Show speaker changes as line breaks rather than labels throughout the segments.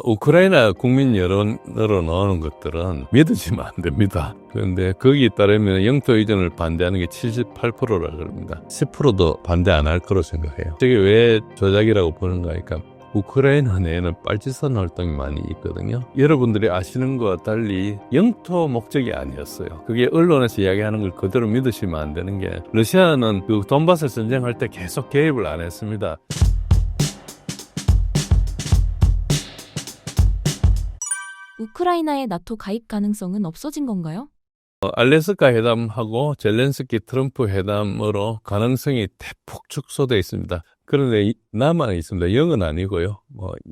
우크라이나 국민 여론으로 나오는 것들은 믿으시면 안 됩니다. 그런데 거기에 따르면 영토 이전을 반대하는 게 78%라 그럽니다. 10%도 반대 안 할 거로 생각해요. 저게 왜 조작이라고 보는가 하니까 우크라이나 내에는 빨치산 활동이 많이 있거든요. 여러분들이 아시는 것과 달리 영토 목적이 아니었어요. 그게 언론에서 이야기하는 걸 그대로 믿으시면 안 되는 게, 러시아는 그 돈바스 전쟁할 때 계속 개입을 안 했습니다.
우크라이나의 나토 가입 가능성은 없어진 건가요?
알래스카 회담하고 젤렌스키 트럼프 회담으로 가능성이 대폭 축소되어 있습니다. 그런데 남아 있습니다. 0은 아니고요.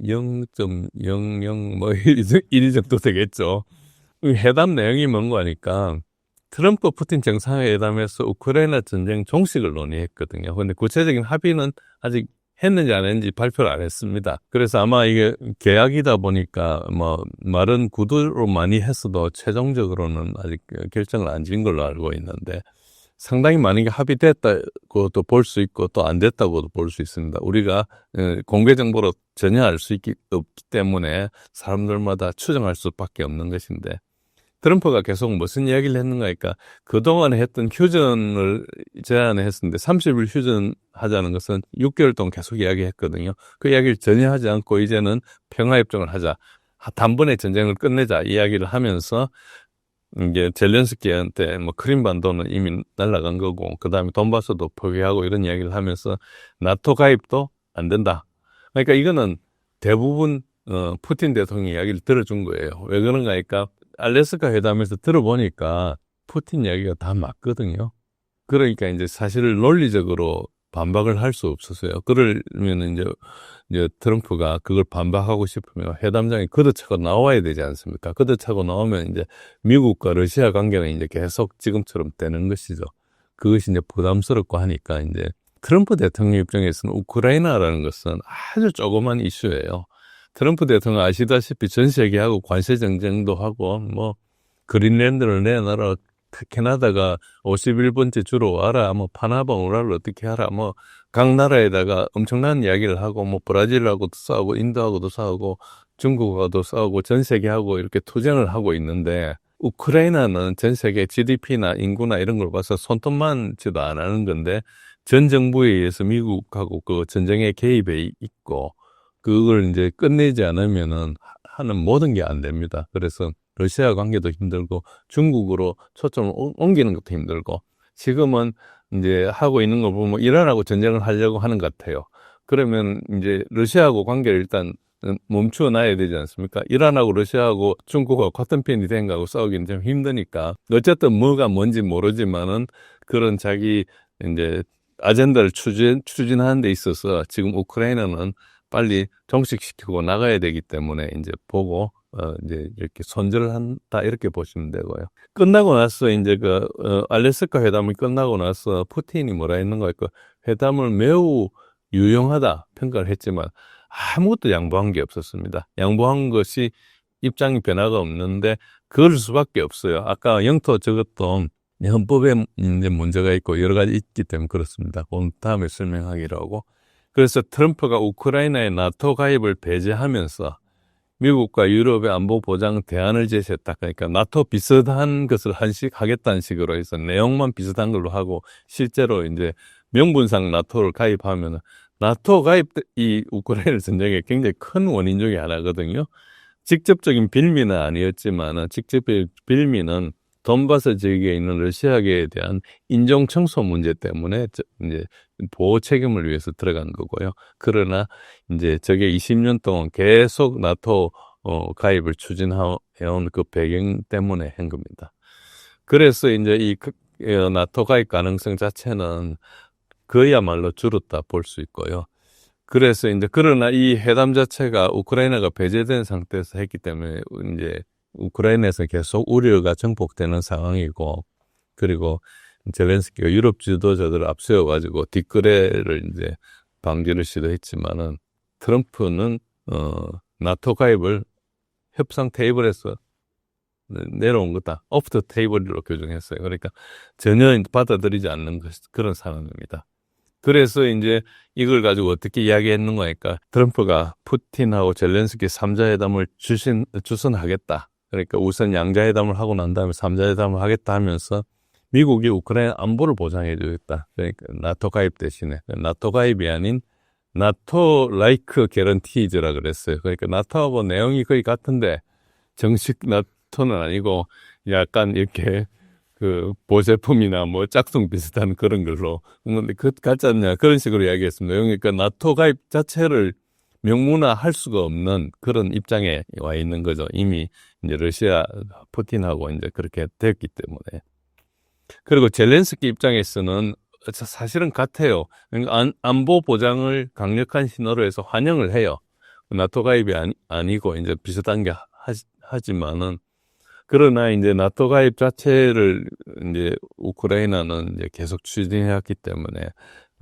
0.00 1 정도 되겠죠. 회담 내용이 뭔가 하니까 트럼프 푸틴 정상회담에서 우크라이나 전쟁 종식을 논의했거든요. 그런데 구체적인 합의는 아직 했는지 안 했는지 발표를 안 했습니다. 그래서 아마 이게 계약이다 보니까 말은 구두로 많이 했어도 최종적으로는 아직 결정을 안 지은 걸로 알고 있는데, 상당히 많은 게 합의됐다고도 볼 수 있고 또 안 됐다고도 볼 수 있습니다. 우리가 공개 정보로 전혀 알 수 없기 때문에 사람들마다 추정할 수밖에 없는 것인데, 트럼프가 계속 무슨 이야기를 했는가 하니까 그동안에 했던 휴전을 제안을 했었는데 30일 휴전하자는 것은 6개월 동안 계속 이야기했거든요. 그 이야기를 전혀 하지 않고 이제는 평화협정을 하자, 단번에 전쟁을 끝내자 이야기를 하면서 이게 젤렌스키한테 크림반도는 이미 날아간 거고 그다음에 돈바스도 포기하고 이런 이야기를 하면서 나토 가입도 안 된다. 그러니까 이거는 대부분 푸틴 대통령 이야기를 들어준 거예요. 왜 그런가 하니까 알래스카 회담에서 들어보니까 푸틴 이야기가 다 맞거든요. 그러니까 이제 사실 논리적으로 반박을 할 수 없었어요. 그러면 이제 트럼프가 그걸 반박하고 싶으면 회담장에 걷어차고 나와야 되지 않습니까? 걷어차고 나오면 이제 미국과 러시아 관계는 이제 계속 지금처럼 되는 것이죠. 그것이 이제 부담스럽고 하니까 이제 트럼프 대통령 입장에서는 우크라이나라는 것은 아주 조그만 이슈예요. 트럼프 대통령 아시다시피 전 세계하고 관세 정쟁도 하고 그린랜드를 내놔라, 캐나다가 51번째 주로 와라, 파나마 운하를 어떻게 하라, 각 나라에다가 엄청난 이야기를 하고 브라질하고도 싸우고 인도하고도 싸우고 중국하고도 싸우고 전 세계하고 이렇게 투쟁을 하고 있는데, 우크라이나는 전 세계 GDP나 인구나 이런 걸 봐서 손톱만치도 안 하는 건데 전 정부에 의해서 미국하고 그 전쟁에 개입해 있고 그걸 이제 끝내지 않으면은 하는 모든 게 안 됩니다. 그래서 러시아 관계도 힘들고 중국으로 초점을 옮기는 것도 힘들고, 지금은 이제 하고 있는 걸 보면 이란하고 전쟁을 하려고 하는 것 같아요. 그러면 이제 러시아하고 관계를 일단 멈추어 놔야 되지 않습니까? 이란하고 러시아하고 중국하고 같은 편이 된 거하고 싸우기는 좀 힘드니까 어쨌든 뭐가 뭔지 모르지만은 그런 자기 이제 아젠다를 추진하는 데 있어서 지금 우크라이나는 빨리 종식시키고 나가야 되기 때문에 이제 보고 이제 이렇게 손절을 한다 이렇게 보시면 되고요. 끝나고 나서 이제 알래스카 회담이 끝나고 나서 푸틴이 뭐라 했는가 할까, 회담을 매우 유용하다 평가를 했지만 아무것도 양보한 게 없었습니다. 양보한 것이 입장이 변화가 없는데 그럴 수밖에 없어요. 아까 영토 저것도 헌법에 이제 문제가 있고 여러 가지 있기 때문에 그렇습니다. 오늘 다음에 설명하기로 하고. 그래서 트럼프가 우크라이나의 나토 가입을 배제하면서 미국과 유럽의 안보 보장 대안을 제시했다. 그러니까 나토 비슷한 것을 하겠다는 식으로 해서 내용만 비슷한 걸로 하고, 실제로 이제 명분상 나토를 가입하면 나토 가입이 우크라이나 전쟁의 굉장히 큰 원인 중에 하나거든요. 직접적인 빌미는 아니었지만 직접적인 빌미는 돈바스 지역에 있는 러시아계에 대한 인종 청소 문제 때문에 이제 보호 책임을 위해서 들어간 거고요. 그러나 이제 저게 20년 동안 계속 나토 가입을 추진해온 그 배경 때문에 한 겁니다. 그래서 이제 이 나토 가입 가능성 자체는 그야말로 줄었다 볼 수 있고요. 그래서 이제 그러나 이 회담 자체가 우크라이나가 배제된 상태에서 했기 때문에 이제 우크라이나에서 계속 우려가 증폭되는 상황이고, 그리고 젤렌스키가 유럽 지도자들을 앞세워가지고 뒷거래를 이제 방지를 시도했지만은 트럼프는 나토 가입을 협상 테이블에서 내려온 거다, 오프 더 테이블로 규정했어요. 그러니까 전혀 받아들이지 않는 그런 상황입니다. 그래서 이제 이걸 가지고 어떻게 이야기했는가 하니까 트럼프가 푸틴하고 젤렌스키 3자회담을 주선하겠다. 그러니까 우선 양자회담을 하고 난 다음에 3자회담을 하겠다 하면서 미국이 우크라이나 안보를 보장해 주겠다. 그러니까 나토 가입 대신에. 나토 가입이 아닌 나토 라이크 개런티즈라 그랬어요. 그러니까 나토하고 내용이 거의 같은데 정식 나토는 아니고 약간 이렇게 그 보제품이나 뭐 짝퉁 비슷한 그런 걸로 근데 그 같지 않냐 그런 식으로 이야기했습니다. 그러니까 나토 가입 자체를 명문화할 수가 없는 그런 입장에 와 있는 거죠. 이미 이제 러시아 푸틴하고 이제 그렇게 됐기 때문에. 그리고 젤렌스키 입장에서는 사실은 같아요. 그러니까 안보 보장을 강력한 신호로 해서 환영을 해요. 나토 가입이 아니고 이제 비슷한 게 하지만은 그러나 이제 나토 가입 자체를 이제 우크라이나는 이제 계속 추진해왔기 때문에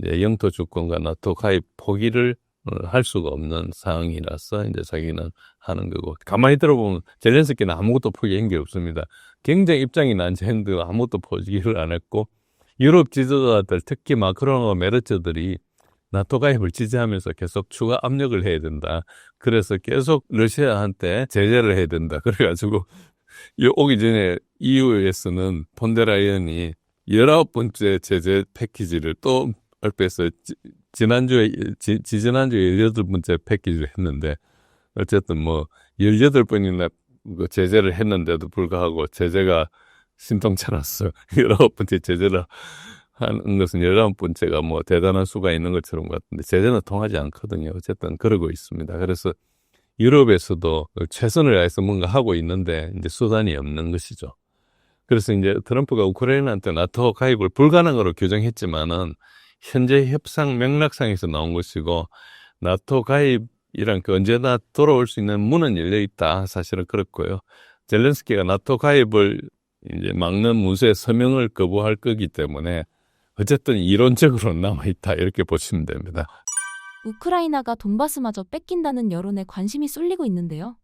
이제 영토 주권과 나토 가입 포기를 할 수가 없는 상황이라서 이제 자기는 하는 거고 가만히 들어보면 젤렌스키는 아무것도 포기한 게 없습니다. 굉장히 입장이 난처했는데 아무것도 포기를 안 했고 유럽 지도자들 특히 마크롱과 메르츠들이 나토 가입을 지지하면서 계속 추가 압력을 해야 된다. 그래서 계속 러시아한테 제재를 해야 된다. 그래가지고 오기 전에 EU에서는 폰데라이언이 19번째 제재 패키지를 또 발표해서 지난주에 18번째 패키지를 했는데 어쨌든 뭐 18번이나 제재를 했는데도 불구하고 제재가 신통치 않았어요. 19번째 제재를 하는 것은 19번째가 뭐 대단한 수가 있는 것처럼 같은데 제재는 통하지 않거든요. 어쨌든 그러고 있습니다. 그래서 유럽에서도 최선을 다해서 뭔가 하고 있는데 이제 수단이 없는 것이죠. 그래서 이제 트럼프가 우크라이나한테 나토 가입을 불가능으로 규정했지만은 현재 협상 맥락상에서 나온 것이고 나토 가입이란 그 언제나 돌아올 수 있는 문은 열려 있다. 사실은 그렇고요. 젤렌스키가 나토 가입을 이제 막는 문서에 서명을 거부할 거기 때문에 어쨌든 이론적으로는 남아 있다. 이렇게 보시면 됩니다.
우크라이나가 돈바스마저 뺏긴다는 여론에 관심이 쏠리고 있는데요.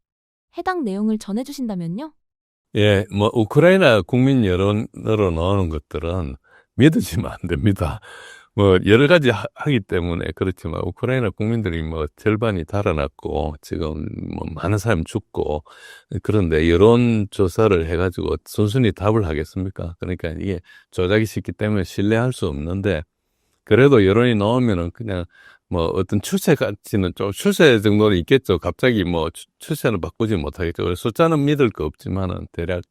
해당 내용을 전해주신다면요?
예, 뭐 우크라이나 국민 여론으로 나오는 것들은 믿으시면 안 됩니다. 뭐 여러 가지 하기 때문에 그렇지만 우크라이나 국민들이 뭐 절반이 달아났고 지금 뭐 많은 사람 죽고 그런데 여론 조사를 해가지고 순순히 답을 하겠습니까? 그러니까 이게 조작이 쉽기 때문에 신뢰할 수 없는데 그래도 여론이 나오면은 그냥 뭐 어떤 추세까지는 좀 추세 정도는 있겠죠. 갑자기 뭐 추세는 바꾸지 못하겠죠. 그래서 숫자는 믿을 거 없지만은 대략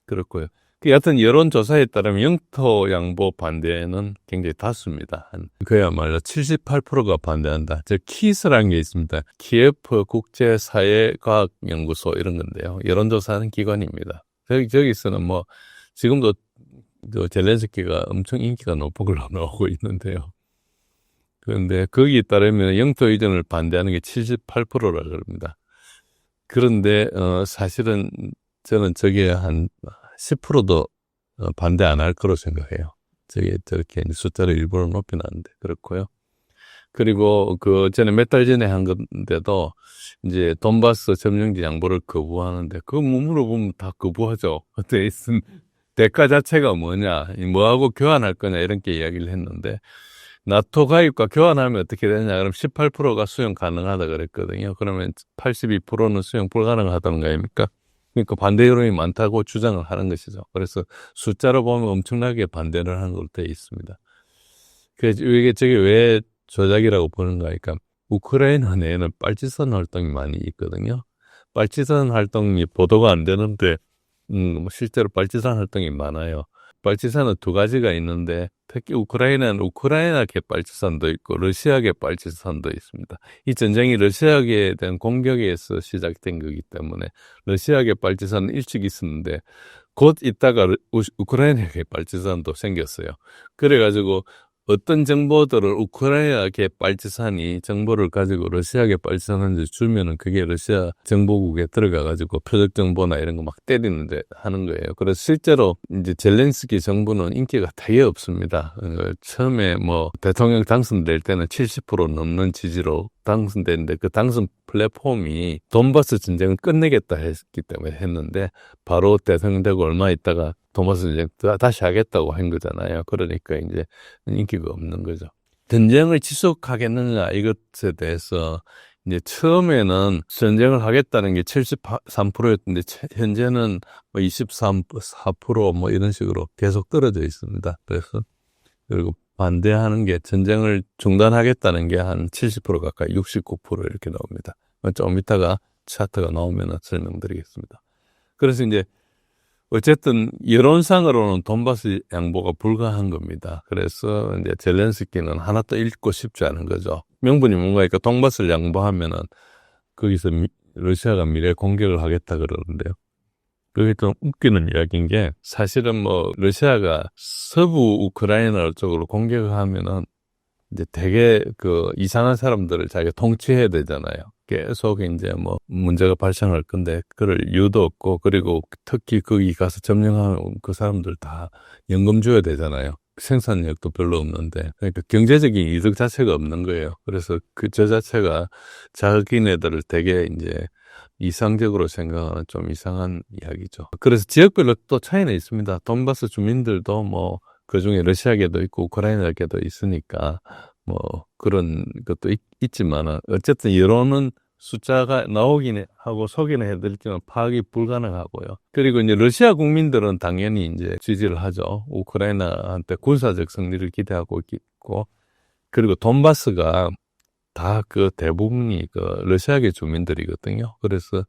그렇고요. 여하튼 여론조사에 따르면 영토 양보 반대는 굉장히 다수입니다. 그야말로 78%가 반대한다. 즉 키스라는 게 있습니다. 키예프 국제사회과학연구소 이런 건데요. 여론조사하는 기관입니다. 저기서는 뭐 지금도 젤렌스키가 엄청 인기가 높은 걸로 나오고 있는데요. 그런데 거기에 따르면 영토 이전을 반대하는 게 78%라 그럽니다. 그런데 사실은 저는 저게 한 10%도 반대 안 할 거로 생각해요. 저렇게 숫자를 일부러 높여놨는데 그렇고요. 그리고 그 전에 몇 달 전에 한 건데도 이제 돈바스 점령지 양보를 거부하는데 그거 물어보면 다 거부하죠. 어때 있은 대가 자체가 뭐냐, 뭐하고 교환할 거냐 이런 게 이야기를 했는데 나토 가입과 교환하면 어떻게 되냐 그럼 18%가 수용 가능하다 그랬거든요. 그러면 82%는 수용 불가능하다는 거 아닙니까? 그러니까 반대 여론이 많다고 주장을 하는 것이죠. 그래서 숫자로 보면 엄청나게 반대를 하는 걸로 되어 있습니다. 그래서 저게 왜 조작이라고 보는가 하니까 우크라이나 내에는 빨치산 활동이 많이 있거든요. 빨치산 활동이 보도가 안 되는데 실제로 빨치산 활동이 많아요. 빨치산은 두 가지가 있는데 특히 우크라이나는 우크라이나계 빨치산도 있고 러시아계 빨치산도 있습니다. 이 전쟁이 러시아계에 대한 공격에서 시작된 거기 때문에 러시아계 빨치산은 일찍 있었는데 곧 있다가 우크라이나계 빨치산도 생겼어요. 그래가지고 어떤 정보들을 우크라이나계 빨치산이 정보를 가지고 러시아계 빨치산한테 주면은 그게 러시아 정보국에 들어가가지고 표적 정보나 이런 거 막 때리는데 하는 거예요. 그래서 실제로 이제 젤렌스키 정부는 인기가 되게 없습니다. 처음에 뭐 대통령 당선될 때는 70% 넘는 지지로 당선됐는데 그 당선 플랫폼이 돈바스 전쟁을 끝내겠다 했기 때문에 했는데 바로 대통령 되고 얼마 있다가 돈바스 전쟁 다시 하겠다고 한 거잖아요. 그러니까 이제 인기가 없는 거죠. 전쟁을 지속하겠느냐 이것에 대해서 이제 처음에는 전쟁을 하겠다는 게 73%였는데 현재는 뭐 23, 4% 뭐 이런 식으로 계속 떨어져 있습니다. 그래서 그리고 반대하는 게 전쟁을 중단하겠다는 게 한 70% 가까이 69% 이렇게 나옵니다. 좀 이따가 차트가 나오면 설명드리겠습니다. 그래서 이제 어쨌든 여론상으로는 돈바스 양보가 불가한 겁니다. 그래서 이제 젤렌스키는 하나도 읽고 싶지 않은 거죠. 명분이 뭔가니까 돈바스를 양보하면은 거기서 러시아가 미래 공격을 하겠다 그러는데요. 그게 좀 웃기는 이야기인 게 사실은 뭐 러시아가 서부 우크라이나 쪽으로 공격을 하면은 이제 되게 그 이상한 사람들을 자기가 통치해야 되잖아요. 계속 이제 뭐 문제가 발생할 건데 그럴 이유도 없고, 그리고 특히 거기 가서 점령한 그 사람들 다 연금 줘야 되잖아요. 생산력도 별로 없는데, 그러니까 경제적인 이득 자체가 없는 거예요. 그래서 저 자체가 자기네들을 되게 이제 이상적으로 생각하는 좀 이상한 이야기죠. 그래서 지역별로 또 차이는 있습니다. 돈바스 주민들도 뭐 그중에 러시아계도 있고 우크라이나계도 있으니까 뭐 그런 것도 있지만 어쨌든 여론은 숫자가 나오긴 하고 소개는 해드리지만 파악이 불가능하고요. 그리고 이제 러시아 국민들은 당연히 이제 지지를 하죠. 우크라이나한테 군사적 승리를 기대하고 있고, 그리고 돈바스가 다 그 대부분이 그 러시아계 주민들이거든요. 그래서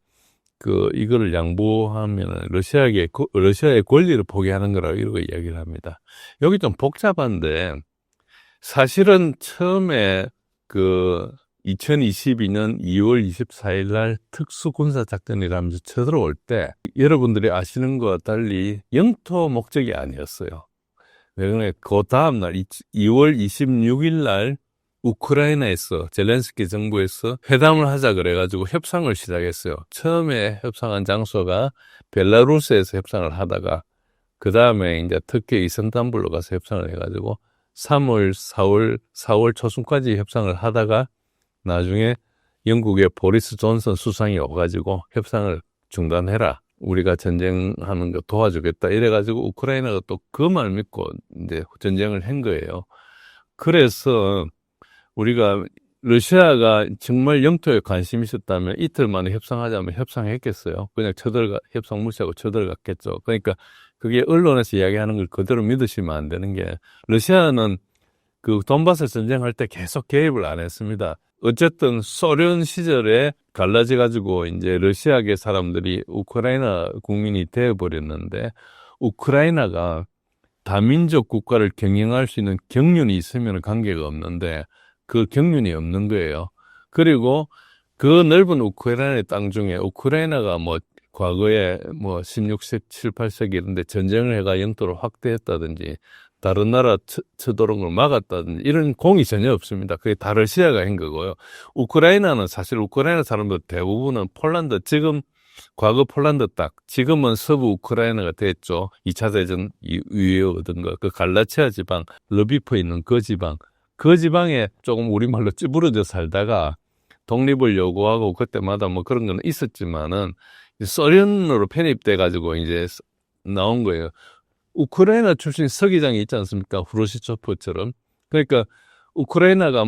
이거를 양보하면 러시아의 권리를 포기하는 거라고 이러고 이야기를 합니다. 여기 좀 복잡한데, 사실은 처음에 2022년 2월 24일 날 특수군사작전이라면서 쳐들어올 때 여러분들이 아시는 것과 달리 영토 목적이 아니었어요. 왜 그러냐, 그 다음날 2월 26일 날 우크라이나에서 젤렌스키 정부에서 회담을 하자 그래가지고 협상을 시작했어요. 처음에 협상한 장소가 벨라루스에서 협상을 하다가 그 다음에 이제 터키 이스탄불로 가서 협상을 해가지고 3월, 4월 초순까지 협상을 하다가 나중에 영국의 보리스 존슨 수상이 와가지고 협상을 중단해라, 우리가 전쟁하는 거 도와주겠다 이래가지고 우크라이나가 또 그 말 믿고 이제 전쟁을 한 거예요. 그래서 우리가 러시아가 정말 영토에 관심이 있었다면 이틀 만에 협상하자면 협상했겠어요? 그냥 협상 무시하고 쳐들어갔겠죠. 그러니까 그게 언론에서 이야기하는 걸 그대로 믿으시면 안 되는 게, 러시아는 그 돈바스 전쟁할 때 계속 개입을 안 했습니다. 어쨌든 소련 시절에 갈라져가지고 이제 러시아계 사람들이 우크라이나 국민이 되어버렸는데, 우크라이나가 다민족 국가를 경영할 수 있는 경륜이 있으면 관계가 없는데 그 경륜이 없는 거예요. 그리고 그 넓은 우크라이나의 땅 중에 우크라이나가 뭐 과거에 뭐 16세기, 7, 8세기 이런데 전쟁을 해가 영토를 확대했다든지 다른 나라 쳐들어오는 걸 막았다든지 이런 공이 전혀 없습니다. 그게 다 러시아가 한 거고요. 우크라이나는 사실 우크라이나 사람들 대부분은 폴란드, 지금 과거 폴란드 딱, 지금은 서부 우크라이나가 됐죠. 2차 대전 이후에 얻은 거. 그 갈라치아 지방, 르비프에 있는 그 지방에 조금 우리말로 찌부러져 살다가 독립을 요구하고 그때마다 뭐 그런 건 있었지만은 소련으로 편입돼가지고 이제 나온 거예요. 우크라이나 출신 서기장이 있지 않습니까? 후르시초프처럼. 그러니까 우크라이나가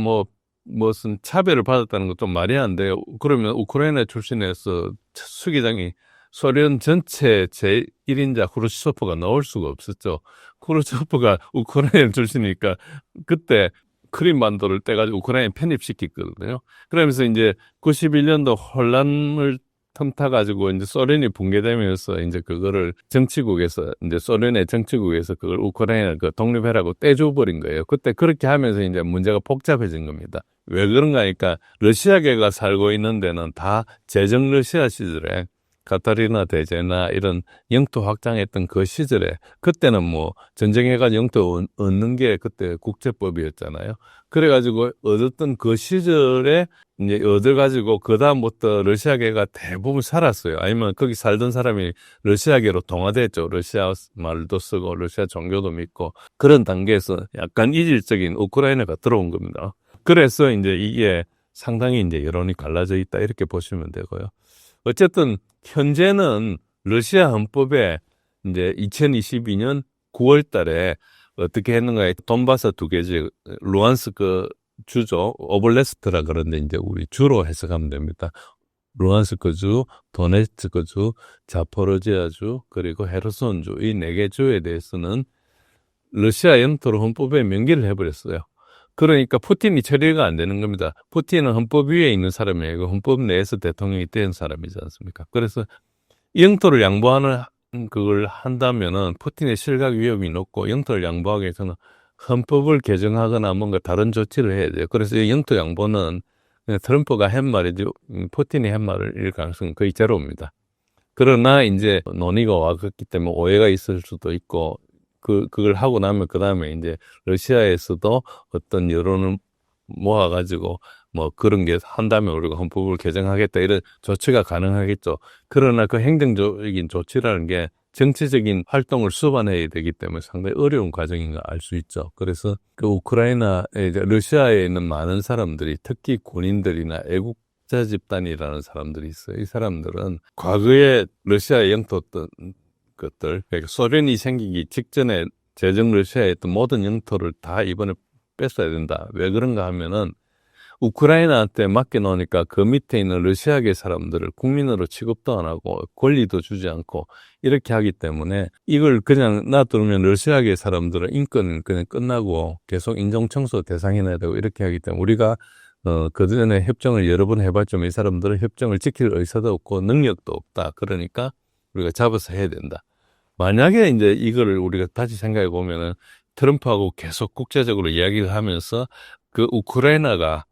무슨 차별을 받았다는 것도 말이 안 돼요. 그러면 우크라이나 출신에서 서기장이 소련 전체 제1인자 후르시초프가 나올 수가 없었죠. 후르시초프가 우크라이나 출신이니까 그때 크림반도를 떼가지고 우크라이나에 편입시켰거든요. 그러면서 이제 91년도 혼란을 틈타가지고 이제 소련이 붕괴되면서 이제 그거를 정치국에서, 이제 소련의 정치국에서 그걸 우크라이나 독립해라고 떼줘버린 거예요. 그때 그렇게 하면서 이제 문제가 복잡해진 겁니다. 왜 그런가 하니까 러시아계가 살고 있는 데는 다 제정 러시아 시절에 카타리나 대제나 이런 영토 확장했던 그 시절에, 그때는 뭐 전쟁해가지고 영토 얻는 게 그때 국제법이었잖아요. 그래가지고 얻었던 그 시절에 이제 얻어가지고 그 다음부터 러시아계가 대부분 살았어요. 아니면 거기 살던 사람이 러시아계로 동화됐죠. 러시아 말도 쓰고 러시아 종교도 믿고, 그런 단계에서 약간 이질적인 우크라이나가 들어온 겁니다. 그래서 이제 이게 상당히 이제 여론이 갈라져 있다 이렇게 보시면 되고요. 어쨌든 현재는 러시아 헌법에 이제 2022년 9월 달에 어떻게 했는가? 돈바스 두 개지. 루안스크 주죠. 오블레스트라 그런데 이제 우리 주로 해석하면 됩니다. 루안스크주, 도네츠크주, 자포로지아주, 그리고 헤르손주 이 네 개 주에 대해서는 러시아 영토로 헌법에 명기를 해버렸어요. 그러니까 푸틴이 처리가 안 되는 겁니다. 푸틴은 헌법 위에 있는 사람이고 헌법 내에서 대통령이 된 사람이지 않습니까? 그래서 영토를 양보하는 그걸 한다면은 푸틴의 실각 위험이 높고 영토를 양보하기 위해서는 헌법을 개정하거나 뭔가 다른 조치를 해야 돼요. 그래서 이 영토 양보는 그냥 트럼프가 한 말이지 푸틴이 한 말일 가능성은 거의 제로입니다. 그러나 이제 논의가 와갔기 때문에 오해가 있을 수도 있고 그걸 하고 나면 그 다음에 이제 러시아에서도 어떤 여론을 모아가지고 뭐 그런 게 한다면 우리가 헌법을 개정하겠다 이런 조치가 가능하겠죠. 그러나 그 행정적인 조치라는 게 정치적인 활동을 수반해야 되기 때문에 상당히 어려운 과정인 걸 알 수 있죠. 그래서 그 우크라이나에 이제 러시아에 있는 많은 사람들이 특히 군인들이나 애국자 집단이라는 사람들이 있어요. 이 사람들은 과거에 러시아의 영토였던 것들, 그러니까 소련이 생기기 직전에 제정 러시아에 있던 모든 영토를 다 이번에 뺐어야 된다. 왜 그런가 하면은 우크라이나한테 맡겨놓으니까 그 밑에 있는 러시아계 사람들을 국민으로 취급도 안 하고 권리도 주지 않고 이렇게 하기 때문에 이걸 그냥 놔두면 러시아계 사람들은 인권은 그냥 끝나고 계속 인종청소 대상이나 되고 이렇게 하기 때문에 우리가 그전에 협정을 여러 번 해봤지만 이 사람들은 협정을 지킬 의사도 없고 능력도 없다. 그러니까 우리가 잡아서 해야 된다. 만약에 이제 이거를 우리가 다시 생각해 보면은 트럼프하고 계속 국제적으로 이야기를 하면서 그 우크라이나가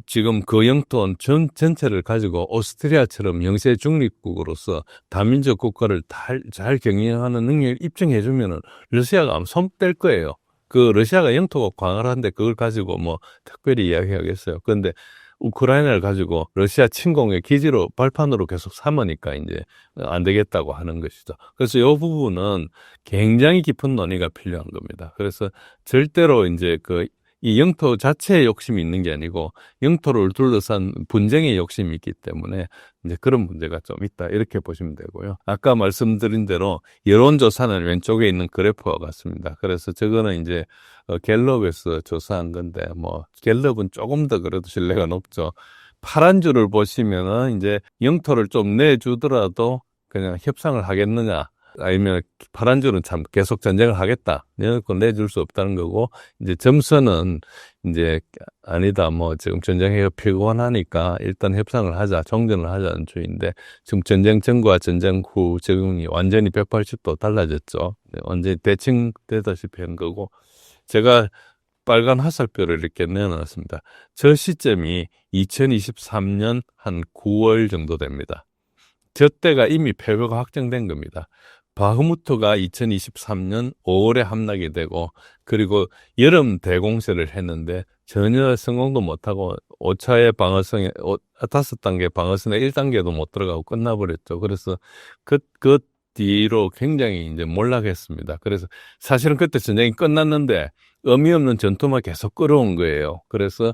지금 그 영토 전체를 가지고 오스트리아처럼 영세 중립국으로서 다민족 국가를 잘 경영하는 능력을 입증해주면은 러시아가 아마 손댈 거예요. 그 러시아가 영토가 광활한데 그걸 가지고 뭐 특별히 이야기하겠어요. 그런데 우크라이나를 가지고 러시아 침공의 기지로 발판으로 계속 삼으니까 이제 안 되겠다고 하는 것이죠. 그래서 이 부분은 굉장히 깊은 논의가 필요한 겁니다. 그래서 절대로 이제 이 영토 자체에 욕심이 있는 게 아니고 영토를 둘러싼 분쟁의 욕심이 있기 때문에 이제 그런 문제가 좀 있다 이렇게 보시면 되고요. 아까 말씀드린 대로 여론조사는 왼쪽에 있는 그래프와 같습니다. 그래서 저거는 이제 갤럽에서 조사한 건데 뭐 갤럽은 조금 더 그래도 신뢰가 높죠. 파란 줄을 보시면은 이제 영토를 좀 내주더라도 그냥 협상을 하겠느냐. 아니면 파란 줄은 참 계속 전쟁을 하겠다. 내줄 수 없다는 거고, 이제 점선은 이제 아니다. 뭐 지금 전쟁이 피곤하니까 일단 협상을 하자, 정전을 하자는 주의인데 지금 전쟁 전과 전쟁 후 적응이 완전히 180도 달라졌죠. 완전히 대칭되다시피 한 거고, 제가 빨간 화살표를 이렇게 내놨습니다. 저 시점이 2023년 한 9월 정도 됩니다. 저 때가 이미 패배가 확정된 겁니다. 바흐무트가 2023년 5월에 함락이 되고 그리고 여름 대공세를 했는데 전혀 성공도 못하고 5차의 방어성에 5단계 방어선에 1단계도 못 들어가고 끝나버렸죠. 그래서 그 뒤로 굉장히 이제 몰락했습니다. 그래서 사실은 그때 전쟁이 끝났는데 의미 없는 전투만 계속 끌어온 거예요. 그래서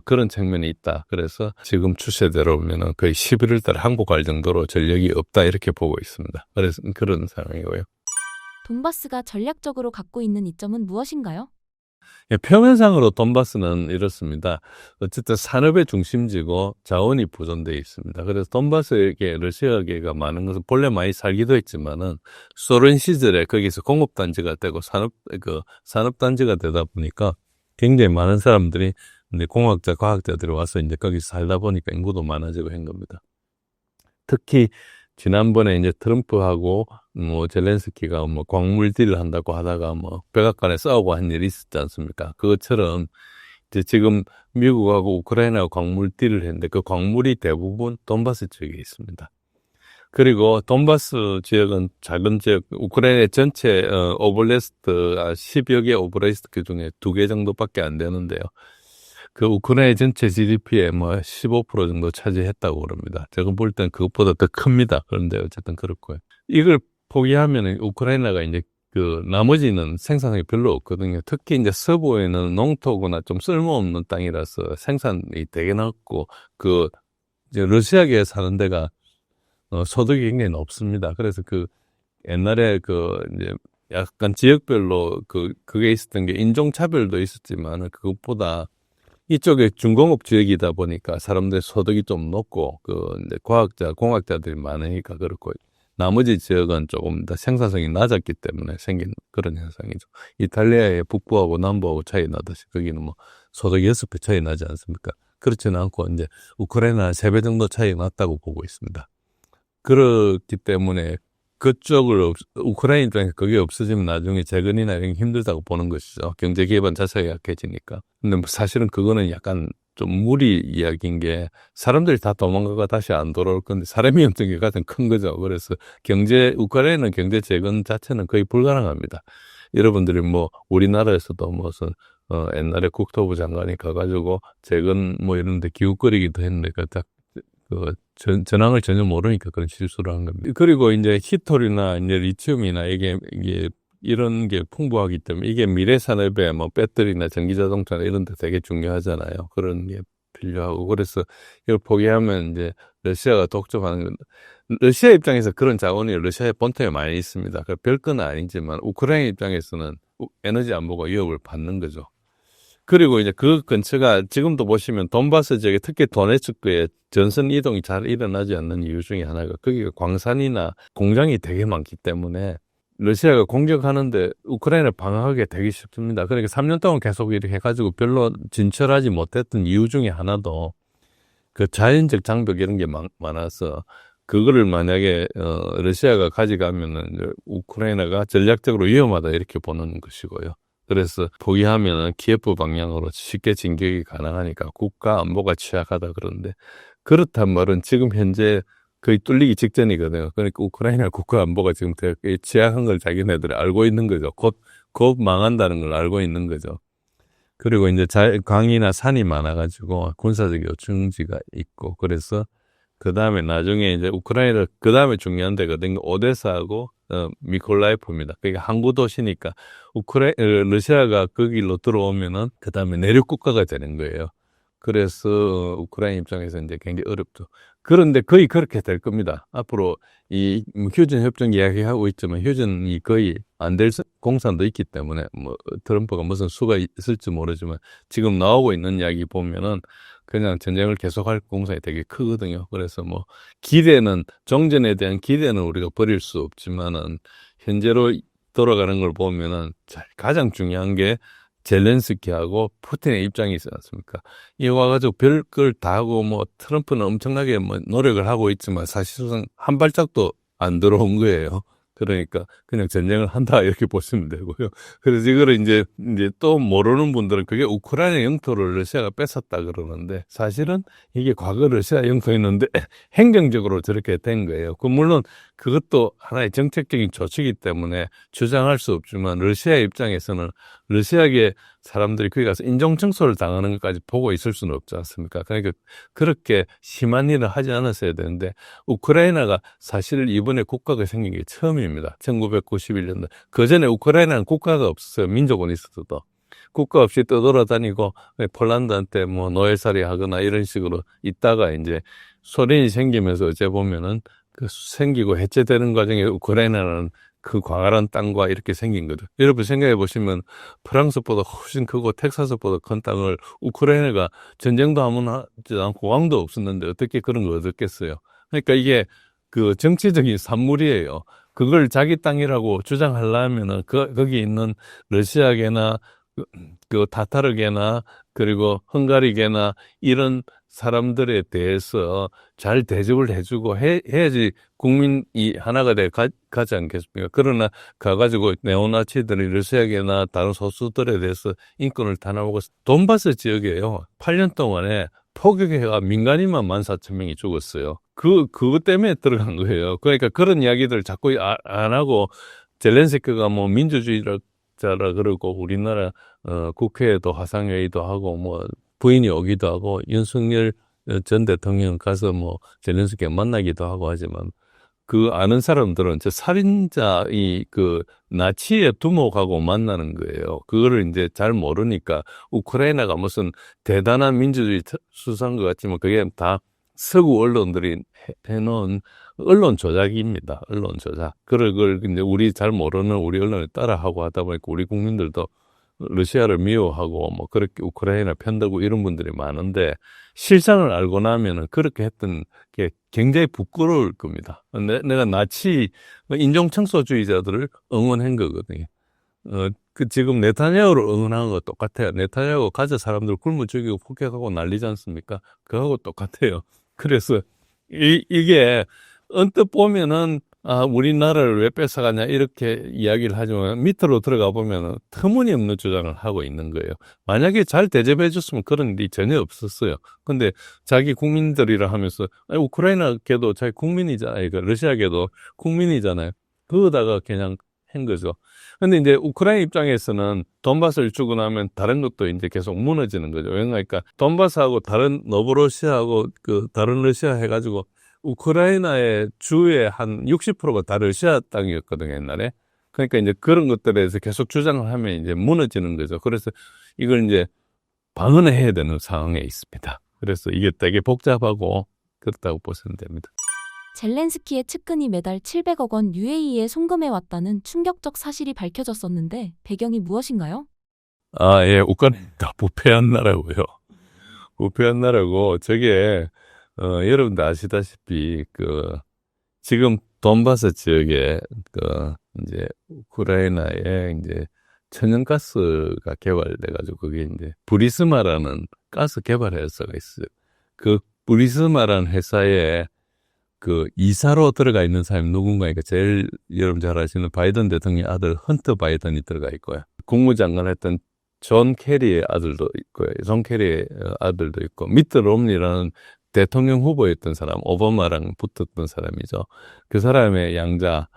그런 측면이 있다. 그래서 지금 추세대로 보면은 거의 11월 달 항복할 정도로 전력이 없다 이렇게 보고 있습니다. 그래서 그런 상황이고요.
돈바스가 전략적으로 갖고 있는 이점은 무엇인가요?
예, 표면상으로 돈바스는 이렇습니다. 어쨌든 산업의 중심지고 자원이 보존되어 있습니다. 그래서 돈바스에게 러시아계가 많은 것은 본래 많이 살기도 했지만은 소련 시절에 거기서 공업단지가 되고 산업단지가 되다 보니까 굉장히 많은 사람들이 이제 공학자, 과학자들이 와서 이제 거기서 살다 보니까 인구도 많아지고 한 겁니다. 특히 지난번에 이제 트럼프하고 뭐 젤렌스키가 뭐 광물 딜을 한다고 하다가 뭐 백악관에 싸우고 한 일이 있었지 않습니까? 그것처럼 이제 지금 미국하고 우크라이나하고 광물 딜을 했는데 그 광물이 대부분 돈바스 지역에 있습니다. 그리고 돈바스 지역은 작은 지역, 우크라이나 전체 오블레스트 10여 개 오블레스트 중에 2개 정도밖에 안 되는데요. 그 우크라이나 전체 GDP의 뭐 15% 정도 차지했다고 그럽니다. 제가 볼 땐 그것보다 더 큽니다. 그런데 어쨌든 그렇고요. 이걸 포기하면 우크라이나가 이제 나머지는 생산이 별로 없거든요. 특히 이제 서부에는 농토거나 좀 쓸모없는 땅이라서 생산이 되게 낮고 이제 러시아계에 사는 데가 소득이 굉장히 높습니다. 그래서 옛날에 이제 약간 지역별로 그게 있었던 게 인종차별도 있었지만 그것보다 이쪽에 중공업 지역이다 보니까 사람들의 소득이 좀 높고, 이제 공학자들이 많으니까 그렇고, 나머지 지역은 조금 더 생산성이 낮았기 때문에 생긴 그런 현상이죠. 이탈리아의 북부하고 남부하고 차이 나듯이 거기는 뭐 소득 6배 차이 나지 않습니까? 그렇지는 않고 이제 우크라이나 3배 정도 차이 났다고 보고 있습니다. 그렇기 때문에 우크라이나 입장에서 그게 없어지면 나중에 재건이나 이런 게 힘들다고 보는 것이죠. 경제 기반 자체가 약해지니까. 근데 뭐 사실은 그거는 약간 좀 무리 이야기인 게 사람들이 다 도망가가 다시 안 돌아올 건데 사람이 없는 게 가장 큰 거죠. 그래서 우크라이나는 경제 재건 자체는 거의 불가능합니다. 여러분들이 뭐 우리나라에서도 무슨 옛날에 국토부 장관이 가가지고 재건 뭐 이런 데 기웃거리기도 했는데 전황을 전혀 모르니까 그런 실수를 한 겁니다. 그리고 이제 히토리나 이제 리튬이나 이게 이런 게 풍부하기 때문에 이게 미래 산업에 뭐 배터리나 전기자동차나 이런 데 되게 중요하잖아요. 그런 게 필요하고. 그래서 이걸 포기하면 이제 러시아가 독점하는 건, 러시아 입장에서 그런 자원이 러시아의 본토에 많이 있습니다. 별건 아니지만 우크라이나 입장에서는 에너지 안보가 위협을 받는 거죠. 그리고 이제 그 근처가 지금도 보시면 돈바스 지역에 특히 도네츠크에 전선 이동이 잘 일어나지 않는 이유 중에 하나가 거기가 광산이나 공장이 되게 많기 때문에 러시아가 공격하는데 우크라이나를 방어하기 되게 쉽습니다. 그러니까 3년 동안 계속 이렇게 해가지고 별로 진출하지 못했던 이유 중에 하나도 그 자연적 장벽 이런 게 많아서 그거를 만약에 러시아가 가져가면은 우크라이나가 전략적으로 위험하다 이렇게 보는 것이고요. 그래서 포기하면은 키예프 방향으로 쉽게 진격이 가능하니까 국가 안보가 취약하다 그러는데 그렇단 말은 지금 현재 거의 뚫리기 직전이거든요. 그러니까 우크라이나 국가 안보가 지금 되게 취약한 걸 자기네들이 알고 있는 거죠. 곧 망한다는 걸 알고 있는 거죠. 그리고 이제 강이나 산이 많아가지고 군사적 요충지가 있고 그래서 그 다음에 나중에 이제 우크라이나 그 다음에 중요한 데거든요. 오데사하고 미콜라이프입니다. 그게 항구 도시니까 러시아가 그 길로 들어오면은 그 다음에 내륙 국가가 되는 거예요. 그래서 우크라이나 입장에서 이제 굉장히 어렵죠. 그런데 거의 그렇게 될 겁니다. 앞으로 이 휴전 협정 이야기하고 있지만 휴전이 거의 안 될 공산도 있기 때문에 뭐 트럼프가 무슨 수가 있을지 모르지만 지금 나오고 있는 이야기 보면은 그냥 전쟁을 계속할 공산이 되게 크거든요. 그래서 뭐 정전에 대한 기대는 우리가 버릴 수 없지만은 현재로 돌아가는 걸 보면은 가장 중요한 게 젤렌스키하고 푸틴의 입장이 있지 않습니까? 이 와가지고 별걸 다 하고 뭐 트럼프는 엄청나게 뭐 노력을 하고 있지만 사실상 한 발짝도 안 들어온 거예요. 그러니까 그냥 전쟁을 한다 이렇게 보시면 되고요. 그래서 이거를 이제 또 모르는 분들은 그게 우크라이나 영토를 러시아가 뺏었다 그러는데 사실은 이게 과거 러시아 영토였는데 행정적으로 저렇게 된 거예요. 물론 그것도 하나의 정책적인 조치이기 때문에 주장할 수 없지만 러시아 입장에서는 러시아계 사람들이 거기 가서 인종청소를 당하는 것까지 보고 있을 수는 없지 않습니까? 그러니까 그렇게 심한 일을 하지 않았어야 되는데 우크라이나가 사실 이번에 국가가 생긴 게 처음입니다. 1991년도. 그전에 우크라이나는 국가가 없었어요. 민족은 있었어도. 국가 없이 떠돌아다니고 폴란드한테 뭐 노예살이 하거나 이런 식으로 있다가 이제 소련이 생기면서 어째 보면은 생기고 해체되는 과정에 우크라이나는 그 광활한 땅과 이렇게 생긴 거죠. 여러분 생각해 보시면 프랑스보다 훨씬 크고 텍사스보다 큰 땅을 우크라이나가 전쟁도 한번 하지 않고 왕도 없었는데 어떻게 그런 걸 얻었겠어요. 그러니까 이게 그 정치적인 산물이에요. 그걸 자기 땅이라고 주장하려면은 거기 있는 러시아계나 그 타타르계나 그리고 헝가리계나 이런 사람들에 대해서 잘 대접을 해주고 해야지 국민이 하나가 가지 않겠습니까? 그러나 가가지고 네오나치들이 러시아계나 다른 소수들에 대해서 인권을 탄압하고 돈바스 지역이에요. 8년 동안에 포격해가 민간인만 14,000명이 죽었어요. 그것 때문에 들어간 거예요. 그러니까 그런 이야기들 자꾸 안 하고 젤렌스키가 뭐 민주주의자라 그러고 우리나라 국회에도 화상회의도 하고 뭐 부인이 오기도 하고 윤석열 전 대통령 가서 뭐 젤렌스키 만나기도 하고 하지만 그 아는 사람들은 저 살인자 그 나치의 두목하고 만나는 거예요. 그거를 이제 잘 모르니까 우크라이나가 무슨 대단한 민주주의 수사인 것 같지만 그게 다 서구 언론들이 해놓은 언론 조작입니다. 언론 조작. 그걸 이제 우리 잘 모르는 우리 언론을 따라하고 하다 보니까 우리 국민들도 러시아를 미워하고 뭐 그렇게 우크라이나 편들고 이런 분들이 많은데 실상을 알고 나면은 그렇게 했던 게 굉장히 부끄러울 겁니다. 내가 나치 인종청소주의자들을 응원한 거거든요. 지금 네타냐후를 응원한 거 똑같아요. 네타냐후 가자 사람들 굶어 죽이고 폭격하고 난리지 않습니까? 그거하고 똑같아요. 그래서 이게 언뜻 보면은 우리나라를 왜 뺏어가냐 이렇게 이야기를 하지만 밑으로 들어가 보면은 터무니없는 주장을 하고 있는 거예요. 만약에 잘 대접해 줬으면 그런 일이 전혀 없었어요. 근데 자기 국민들이라 하면서 우크라이나 걔도 자기 국민이잖아요. 러시아 걔도 국민이잖아요. 그거다가 그냥 한 거죠. 근데 이제 우크라이나 입장에서는 돈바스를 주고 나면 다른 것도 이제 계속 무너지는 거죠. 그러니까 돈바스하고 다른 노브로시아하고 그 다른 러시아 해가지고 우크라이나의 주의 한 60%가 다 러시아 땅이었거든요, 옛날에. 그러니까 이제 그런 것들에 대해서 계속 주장을 하면 이제 무너지는 거죠. 그래서 이걸 이제 방어를 해야 되는 상황에 있습니다. 그래서 이게 되게 복잡하고 그렇다고 보시면 됩니다.
젤렌스키의 측근이 매달 700억 원 UAE에 송금해 왔다는 충격적 사실이 밝혀졌었는데 배경이 무엇인가요?
예, 우크라이나 부패한 나라고요. 부패한 나라고 저게 여러분들 아시다시피 지금 돈바스 지역에 이제 우크라이나에 이제 천연가스가 개발돼가지고 그게 이제 부리스마라는 가스 개발 회사가 있어요. 그 부리스마라는 회사에 이사로 들어가 있는 사람이 누군가니까 제일 여러분 잘 아시는 바이든 대통령 아들 헌터 바이든이 들어가 있고요. 국무장관 했던 존 캐리의 아들도 있고요. 존 캐리의 아들도 있고, 미트 롬니라는 대통령 후보였던 사람, 오바마랑 붙었던 사람이죠. 그 사람의 양자,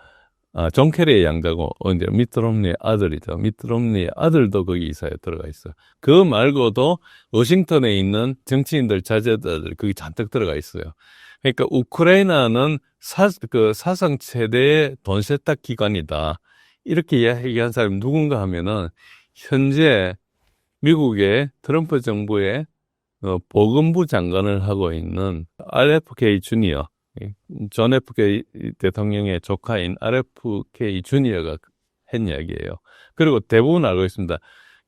존 캐리의 양자고, 이제 미트 롬니의 아들이죠. 미트 롬니의 아들도 거기 이사에 들어가 있어요. 그 말고도 워싱턴에 있는 정치인들, 자제들, 거기 잔뜩 들어가 있어요. 그러니까 우크라이나는 사상 최대의 돈 세탁 기관이다. 이렇게 얘기한 사람이 누군가 하면은 현재 미국의 트럼프 정부의 보건부 장관을 하고 있는 RFK 주니어, 존 FK 대통령의 조카인 RFK 주니어가 한 이야기예요. 그리고 대부분 알고 있습니다.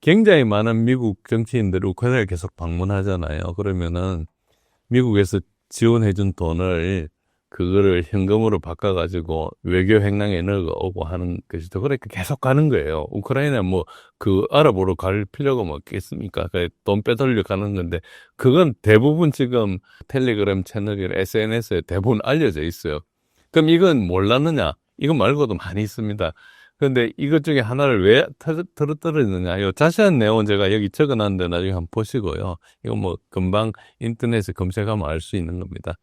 굉장히 많은 미국 정치인들이 우크라이나를 계속 방문하잖아요. 그러면은 미국에서 지원해준 돈을 그거를 현금으로 바꿔가지고 외교 행랑에 넣어오고 하는 것이죠. 그러니까 계속 가는 거예요. 우크라이나 아랍으로 갈 필요가 뭐 있겠습니까? 돈 빼돌려 가는 건데, 그건 대부분 지금 텔레그램 채널이나 SNS에 대부분 알려져 있어요. 그럼 이건 몰랐느냐? 이거 말고도 많이 있습니다. 그런데 이것 중에 하나를 왜 떨어뜨렸느냐? 요 자세한 내용은 제가 여기 적어놨는데 나중에 한번 보시고요. 이거 뭐 금방 인터넷에 검색하면 알 수 있는 겁니다.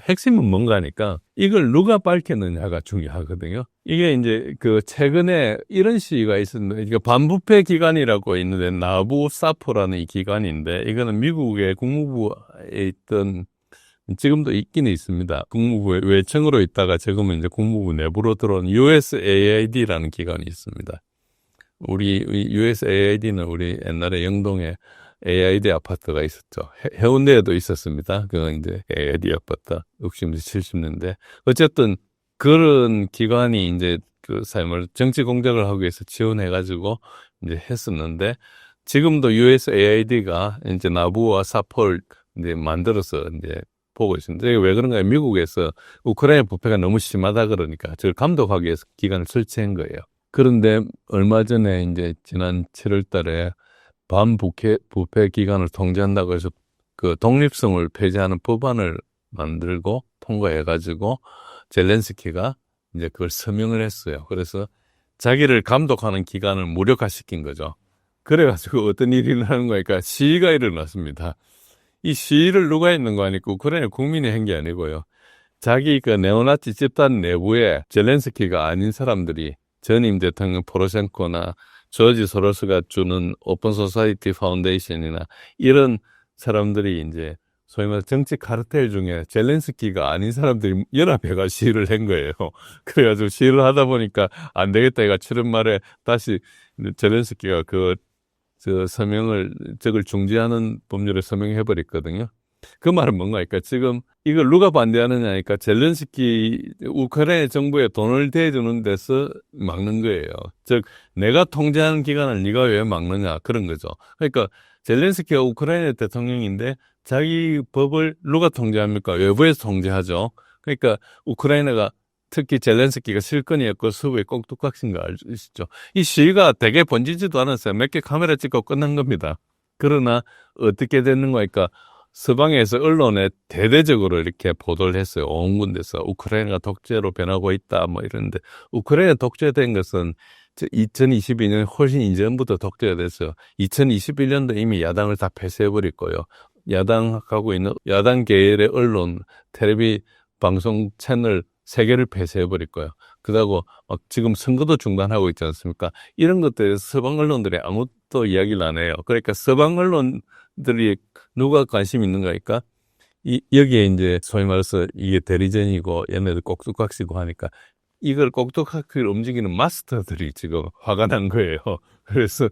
핵심은 뭔가니까 이걸 누가 밝혔느냐가 중요하거든요. 이게 이제 최근에 이런 시위가 있었는데, 이게 반부패 기관이라고 있는데, 나부 사포라는 이 기관인데, 이거는 미국의 국무부에 있던, 지금도 있기는 있습니다. 국무부 외청으로 있다가 지금은 이제 국무부 내부로 들어온 USAID라는 기관이 있습니다. 우리 USAID는 우리 옛날에 영동에 AID 아파트가 있었죠. 해운대에도 있었습니다. 그건 이제 AID 아파트 60년대, 70년대. 어쨌든 그런 기관이 이제 삶을 정치 공작을 하기 위해서 지원해가지고 이제 했었는데, 지금도 USAID가 이제 나부와 사포를 이제 만들어서 이제 보고 있습니다. 이게 왜 그런가요? 미국에서 우크라이나 부패가 너무 심하다 그러니까 저를 감독하기 위해서 기관을 설치한 거예요. 그런데 얼마 전에 이제 지난 7월 달에 반부패 기관을 통제한다고 해서 독립성을 폐지하는 법안을 만들고 통과해가지고 젤렌스키가 이제 그걸 서명을 했어요. 그래서 자기를 감독하는 기관을 무력화시킨 거죠. 그래가지고 어떤 일이 일어나는 거니까 시위가 일어났습니다. 이 시위를 누가 했는 거 아니고 우크라이나 국민이 한 게 아니고요. 자기 네오나치 집단 내부에 젤렌스키가 아닌 사람들이 전임 대통령 포로셴코나 조지 소로스가 주는 오픈 소사이티 파운데이션이나 이런 사람들이 이제 소위 말해 정치 카르텔 중에 젤렌스키가 아닌 사람들이 연합해가 시위를 한 거예요. 그래가지고 시위를 하다 보니까 안 되겠다. 얘가 7월 말에 다시 젤렌스키가 저걸 중지하는 법률에 서명해버렸거든요. 그 말은 뭔가니까 지금 이걸 누가 반대하느냐니까 젤렌스키 우크라이나 정부에 돈을 대주는 데서 막는 거예요. 즉 내가 통제하는 기관을 네가 왜 막느냐 그런 거죠. 그러니까 젤렌스키가 우크라이나 대통령인데 자기 법을 누가 통제합니까? 외부에서 통제하죠. 그러니까 우크라이나가 특히 젤렌스키가 실권이었고 서부에 꼭두각신 거 아시죠? 이 시위가 되게 번지지도 않았어요. 몇 개 카메라 찍고 끝난 겁니다. 그러나 어떻게 됐는 거니까 서방에서 언론에 대대적으로 이렇게 보도를 했어요. 온 군데서 우크라이나가 독재로 변하고 있다 뭐 이러는데 우크라이나 독재된 것은 2022년 훨씬 이전부터 독재가 됐어요. 2021년도 이미 야당을 다 폐쇄해버릴 거예요. 야당하고 있는 야당 계열의 언론, 텔레비 방송 채널 3개를 폐쇄해버릴 거예요. 그러고 지금 선거도 중단하고 있지 않습니까? 이런 것들에 서방 언론들이 아무것도 이야기를 안 해요. 그러니까 서방 언론들이 누가 관심 있는가니까 여기에 이제 소위 말해서 이게 대리전이고 얘네들 꼭두각시고 하니까 이걸 꼭두각시를 움직이는 마스터들이 지금 화가 난 거예요. 그래서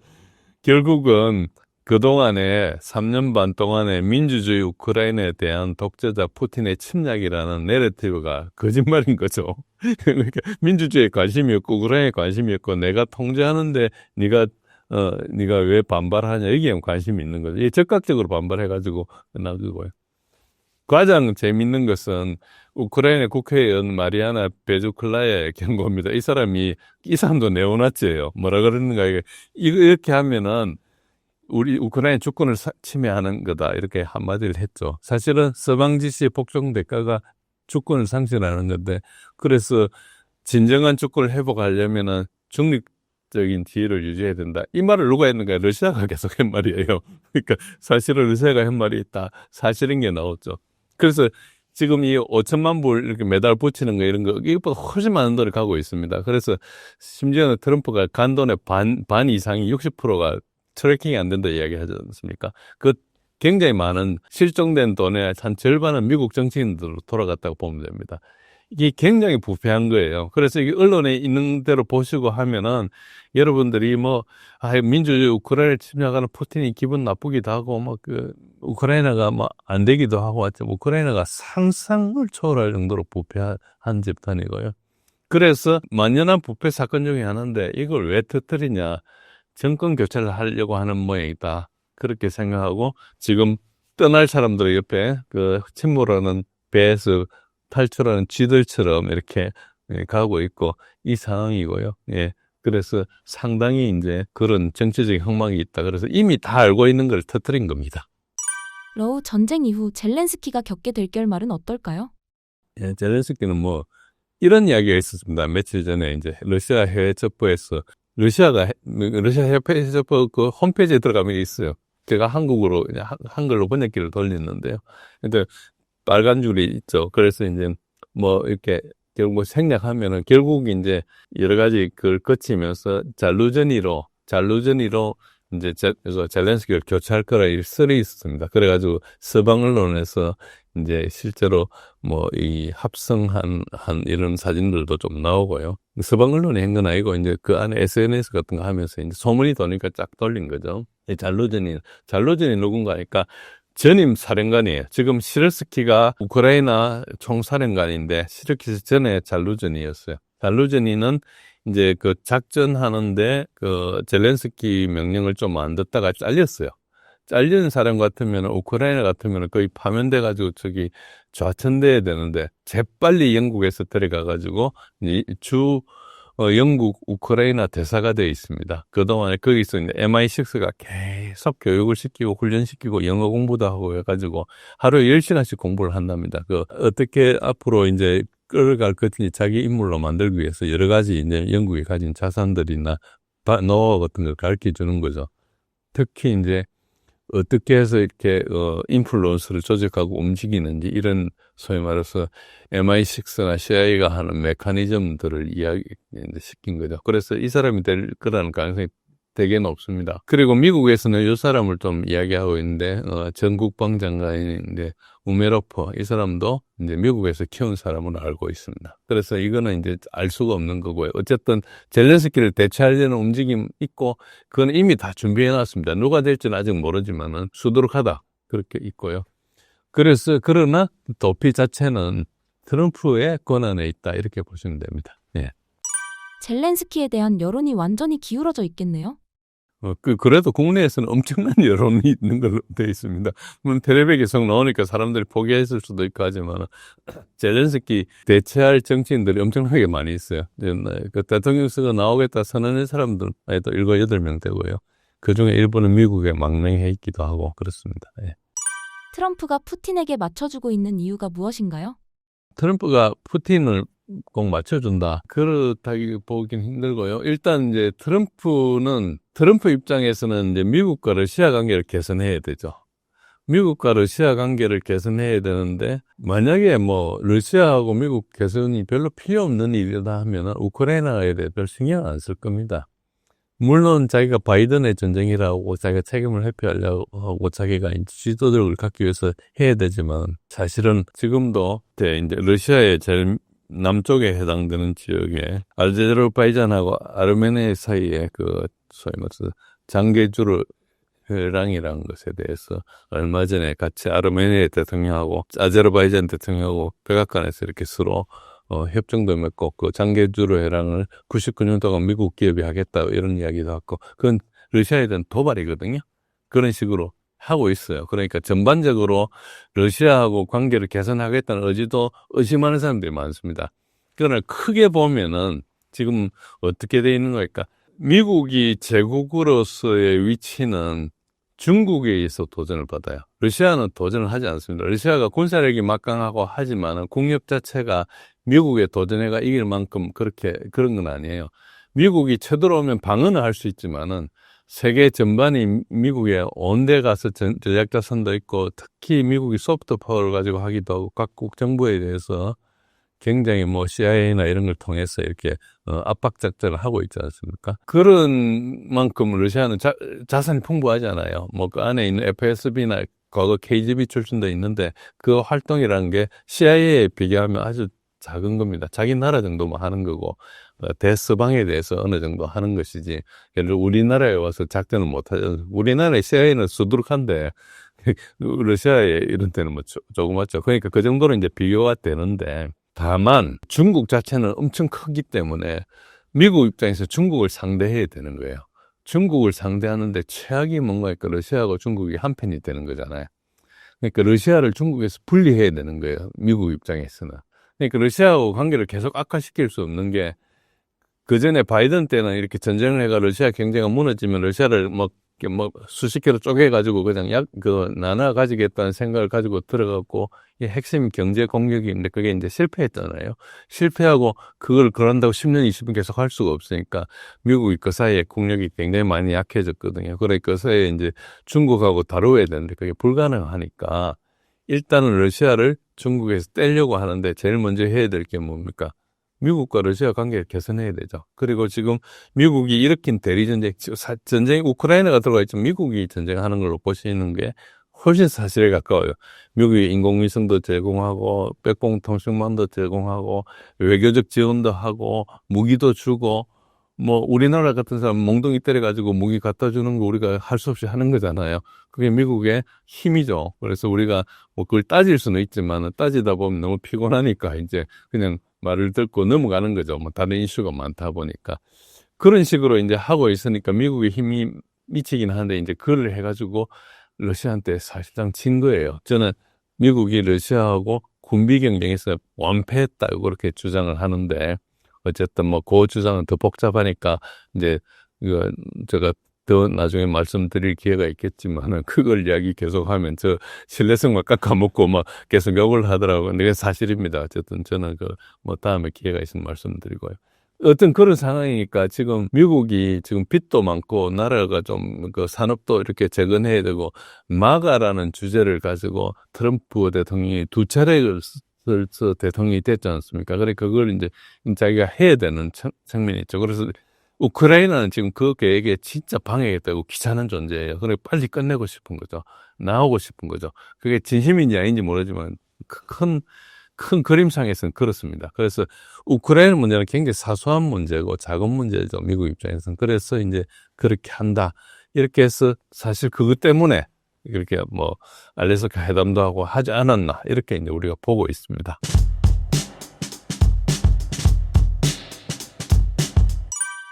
결국은 그동안에 3년 반 동안에 민주주의 우크라이나에 대한 독재자 푸틴의 침략이라는 내러티브가 거짓말인 거죠. 그러니까 민주주의에 관심이 없고 우크라이나에 관심이 없고 내가 통제하는데 네가 왜 반발하냐 여기에 관심이 있는 거죠. 이 적극적으로 반발해가지고 끝나고요. 가장 재밌는 것은 우크라이나 국회의원 마리아나 베주클라의 경고입니다. 이 사람도 네오나치예요. 뭐라 그러는가 이렇게 하면은 우리 우크라이나 주권을 침해하는 거다 이렇게 한마디를 했죠. 사실은 서방 지시의 복종 대가가 주권을 상실하는 건데 그래서 진정한 주권을 회복하려면은 중립적인 지위를 유지해야 된다. 이 말을 누가 했는가? 러시아가 계속 한 말이에요. 그러니까 사실은 러시아가 한 말이 다 사실인 게 나왔죠. 그래서 지금 이 5천만 불 이렇게 매달 붙이는 거 이런 거 이것보다 훨씬 많은 돈을 가고 있습니다. 그래서 심지어는 트럼프가 간 돈의 반 이상이 60%가 트래킹이 안 된다 이야기 하지 않습니까? 그 굉장히 많은 실종된 돈의 한 절반은 미국 정치인들로 돌아갔다고 보면 됩니다. 이게 굉장히 부패한 거예요. 그래서 이게 언론에 있는 대로 보시고 하면은 여러분들이 민주주의 우크라이나 침략하는 푸틴이 기분 나쁘기도 하고, 우크라이나가 안 되기도 하고, 우크라이나가 상상을 초월할 정도로 부패한 집단이고요. 그래서 만연한 부패 사건 중에 하나인데 이걸 왜 터뜨리냐. 정권 교체를 하려고 하는 모양이다. 그렇게 생각하고 지금 떠날 사람들 옆에 침몰하는 배에서 탈출하는 쥐들처럼 이렇게 가고 있고 이 상황이고요. 예. 그래서 상당히 이제 그런 정치적인 흥망이 있다. 그래서 이미 다 알고 있는 걸 터뜨린 겁니다.
러우 전쟁 이후 젤렌스키가 겪게 될 결말은 어떨까요?
예, 젤렌스키는 이런 이야기가 있었습니다. 며칠 전에 이제 러시아 해외 첩보에서 러시아 협회 첩보 그 홈페이지에 들어가면 있어요. 제가 한글로 번역기를 돌렸는데요. 근데 빨간 줄이 있죠. 그래서 이제 이렇게 결국 생략하면은 결국 이제 여러 가지 그걸 거치면서 잘루전이로 이제 젤렌스키를 교체할 거라 이 썰이 있었습니다. 그래가지고 서방 언론에서 이제 실제로 이 합성한 이런 사진들도 좀 나오고요. 서방 언론이 한 건 아니고 이제 그 안에 SNS 같은 거 하면서 이제 소문이 도니까 쫙 돌린 거죠. 잘루전이 누군가 하니까 전임 사령관이에요. 지금 시르스키가 우크라이나 총사령관인데 시르스키 전에 잘루전이었어요. 잘루전이는 이제 그 작전하는데 젤렌스키 명령을 좀 안 듣다가 잘렸어요. 잘리는 사람 같으면 우크라이나 같으면 거의 파면돼가지고 좌천돼야 되는데 재빨리 영국에서 데려가가지고 영국 우크라이나 대사가 되어 있습니다. 그동안에 거기서 이제 MI6가 계속 교육을 시키고 훈련시키고 영어 공부도 하고 해가지고 하루에 10시간씩 공부를 한답니다. 어떻게 앞으로 이제 끌어갈 것인지 자기 인물로 만들기 위해서 여러 가지 이제 영국이 가진 자산들이나 노하우 같은 걸 가르쳐 주는 거죠. 특히 이제 어떻게 해서 이렇게 인플루언서를 조직하고 움직이는지 이런 소위 말해서 MI6나 CIA가 하는 메커니즘들을 이야기시킨 거죠. 그래서 이 사람이 될 거라는 가능성이 되게 높습니다. 그리고 미국에서는 이 사람을 좀 이야기하고 있는데 전 국방장관인데 우메로프 이 사람도 이제 미국에서 키운 사람으로 알고 있습니다. 그래서 이거는 이제 알 수가 없는 거고요. 어쨌든 젤렌스키를 대체하려는 움직임 있고 그건 이미 다 준비해 놨습니다. 누가 될지는 아직 모르지만은 수두룩하다 그렇게 있고요. 그래서 그러나 도피 자체는 트럼프의 권한에 있다 이렇게 보시면 됩니다. 예.
젤렌스키에 대한 여론이 완전히 기울어져 있겠네요.
그래도 국내에서는 엄청난 여론이 있는 걸로 되어 있습니다. 물론 텔레비에 계속 나오니까 사람들이 포기했을 수도 있고 하지만, 젤렌스키 대체할 정치인들이 엄청나게 많이 있어요. 그 대통령 선거 나오겠다 선언한 사람들도 7, 8명 되고요. 그 중에 일부는 미국에 망명해 있기도 하고 그렇습니다. 예.
트럼프가 푸틴에게 맞춰주고 있는 이유가 무엇인가요?
트럼프가 푸틴을 꼭 맞춰준다. 그렇다기 보긴 힘들고요. 일단 이제 트럼프 입장에서는 이제 미국과 러시아 관계를 개선해야 되죠. 미국과 러시아 관계를 개선해야 되는데, 만약에 뭐 러시아하고 미국 개선이 별로 필요 없는 일이다 하면은 우크라이나에 대해 별 신경 안 쓸 겁니다. 물론 자기가 바이든의 전쟁이라고 자기가 책임을 회피하려고 하고 자기가 지도력을 갖기 위해서 해야 되지만, 사실은 지금도 이제 러시아의 제일 남쪽에 해당되는 지역에 아제르바이잔하고 아르메니아 사이에 소위 말해서 장개주르 회랑이라는 것에 대해서 얼마 전에 같이 아르메니아 대통령하고 아제르바이잔 대통령하고 백악관에서 이렇게 서로 협정도 맺고 그 장개주르 회랑을 99년 동안 미국 기업이 하겠다 이런 이야기도 하고, 그건 러시아에 대한 도발이거든요. 그런 식으로 하고 있어요. 그러니까 전반적으로 러시아하고 관계를 개선하겠다는 의지도 의심하는 사람들이 많습니다. 그러나 크게 보면은 지금 어떻게 돼 있는 거니까, 미국이 제국으로서의 위치는 중국에 의해서 도전을 받아요. 러시아는 도전을 하지 않습니다. 러시아가 군사력이 막강하고 하지만 국력 자체가 미국의 도전해가 이길 만큼 그런 건 아니에요. 미국이 쳐들어오면 방어는 할 수 있지만은 세계 전반이 미국에 온데 가서 전략자 선도 있고, 특히 미국이 소프트 파워를 가지고 하기도 하고 각국 정부에 대해서 굉장히 뭐 CIA나 이런 걸 통해서 이렇게 압박 작전을 하고 있지 않습니까? 그런 만큼 러시아는 자산이 풍부하잖아요. 뭐 그 안에 있는 FSB나 과거 KGB 출신도 있는데 그 활동이라는 게 CIA에 비교하면 아주 작은 겁니다. 자기 나라 정도만 하는 거고, 대서방에 대해서 어느 정도 하는 것이지, 예를 들어 우리나라에 와서 작전을 못 하죠. 우리나라의 CIA는 수두룩한데 러시아에 이런 데는 뭐 조그맣죠. 그러니까 그 정도로 이제 비교가 되는데, 다만 중국 자체는 엄청 크기 때문에 미국 입장에서 중국을 상대해야 되는 거예요. 중국을 상대하는데 최악이 뭔가니까 러시아하고 중국이 한편이 되는 거잖아요. 그러니까 러시아를 중국에서 분리해야 되는 거예요. 미국 입장에서는. 그러니까 러시아하고 관계를 계속 악화시킬 수 없는 게, 그 전에 바이든 때는 이렇게 전쟁을 해가 러시아 경제가 무너지면 러시아를 수십 킬로 쪼개가지고 그냥 나눠 가지겠다는 생각을 가지고 들어갔고, 이 핵심 경제 공격인데 그게 이제 실패했잖아요. 실패하고 그걸 그런다고 10년, 20년 계속 할 수가 없으니까 미국이 그 사이에 국력이 굉장히 많이 약해졌거든요. 그러니까 그 사이에 이제 중국하고 다뤄야 되는데 그게 불가능하니까 일단은 러시아를 중국에서 떼려고 하는데 제일 먼저 해야 될 게 뭡니까? 미국과 러시아 관계를 개선해야 되죠. 그리고 지금 미국이 일으킨 대리전쟁, 전쟁이 우크라이나가 들어가 있지만 미국이 전쟁하는 걸로 보시는 게 훨씬 사실에 가까워요. 미국이 인공위성도 제공하고 백봉통신망도 제공하고 외교적 지원도 하고 무기도 주고, 뭐 우리나라 같은 사람 몽둥이 때려가지고 무기 갖다 주는 거 우리가 할 수 없이 하는 거잖아요. 그게 미국의 힘이죠. 그래서 우리가 뭐 그걸 따질 수는 있지만 따지다 보면 너무 피곤하니까 이제 그냥 말을 듣고 넘어가는 거죠. 뭐 다른 이슈가 많다 보니까. 그런 식으로 이제 하고 있으니까 미국의 힘이 미치긴 하는데, 이제 그걸 해가지고 러시아한테 사실상 진 거예요. 저는 미국이 러시아하고 군비 경쟁에서 완패했다고 그렇게 주장을 하는데, 어쨌든 뭐 그 주장은 더 복잡하니까 이제 제가 더 나중에 말씀드릴 기회가 있겠지만은, 그걸 이야기 계속하면 저 신뢰성만 깎아먹고 막 계속 욕을 하더라고요. 근데 그게 사실입니다. 어쨌든 저는 뭐 다음에 기회가 있으면 말씀드리고요. 어떤 그런 상황이니까 지금 미국이 지금 빚도 많고 나라가 좀 산업도 이렇게 재건해야 되고, 마가라는 주제를 가지고 트럼프 대통령이 2차례 대통령이 됐지 않습니까? 그러니까 그걸 이제 자기가 해야 되는 측면이 있죠. 그래서 우크라이나는 지금 그 계획에 진짜 방해했다고 귀찮은 존재예요. 그래 빨리 끝내고 싶은 거죠. 나오고 싶은 거죠. 그게 진심인지 아닌지 모르지만 큰 그림상에서는 그렇습니다. 그래서 우크라이나 문제는 굉장히 사소한 문제고 작은 문제죠. 미국 입장에서는. 그래서 이제 그렇게 한다. 이렇게 해서 사실 그것 때문에 이렇게 뭐 알래스카 회담도 하고 하지 않았나 이렇게 이제 우리가 보고 있습니다.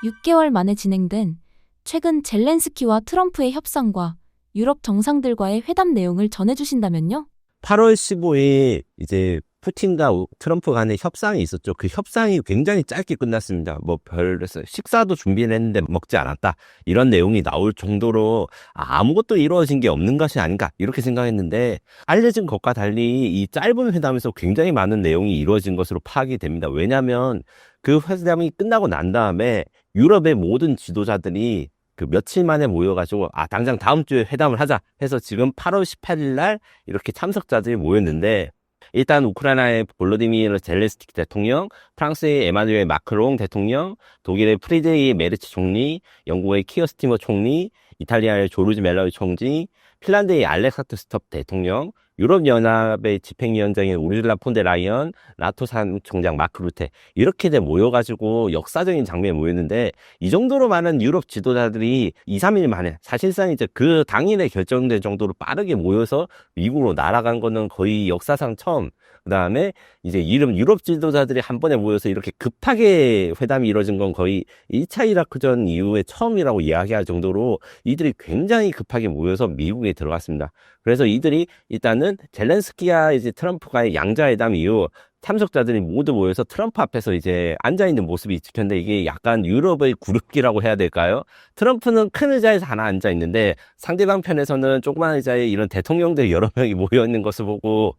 6개월 만에 진행된 최근 젤렌스키와 트럼프의 협상과 유럽 정상들과의 회담 내용을 전해주신다면요?
8월 15일 이제 푸틴과 트럼프 간의 협상이 있었죠. 그 협상이 굉장히 짧게 끝났습니다. 뭐 별에서 식사도 준비를 했는데 먹지 않았다. 이런 내용이 나올 정도로 아무것도 이루어진 게 없는 것이 아닌가 이렇게 생각했는데 알려진 것과 달리 이 짧은 회담에서 굉장히 많은 내용이 이루어진 것으로 파악이 됩니다. 왜냐하면 그 회담이 끝나고 난 다음에 유럽의 모든 지도자들이 그 며칠 만에 모여가지고 당장 다음 주에 회담을 하자 해서 지금 8월 18일 날 이렇게 참석자들이 모였는데 일단 우크라이나의 볼로디미르 젤렌스키 대통령, 프랑스의 에마누엘 마크롱 대통령, 독일의 프리드리히 메르츠 총리, 영국의 키어 스티머 총리, 이탈리아의 조르지 멜로니 총리, 핀란드의 알렉산더 스톱 대통령, 유럽연합의 집행위원장인 우르라 폰데라이언, 나토 사무총장 마크 루테 이렇게 모여가지고 역사적인 장면에 모였는데 이 정도로 많은 유럽 지도자들이 2, 3일 만에 사실상 이제 그 당일에 결정된 정도로 빠르게 모여서 미국으로 날아간 거는 거의 역사상 처음. 그 다음에 이제 유럽 지도자들이 한 번에 모여서 이렇게 급하게 회담이 이루어진 건 거의 1차 이라크전 이후에 처음이라고 이야기할 정도로 이들이 굉장히 급하게 모여서 미국에 들어갔습니다. 그래서 이들이 일단은 젤렌스키와 이제 트럼프가의 양자회담 이후 참석자들이 모두 모여서 트럼프 앞에서 이제 앉아있는 모습이 찍혔는데 이게 약간 유럽의 그룹기라고 해야 될까요? 트럼프는 큰 의자에서 하나 앉아있는데 상대방 편에서는 조그만 의자에 이런 대통령들 여러 명이 모여있는 것을 보고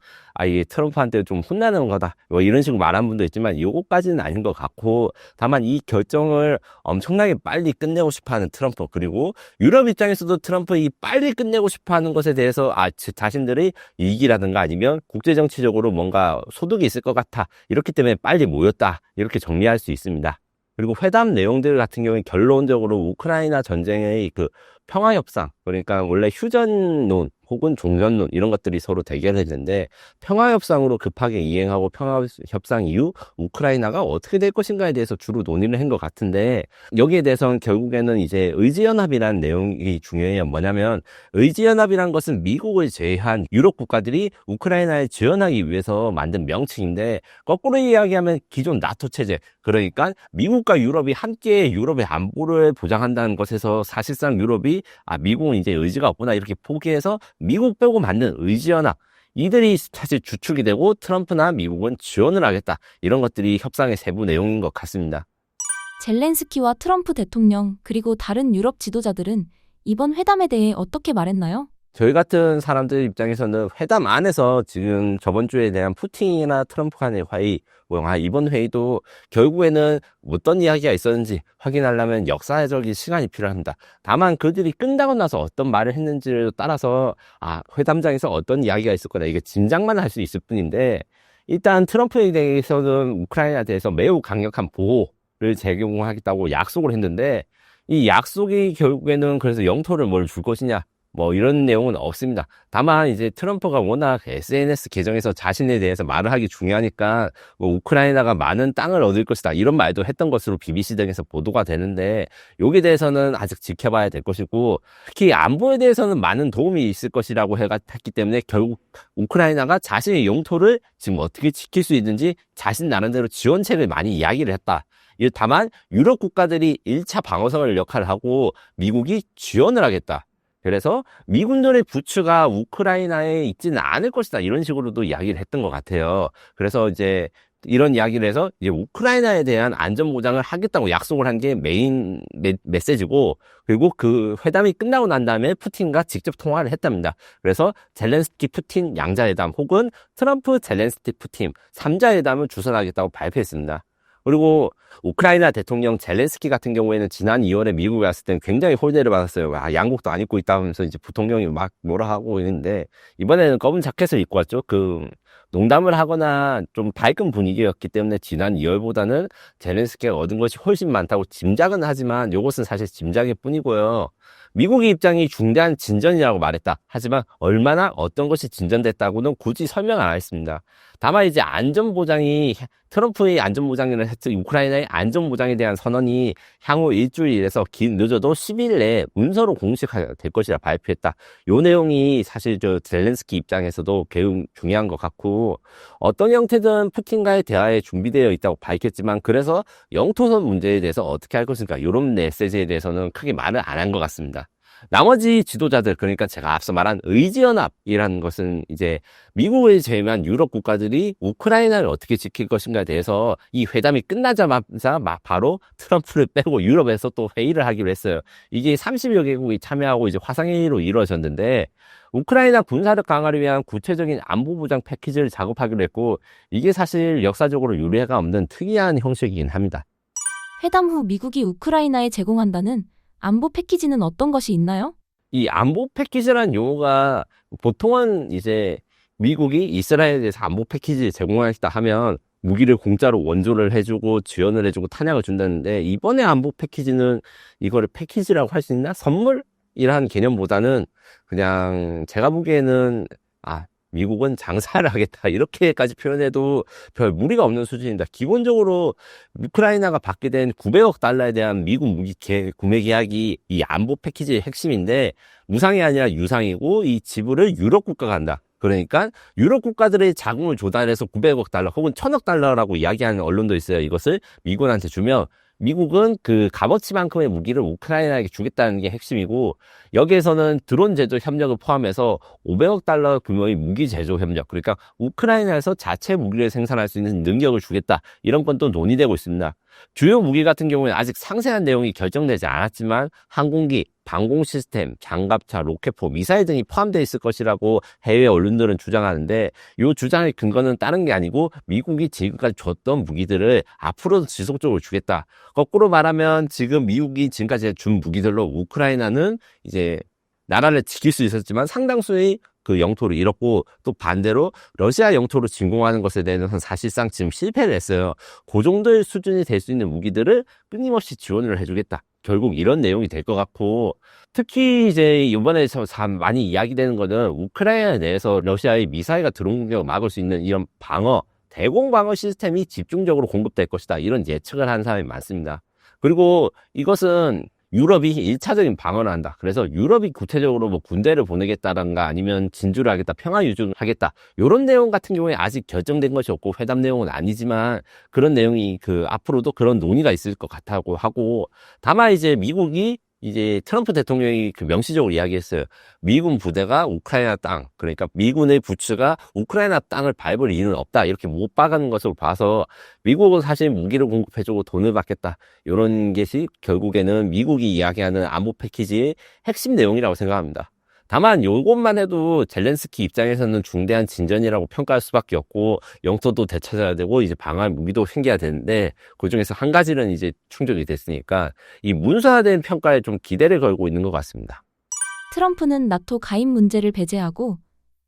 이게 트럼프한테 좀 혼나는 거다. 뭐 이런 식으로 말한 분도 있지만 요거까지는 아닌 것 같고 다만 이 결정을 엄청나게 빨리 끝내고 싶어하는 트럼프 그리고 유럽 입장에서도 트럼프 이 빨리 끝내고 싶어하는 것에 대해서 자신들의 이익이라든가 아니면 국제정치적으로 뭔가 소득이 있을 것 같아. 이렇기 때문에 빨리 모였다. 이렇게 정리할 수 있습니다. 그리고 회담 내용들 같은 경우에 결론적으로 우크라이나 전쟁의 그 평화협상, 그러니까 원래 휴전론 혹은 종전론 이런 것들이 서로 대결했는데 평화협상으로 급하게 이행하고 평화협상 이후 우크라이나가 어떻게 될 것인가에 대해서 주로 논의를 한 것 같은데 여기에 대해서는 결국에는 이제 의지연합이라는 내용이 중요해요. 뭐냐면 의지연합이란 것은 미국을 제외한 유럽 국가들이 우크라이나에 지원하기 위해서 만든 명칭인데 거꾸로 이야기하면 기존 나토 체제 그러니까 미국과 유럽이 함께 유럽의 안보를 보장한다는 것에서 사실상 유럽이 미국은 이제 의지가 없구나 이렇게 포기해서 미국 빼고 만든 의지연합 이들이 사실 주축이 되고 트럼프나 미국은 지원을 하겠다 이런 것들이 협상의 세부 내용인 것 같습니다.
젤렌스키와 트럼프 대통령 그리고 다른 유럽 지도자들은 이번 회담에 대해 어떻게 말했나요?
저희 같은 사람들 입장에서는 회담 안에서 지금 저번 주에 대한 푸틴이나 트럼프 간의 화의, 이번 회의도 결국에는 어떤 이야기가 있었는지 확인하려면 역사적인 시간이 필요합니다. 다만 그들이 끝나고 나서 어떤 말을 했는지를 따라서 회담장에서 어떤 이야기가 있을 거다 이게 짐작만 할 수 있을 뿐인데 일단 트럼프에 대해서는 우크라이나에 대해서 매우 강력한 보호를 제공하겠다고 약속을 했는데 이 약속이 결국에는 그래서 영토를 뭘 줄 것이냐 뭐 이런 내용은 없습니다. 다만 이제 트럼프가 워낙 SNS 계정에서 자신에 대해서 말을 하기 중요하니까 뭐 우크라이나가 많은 땅을 얻을 것이다 이런 말도 했던 것으로 BBC 등에서 보도가 되는데 여기에 대해서는 아직 지켜봐야 될 것이고 특히 안보에 대해서는 많은 도움이 있을 것이라고 했기 때문에 결국 우크라이나가 자신의 영토를 지금 어떻게 지킬 수 있는지 자신 나름대로 지원책을 많이 이야기를 했다. 다만 유럽 국가들이 1차 방어선을 역할을 하고 미국이 지원을 하겠다. 그래서 미군들의 부추가 우크라이나에 있지는 않을 것이다. 이런 식으로도 이야기를 했던 것 같아요. 그래서 이제 이런 이야기를 해서 이제 우크라이나에 대한 안전 보장을 하겠다고 약속을 한 게 메인 메시지고 그리고 그 회담이 끝나고 난 다음에 푸틴과 직접 통화를 했답니다. 그래서 젤렌스키 푸틴 양자회담 혹은 트럼프 젤렌스키 푸틴 3자회담을 주선하겠다고 발표했습니다. 그리고 우크라이나 대통령 젤렌스키 같은 경우에는 지난 2월에 미국에 왔을 때는 굉장히 홀대를 받았어요. 양복도 안 입고 있다면서 이제 부통령이 막 뭐라 하고 있는데 이번에는 검은 자켓을 입고 왔죠. 농담을 하거나 좀 밝은 분위기였기 때문에 지난 2월보다는 젤렌스키가 얻은 것이 훨씬 많다고 짐작은 하지만 이것은 사실 짐작일 뿐이고요. 미국의 입장이 중대한 진전이라고 말했다. 하지만 얼마나 어떤 것이 진전됐다고는 굳이 설명 안 했습니다. 다만 이제 안전보장이 트럼프의 안전보장이나 우크라이나의 안전보장에 대한 선언이 향후 일주일에서 늦어도 10일 내에 문서로 공식화될 것이라 발표했다. 요 내용이 사실 저 젤렌스키 입장에서도 매우 중요한 것 같고, 어떤 형태든 푸틴과의 대화에 준비되어 있다고 밝혔지만, 그래서 영토선 문제에 대해서 어떻게 할 것인가 이런 메시지에 대해서는 크게 말을 안 한 것 같습니다. 나머지 지도자들, 그러니까 제가 앞서 말한 의지연합이라는 것은 이제 미국을 제외한 유럽 국가들이 우크라이나를 어떻게 지킬 것인가에 대해서 이 회담이 끝나자마자 바로 트럼프를 빼고 유럽에서 또 회의를 하기로 했어요. 이게 30여 개국이 참여하고 이제 화상회의로 이루어졌는데, 우크라이나 군사력 강화를 위한 구체적인 안보보장 패키지를 작업하기로 했고, 이게 사실 역사적으로 유례가 없는 특이한 형식이긴 합니다.
회담 후 미국이 우크라이나에 제공한다는 안보 패키지는 어떤 것이 있나요?
이 안보 패키지라는 용어가 보통은 이제 미국이 이스라엘에 대해서 안보 패키지 제공하겠다 하면 무기를 공짜로 원조를 해주고 지원을 해주고 탄약을 준다는데, 이번에 안보 패키지는 이거를 패키지라고 할 수 있나? 선물이라는 개념보다는 그냥 제가 보기에는 미국은 장사를 하겠다 이렇게까지 표현해도 별 무리가 없는 수준입니다. 기본적으로 우크라이나가 받게 된 900억 달러에 대한 미국 무기 구매 계약이 이 안보 패키지의 핵심인데, 무상이 아니라 유상이고 이 지불을 유럽 국가가 한다. 그러니까 유럽 국가들의 자금을 조달해서 900억 달러 혹은 1000억 달러라고 이야기하는 언론도 있어요. 이것을 미군한테 주면 미국은 그 값어치만큼의 무기를 우크라이나에게 주겠다는 게 핵심이고, 여기에서는 드론 제조 협력을 포함해서 500억 달러 규모의 무기 제조 협력, 그러니까 우크라이나에서 자체 무기를 생산할 수 있는 능력을 주겠다, 이런 건 또 논의되고 있습니다. 주요 무기 같은 경우에 아직 상세한 내용이 결정되지 않았지만 항공기, 방공 시스템, 장갑차, 로켓포, 미사일 등이 포함되어 있을 것이라고 해외 언론들은 주장하는데, 이 주장의 근거는 다른 게 아니고 미국이 지금까지 줬던 무기들을 앞으로도 지속적으로 주겠다. 거꾸로 말하면 지금 미국이 지금까지 준 무기들로 우크라이나는 이제 나라를 지킬 수 있었지만 상당수의 그 영토를 잃었고, 또 반대로 러시아 영토를 진공하는 것에 대해서는 사실상 지금 실패를 했어요. 그 정도의 수준이 될 수 있는 무기들을 끊임없이 지원을 해주겠다. 결국 이런 내용이 될 것 같고, 특히 이제 이번에 많이 이야기되는 거는 우크라이나 내에서 러시아의 미사일과 드론 공격을 막을 수 있는 이런 대공 방어 시스템이 집중적으로 공급될 것이다, 이런 예측을 하는 사람이 많습니다. 그리고 이것은 유럽이 1차적인 방어를 한다. 그래서 유럽이 구체적으로 뭐 군대를 보내겠다던가 아니면 진주를 하겠다, 평화 유지를 하겠다, 이런 내용 같은 경우에 아직 결정된 것이 없고 회담 내용은 아니지만 그런 내용이 앞으로도 그런 논의가 있을 것 같다고 하고, 다만 이제 미국이 이제 트럼프 대통령이 명시적으로 이야기했어요. 미군 부대가 우크라이나 땅, 그러니까 미군의 부츠가 우크라이나 땅을 밟을 이유는 없다, 이렇게 못 박아는 것으로 봐서 미국은 사실 무기를 공급해주고 돈을 받겠다, 이런 것이 결국에는 미국이 이야기하는 안보 패키지의 핵심 내용이라고 생각합니다. 다만 이것만 해도 젤렌스키 입장에서는 중대한 진전이라고 평가할 수밖에 없고, 영토도 되찾아야 되고 이제 방어할 무기도 생겨야 되는데, 그중에서 한 가지는 이제 충족이 됐으니까 이 문서화된 평가에 좀 기대를 걸고 있는 것 같습니다.
트럼프는 나토 가입 문제를 배제하고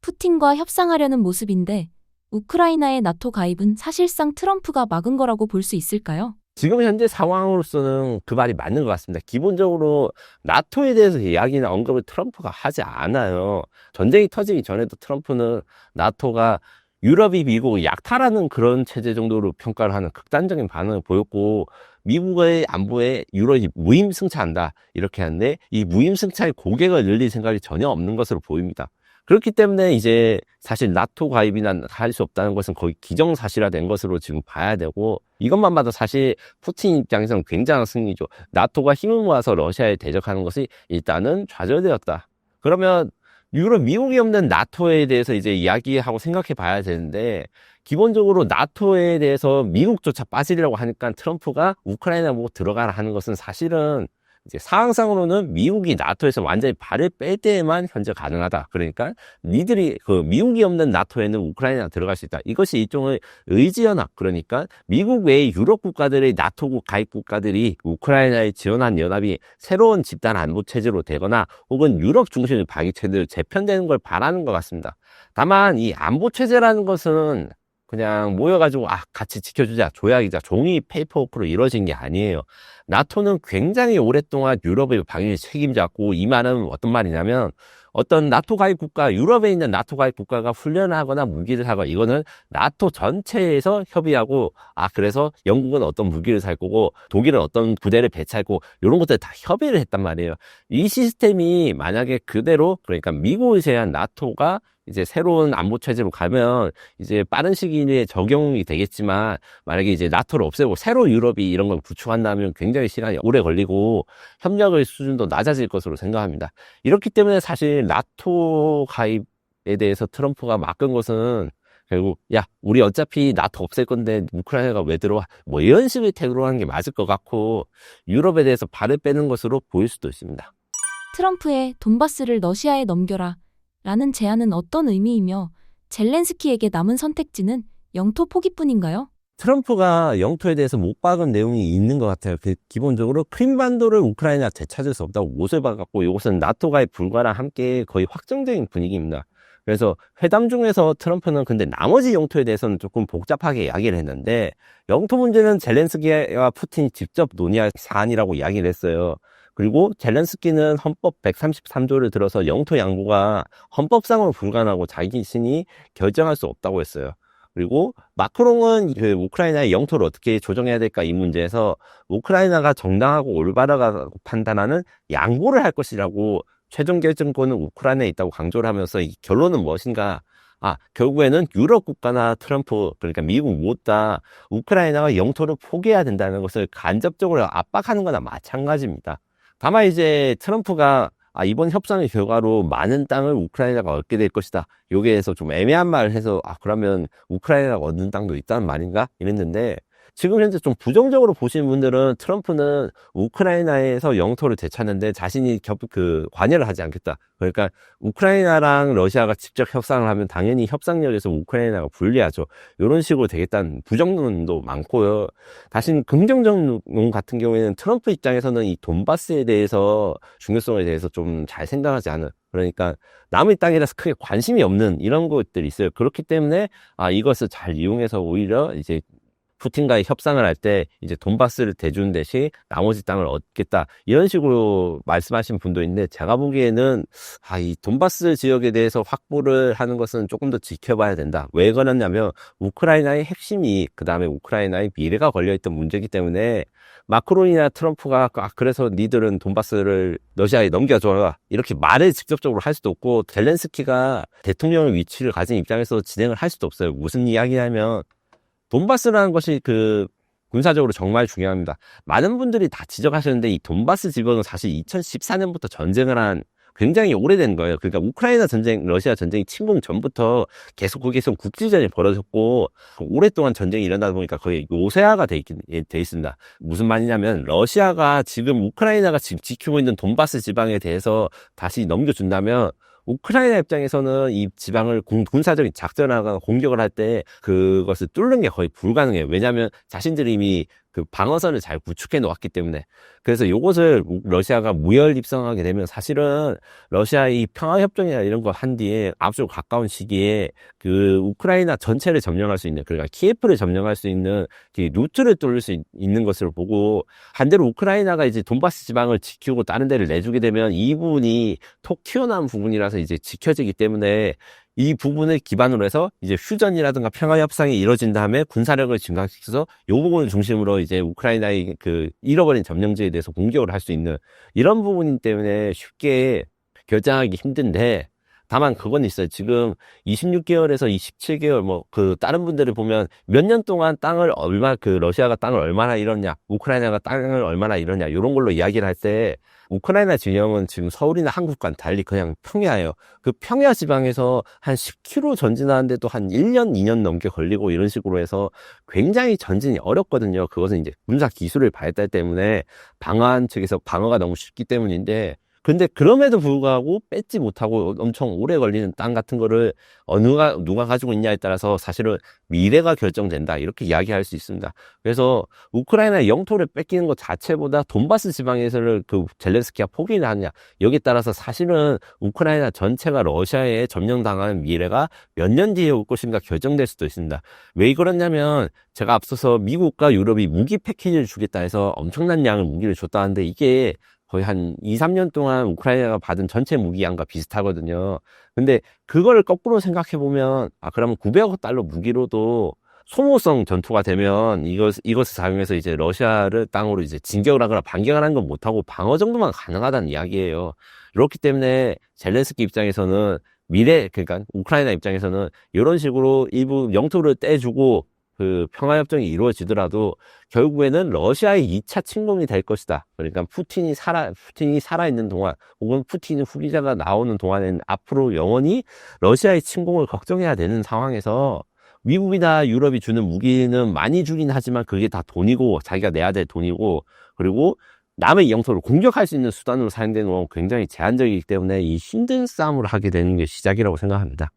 푸틴과 협상하려는 모습인데, 우크라이나의 나토 가입은 사실상 트럼프가 막은 거라고 볼 수 있을까요?
지금 현재 상황으로서는 그 말이 맞는 것 같습니다. 기본적으로 나토에 대해서 이야기나 언급을 트럼프가 하지 않아요. 전쟁이 터지기 전에도 트럼프는 나토가 유럽이 미국을 약탈하는 그런 체제 정도로 평가를 하는 극단적인 반응을 보였고, 미국의 안보에 유럽이 무임승차한다 이렇게 하는데, 이 무임승차의 고객을 늘릴 생각이 전혀 없는 것으로 보입니다. 그렇기 때문에 이제 사실 나토 가입이나 할 수 없다는 것은 거의 기정사실화된 것으로 지금 봐야 되고, 이것만 봐도 사실 푸틴 입장에서는 굉장한 승리죠. 나토가 힘을 모아서 러시아에 대적하는 것이 일단은 좌절되었다. 그러면 미국이 없는 나토에 대해서 이제 이야기하고 생각해 봐야 되는데, 기본적으로 나토에 대해서 미국조차 빠지려고 하니까 트럼프가 우크라이나 보고 들어가라 하는 것은 사실은 이제 상황상으로는 미국이 나토에서 완전히 발을 뺄 때에만 현재 가능하다. 그러니까 미국이 없는 나토에는 우크라이나가 들어갈 수 있다. 이것이 일종의 의지연합, 그러니까 미국 외의 유럽 국가들의 나토 가입 국가들이 우크라이나에 지원한 연합이 새로운 집단 안보 체제로 되거나 혹은 유럽 중심의 방위 체제로 재편되는 걸 바라는 것 같습니다. 다만 이 안보 체제라는 것은 그냥 모여가지고 같이 지켜주자, 조약이자 종이 페이퍼워크로 이루어진 게 아니에요. 나토는 굉장히 오랫동안 유럽의 방위를 책임졌고, 이 말은 어떤 말이냐면 어떤 나토 가입 국가, 유럽에 있는 나토 가입 국가가 훈련하거나 무기를 사거나 이거는 나토 전체에서 협의하고 그래서 영국은 어떤 무기를 살 거고 독일은 어떤 부대를 배치할 거고 이런 것들 다 협의를 했단 말이에요. 이 시스템이 만약에 그대로 그러니까 미국을 제외한 나토가 이제 새로운 안보 체제로 가면 이제 빠른 시기 내에 적용이 되겠지만 만약에 이제 나토를 없애고 새로 유럽이 이런 걸 구축한다면 굉장히 시간이 오래 걸리고 협력의 수준도 낮아질 것으로 생각합니다. 이렇기 때문에 사실 나토 가입에 대해서 트럼프가 막은 것은 결국 우리 어차피 나토 없앨 건데 우크라이나가 왜 들어와? 뭐 이런 식의 태도로 하는 게 맞을 것 같고 유럽에 대해서 발을 빼는 것으로 보일 수도 있습니다.
트럼프의 돈바스를 러시아에 넘겨라 라는 제안은 어떤 의미이며 젤렌스키에게 남은 선택지는 영토 포기뿐인가요?
트럼프가 영토에 대해서 못 박은 내용이 있는 것 같아요. 기본적으로 크림반도를 우크라이나 되찾을 수 없다고 못을 박았고 이것은 나토 가입 불가랑 함께 거의 확정적인 분위기입니다. 그래서 회담 중에서 트럼프는 근데 나머지 영토에 대해서는 조금 복잡하게 이야기를 했는데 영토 문제는 젤렌스키와 푸틴이 직접 논의할 사안이라고 이야기를 했어요. 그리고 젤렌스키는 헌법 133조를 들어서 영토 양보가 헌법상으로 불가능하고 자기 자신이 결정할 수 없다고 했어요. 그리고 마크롱은 그 우크라이나의 영토를 어떻게 조정해야 될까 이 문제에서 우크라이나가 정당하고 올바르다고 판단하는 양보를 할 것이라고 최종 결정권은 우크라이나에 있다고 강조를 하면서 이 결론은 무엇인가? 결국에는 유럽 국가나 트럼프, 그러니까 미국 모두 다 우크라이나가 영토를 포기해야 된다는 것을 간접적으로 압박하는 거나 마찬가지입니다. 다만 이제 트럼프가 이번 협상의 결과로 많은 땅을 우크라이나가 얻게 될 것이다. 여기에서 좀 애매한 말을 해서 그러면 우크라이나가 얻는 땅도 있다는 말인가? 이랬는데 지금 현재 좀 부정적으로 보시는 분들은 트럼프는 우크라이나에서 영토를 되찾는데 자신이 관여를 하지 않겠다. 그러니까 우크라이나랑 러시아가 직접 협상을 하면 당연히 협상력에서 우크라이나가 불리하죠. 이런 식으로 되겠다는 부정론도 많고요. 다시 긍정적 론 같은 경우에는 트럼프 입장에서는 이 돈바스에 대해서 중요성에 대해서 좀 잘 생각하지 않은 그러니까 남의 땅이라서 크게 관심이 없는 이런 것들이 있어요. 그렇기 때문에 이것을 잘 이용해서 오히려 이제 푸틴과의 협상을 할 때 이제 돈바스를 대주는 대신 나머지 땅을 얻겠다 이런 식으로 말씀하신 분도 있는데 제가 보기에는 이 돈바스 지역에 대해서 확보를 하는 것은 조금 더 지켜봐야 된다. 왜 그러냐면 우크라이나의 핵심이 그 다음에 우크라이나의 미래가 걸려있던 문제이기 때문에 마크론이나 트럼프가 그래서 니들은 돈바스를 러시아에 넘겨줘라 이렇게 말을 직접적으로 할 수도 없고 젤렌스키가 대통령의 위치를 가진 입장에서 진행을 할 수도 없어요. 무슨 이야기냐면 돈바스라는 것이 군사적으로 정말 중요합니다. 많은 분들이 다 지적하셨는데 이 돈바스 지역은 사실 2014년부터 전쟁을 한 굉장히 오래된 거예요. 그러니까 우크라이나 전쟁, 러시아 전쟁이 침공 전부터 계속 거기에서 국지전이 벌어졌고 오랫동안 전쟁이 일어나다 보니까 거의 요새화가 돼 있습니다. 무슨 말이냐면 러시아가 지금 우크라이나가 지금 지키고 있는 돈바스 지방에 대해서 다시 넘겨준다면 우크라이나 입장에서는 이 지방을 군사적인 작전하거나 공격을 할 때 그것을 뚫는 게 거의 불가능해요. 왜냐하면 자신들이 이미 방어선을 잘 구축해 놓았기 때문에. 그래서 이것을 러시아가 무혈 입성하게 되면 사실은 러시아의 평화협정이나 이런 거 한 뒤에 아주 가까운 시기에 우크라이나 전체를 점령할 수 있는, 그러니까 키예프를 점령할 수 있는 루트를 뚫을 수 있는 것을 보고 반대로 우크라이나가 이제 돈바스 지방을 지키고 다른 데를 내주게 되면 이 부분이 톡 튀어나온 부분이라서 이제 지켜지기 때문에 이 부분을 기반으로 해서 이제 휴전이라든가 평화협상이 이루어진 다음에 군사력을 증강시켜서 이 부분을 중심으로 이제 우크라이나의 잃어버린 점령지에 대해서 공격을 할 수 있는 이런 부분이기 때문에 쉽게 결정하기 힘든데 다만 그건 있어요. 지금 26개월에서 27개월 다른 분들을 보면 몇 년 동안 땅을 러시아가 땅을 얼마나 잃었냐, 우크라이나가 땅을 얼마나 잃었냐 이런 걸로 이야기를 할 때 우크라이나 진영은 지금 서울이나 한국과는 달리 그냥 평야예요. 그 평야 지방에서 한 10km 전진하는데도 한 1년, 2년 넘게 걸리고 이런 식으로 해서 굉장히 전진이 어렵거든요. 그것은 이제 군사 기술의 발달 때문에 방어한 측에서 방어가 너무 쉽기 때문인데 근데 그럼에도 불구하고 뺏지 못하고 엄청 오래 걸리는 땅 같은 거를 누가 가지고 있냐에 따라서 사실은 미래가 결정된다 이렇게 이야기할 수 있습니다. 그래서 우크라이나의 영토를 뺏기는 것 자체보다 돈바스 지방에서를 젤렌스키가 포기를 하느냐 여기에 따라서 사실은 우크라이나 전체가 러시아에 점령당하는 미래가 몇 년 뒤에 올 것인가 결정될 수도 있습니다. 왜 그러냐면 제가 앞서서 미국과 유럽이 무기 패키지를 주겠다 해서 엄청난 양의 무기를 줬다는데 이게 거의 한 2, 3년 동안 우크라이나가 받은 전체 무기량과 비슷하거든요. 근데 그걸 거꾸로 생각해 보면 그러면 900억 달러 무기로도 소모성 전투가 되면 이것을 사용해서 이제 러시아를 땅으로 이제 진격을 하거나 반격을 하는 건 못하고 방어 정도만 가능하다는 이야기예요. 그렇기 때문에 젤렌스키 입장에서는 그러니까 우크라이나 입장에서는 이런 식으로 일부 영토를 떼주고 그 평화협정이 이루어지더라도 결국에는 러시아의 2차 침공이 될 것이다. 그러니까 푸틴이 살아있는 동안 혹은 푸틴의 후계자가 나오는 동안에는 앞으로 영원히 러시아의 침공을 걱정해야 되는 상황에서 미국이나 유럽이 주는 무기는 많이 주긴 하지만 그게 다 돈이고 자기가 내야 될 돈이고 그리고 남의 영토를 공격할 수 있는 수단으로 사용되는 건 굉장히 제한적이기 때문에 이 힘든 싸움을 하게 되는 게 시작이라고 생각합니다.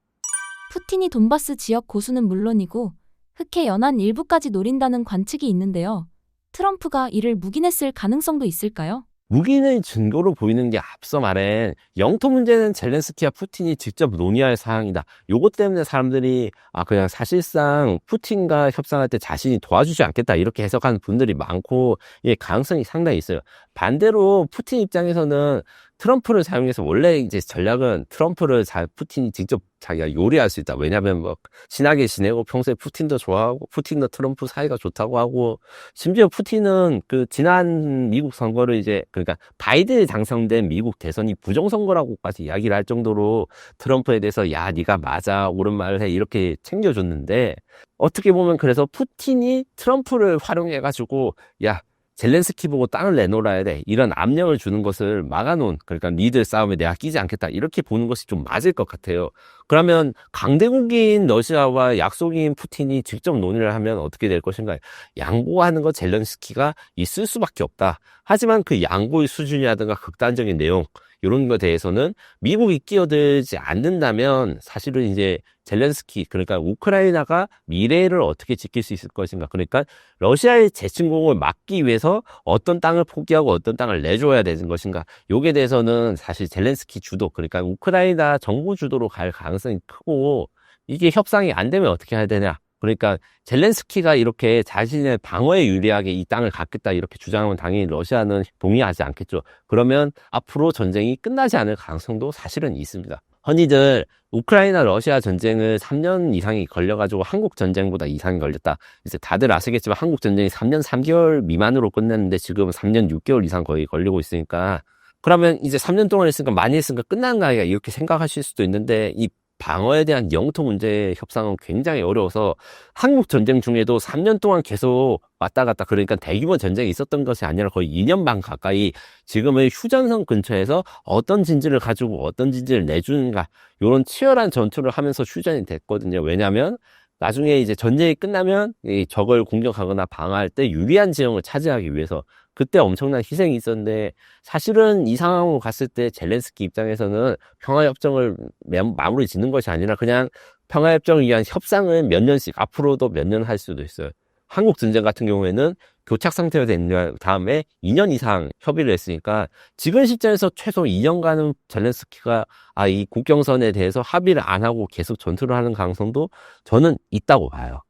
푸틴이 돈바스 지역 고수는 물론이고 흑해 연안 일부까지 노린다는 관측이 있는데요. 트럼프가 이를 묵인했을 가능성도 있을까요?
묵인의 증거로 보이는 게 앞서 말한 영토 문제는 젤렌스키와 푸틴이 직접 논의할 사항이다. 요것 때문에 사람들이 그냥 사실상 푸틴과 협상할 때 자신이 도와주지 않겠다 이렇게 해석하는 분들이 많고 예, 가능성이 상당히 있어요. 반대로 푸틴 입장에서는 트럼프를 사용해서 원래 이제 전략은 푸틴이 직접 자기가 요리할 수 있다. 왜냐하면 뭐 친하게 지내고 평소에 푸틴도 좋아하고 푸틴과 트럼프 사이가 좋다고 하고 심지어 푸틴은 그 지난 미국 선거를 이제 그러니까 바이든이 당선된 미국 대선이 부정선거라고까지 이야기를 할 정도로 트럼프에 대해서 야 네가 맞아 옳은 말을 해 이렇게 챙겨줬는데 어떻게 보면 그래서 푸틴이 트럼프를 활용해가지고 야 젤렌스키 보고 땅을 내놓아야 돼. 이런 압력을 주는 것을 막아놓은, 그러니까 니들 싸움에 내가 끼지 않겠다. 이렇게 보는 것이 좀 맞을 것 같아요. 그러면 강대국인 러시아와 약속인 푸틴이 직접 논의를 하면 어떻게 될 것인가? 양보하는 것 젤렌스키가 있을 수밖에 없다. 하지만 그 양보의 수준이라든가 극단적인 내용, 이런 것에 대해서는 미국이 끼어들지 않는다면 사실은 이제 젤렌스키, 그러니까 우크라이나가 미래를 어떻게 지킬 수 있을 것인가. 그러니까 러시아의 재침공을 막기 위해서 어떤 땅을 포기하고 어떤 땅을 내줘야 되는 것인가. 요게 대해서는 사실 젤렌스키 주도, 그러니까 우크라이나 정부 주도로 갈 가능성이 크고 이게 협상이 안 되면 어떻게 해야 되냐. 그러니까 젤렌스키가 이렇게 자신의 방어에 유리하게 이 땅을 갖겠다 이렇게 주장하면 당연히 러시아는 동의하지 않겠죠. 그러면 앞으로 전쟁이 끝나지 않을 가능성도 사실은 있습니다. 흔히들 우크라이나 러시아 전쟁을 3년 이상이 걸려가지고 한국 전쟁보다 이상이 걸렸다. 이제 다들 아시겠지만 한국 전쟁이 3년 3개월 미만으로 끝냈는데 지금 3년 6개월 이상 거의 걸리고 있으니까 그러면 이제 3년 동안 했으니까 많이 했으니까 끝난 거 아니야 이렇게 생각하실 수도 있는데 이 방어에 대한 영토 문제 협상은 굉장히 어려워서 한국 전쟁 중에도 3년 동안 계속 왔다 갔다 그러니까 대규모 전쟁이 있었던 것이 아니라 거의 2년 반 가까이 지금의 휴전선 근처에서 어떤 진지를 가지고 어떤 진지를 내주는가 이런 치열한 전투를 하면서 휴전이 됐거든요. 왜냐하면 나중에 이제 전쟁이 끝나면 이 적을 공격하거나 방어할 때 유리한 지형을 차지하기 위해서 그때 엄청난 희생이 있었는데 사실은 이 상황으로 갔을 때 젤렌스키 입장에서는 평화협정을 마무리 짓는 것이 아니라 그냥 평화협정을 위한 협상을 몇 년씩 앞으로도 몇 년 할 수도 있어요. 한국 전쟁 같은 경우에는 교착 상태가 된 다음에 2년 이상 협의를 했으니까 지금 시점에서 최소 2년간은 젤렌스키가 이 국경선에 대해서 합의를 안 하고 계속 전투를 하는 가능성도 저는 있다고 봐요.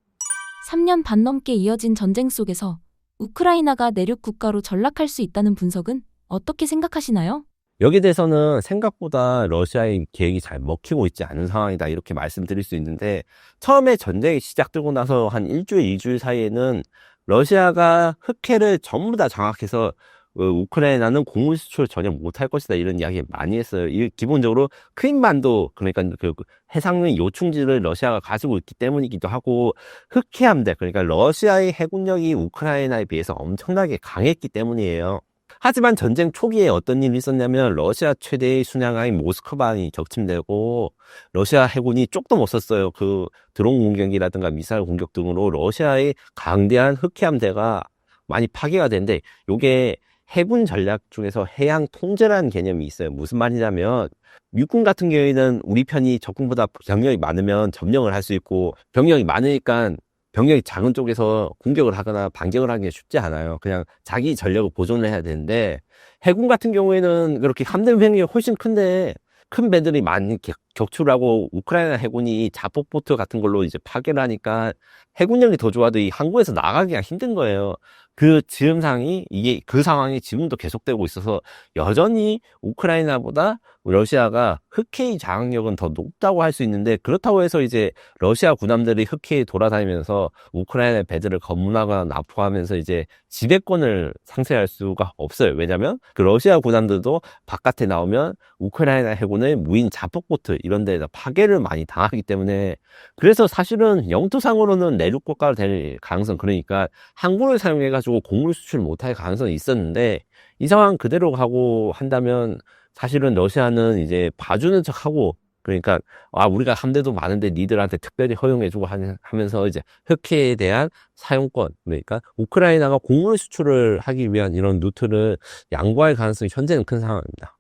3년 반 넘게 이어진 전쟁 속에서 우크라이나가 내륙 국가로 전락할 수 있다는 분석은 어떻게 생각하시나요?
여기에 대해서는 생각보다 러시아의 계획이 잘 먹히고 있지 않은 상황이다 이렇게 말씀드릴 수 있는데 처음에 전쟁이 시작되고 나서 한 일주일, 2주일 사이에는 러시아가 흑해를 전부 다 장악해서 우크라이나는 곡물 수출을 전혀 못할 것이다 이런 이야기 많이 했어요. 기본적으로 크림반도 그러니까 그 해상의 요충지를 러시아가 가지고 있기 때문이기도 하고 흑해 함대 그러니까 러시아의 해군력이 우크라이나에 비해서 엄청나게 강했기 때문이에요. 하지만 전쟁 초기에 어떤 일이 있었냐면 러시아 최대의 순양함인 모스크바이 격침되고 러시아 해군이 쪽도 못 썼어요. 그 드론 공격이라든가 미사일 공격 등으로 러시아의 강대한 흑해 함대가 많이 파괴가 된데 요게 해군 전략 중에서 해양 통제라는 개념이 있어요. 무슨 말이냐면 육군 같은 경우에는 우리 편이 적군보다 병력이 많으면 점령을 할 수 있고 병력이 많으니까 병력이 작은 쪽에서 공격을 하거나 반격을 하는 게 쉽지 않아요. 그냥 자기 전력을 보존을 해야 되는데 해군 같은 경우에는 그렇게 함대 병력이 훨씬 큰데 큰 배들이 많이 격출하고 우크라이나 해군이 자폭보트 같은 걸로 이제 파괴를 하니까 해군력이 더 좋아도 이 항구에서 나가기가 힘든 거예요. 그 증상이 그 상황이 지금도 계속되고 있어서 여전히 우크라이나보다 러시아가 흑해의 장악력은 더 높다고 할 수 있는데, 그렇다고 해서 이제 러시아 군함들이 흑해에 돌아다니면서 우크라이나의 배들을 검문하거나 납포하면서 이제 지배권을 상쇄할 수가 없어요. 왜냐면 그 러시아 군함들도 바깥에 나오면 우크라이나 해군의 무인 자폭보트 이런 데에다 파괴를 많이 당하기 때문에, 그래서 사실은 영토상으로는 내륙 국가가 될 가능성, 그러니까 항구를 사용해가지고 곡물 수출 못할 가능성이 있었는데, 이 상황 그대로 가고 한다면 사실은 러시아는 이제 봐주는 척하고, 그러니까 우리가 함대도 많은데 니들한테 특별히 허용해주고 하면서 이제 흑해에 대한 사용권, 그러니까 우크라이나가 곡물 수출을 하기 위한 이런 루트를 양보할 가능성이 현재는 큰 상황입니다.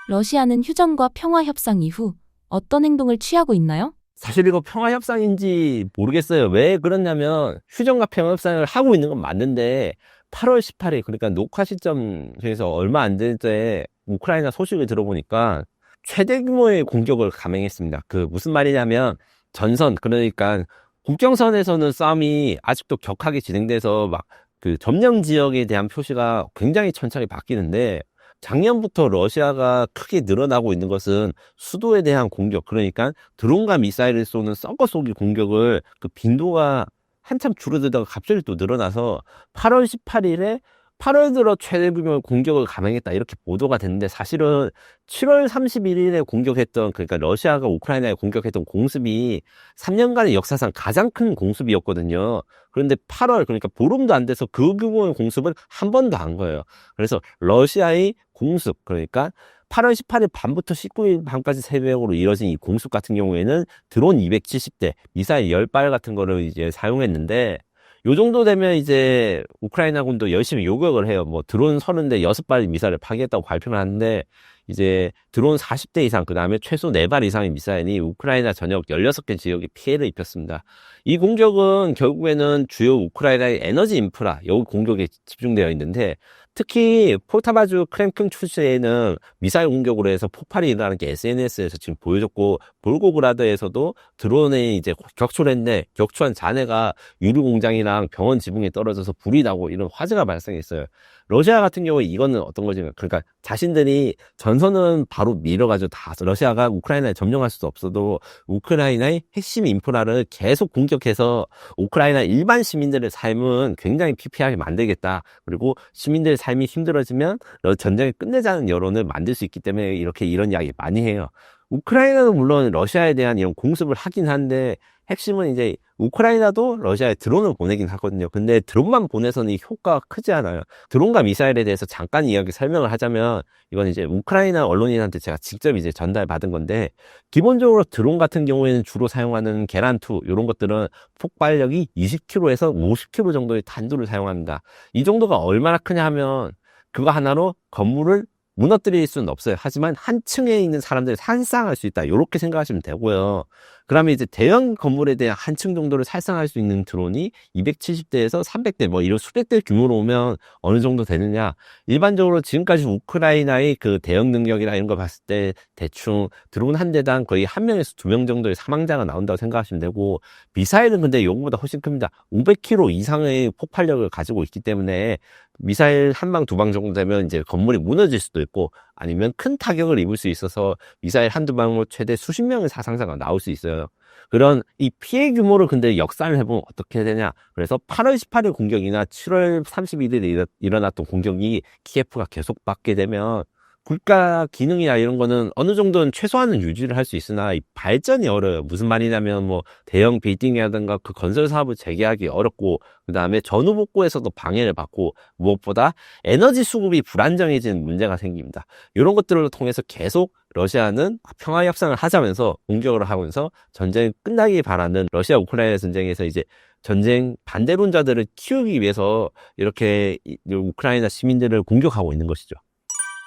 러시아는 휴전과 평화 협상 이후 어떤 행동을 취하고 있나요?
사실 이거 평화협상인지 모르겠어요. 왜 그러냐면 휴전과 평화협상을 하고 있는 건 맞는데 8월 18일, 그러니까 녹화 시점 중에서 얼마 안 될 때 우크라이나 소식을 들어보니까 최대 규모의 공격을 감행했습니다. 그 무슨 말이냐면 전선, 그러니까 국경선에서는 싸움이 아직도 격하게 진행돼서 막 그 점령 지역에 대한 표시가 굉장히 천천히 바뀌는데, 작년부터 러시아가 크게 늘어나고 있는 것은 수도에 대한 공격, 그러니까 드론과 미사일을 쏘는 섞어 쏘기 공격을 그 빈도가 한참 줄어들다가 갑자기 또 늘어나서 8월 18일에 8월 들어 최대 규모의 공격을 감행했다 이렇게 보도가 됐는데, 사실은 7월 31일에 공격했던, 그러니까 러시아가 우크라이나에 공격했던 공습이 3년간의 역사상 가장 큰 공습이었거든요. 그런데 8월, 그러니까 보름도 안 돼서 그 규모의 공습을 한 번 더 한 거예요. 그래서 러시아의 공습, 그러니까 8월 18일 밤부터 19일 밤까지 새벽으로 이뤄진 이 공습 같은 경우에는 드론 270대, 미사일 10발 같은 거를 이제 사용했는데, 요 정도 되면 이제 우크라이나군도 열심히 요격을 해요. 뭐 드론 30대 6발 미사일을 파괴했다고 발표를 하는데, 이제 드론 40대 이상, 그 다음에 최소 4발 이상의 미사일이 우크라이나 전역 16개 지역에 피해를 입혔습니다. 이 공격은 결국에는 주요 우크라이나의 에너지 인프라, 여기 공격에 집중되어 있는데, 특히 폴타바주 크렘큰 출시에는 미사일 공격으로 해서 폭발이 일어나는 게 SNS에서 지금 보여졌고, 볼고그라드에서도 드론에 이제 격추했는데 격추한 잔해가 유류 공장이랑 병원 지붕에 떨어져서 불이 나고 이런 화재가 발생했어요. 러시아 같은 경우에 이거는 어떤 거지? 그러니까 자신들이 전선은 바로 밀어가지고 다 러시아가 우크라이나에 점령할 수도 없어도 우크라이나의 핵심 인프라를 계속 공격해서 우크라이나 일반 시민들의 삶은 굉장히 피폐하게 만들겠다. 그리고 시민들의 삶이 힘들어지면 전쟁을 끝내자는 여론을 만들 수 있기 때문에 이런 이야기 많이 해요. 우크라이나는 물론 러시아에 대한 이런 공습을 하긴 한데, 핵심은 이제 우크라이나도 러시아에 드론을 보내긴 하거든요. 근데 드론만 보내서는 이 효과가 크지 않아요. 드론과 미사일에 대해서 잠깐 이야기 설명을 하자면, 이건 이제 우크라이나 언론인한테 제가 직접 이제 전달받은 건데, 기본적으로 드론 같은 경우에는 주로 사용하는 게란2 이런 것들은 폭발력이 20km에서 50km 정도의 탄두를 사용합니다. 이 정도가 얼마나 크냐 하면 그거 하나로 건물을 무너뜨릴 수는 없어요. 하지만 한 층에 있는 사람들을 살상할 수 있다, 이렇게 생각하시면 되고요. 그러면 이제 대형 건물에 대한 한 층 정도를 살상할 수 있는 드론이 270대에서 300대 뭐 이런 수백 대 규모로 오면 어느 정도 되느냐. 일반적으로 지금까지 우크라이나의 그 대응 능력이나 이런 거 봤을 때 대충 드론 한 대당 거의 1명에서 2명 정도의 사망자가 나온다고 생각하시면 되고, 미사일은 근데 이거보다 훨씬 큽니다. 500km 이상의 폭발력을 가지고 있기 때문에 미사일 한 방, 두 방 정도 되면 이제 건물이 무너질 수도 있고, 아니면 큰 타격을 입을 수 있어서 미사일 한두 방으로 최대 수십 명의 사상자가 나올 수 있어요. 그런 이 피해 규모를 근데 역산을 해보면 어떻게 되냐. 그래서 8월 18일 공격이나 7월 31일에 일어났던 공격이 키예프가 계속 받게 되면 국가 기능이나 이런 거는 어느 정도는 최소한은 유지를 할 수 있으나 이 발전이 어려워요. 무슨 말이냐면 뭐 대형 빌딩이라든가 그 건설 사업을 재개하기 어렵고, 그 다음에 전후 복구에서도 방해를 받고, 무엇보다 에너지 수급이 불안정해지는 문제가 생깁니다. 이런 것들을 통해서 계속 러시아는 평화 협상을 하자면서 공격을 하면서 전쟁이 끝나기 바라는 러시아 우크라이나 전쟁에서 이제 전쟁 반대론자들을 키우기 위해서 이렇게 우크라이나 시민들을 공격하고 있는 것이죠.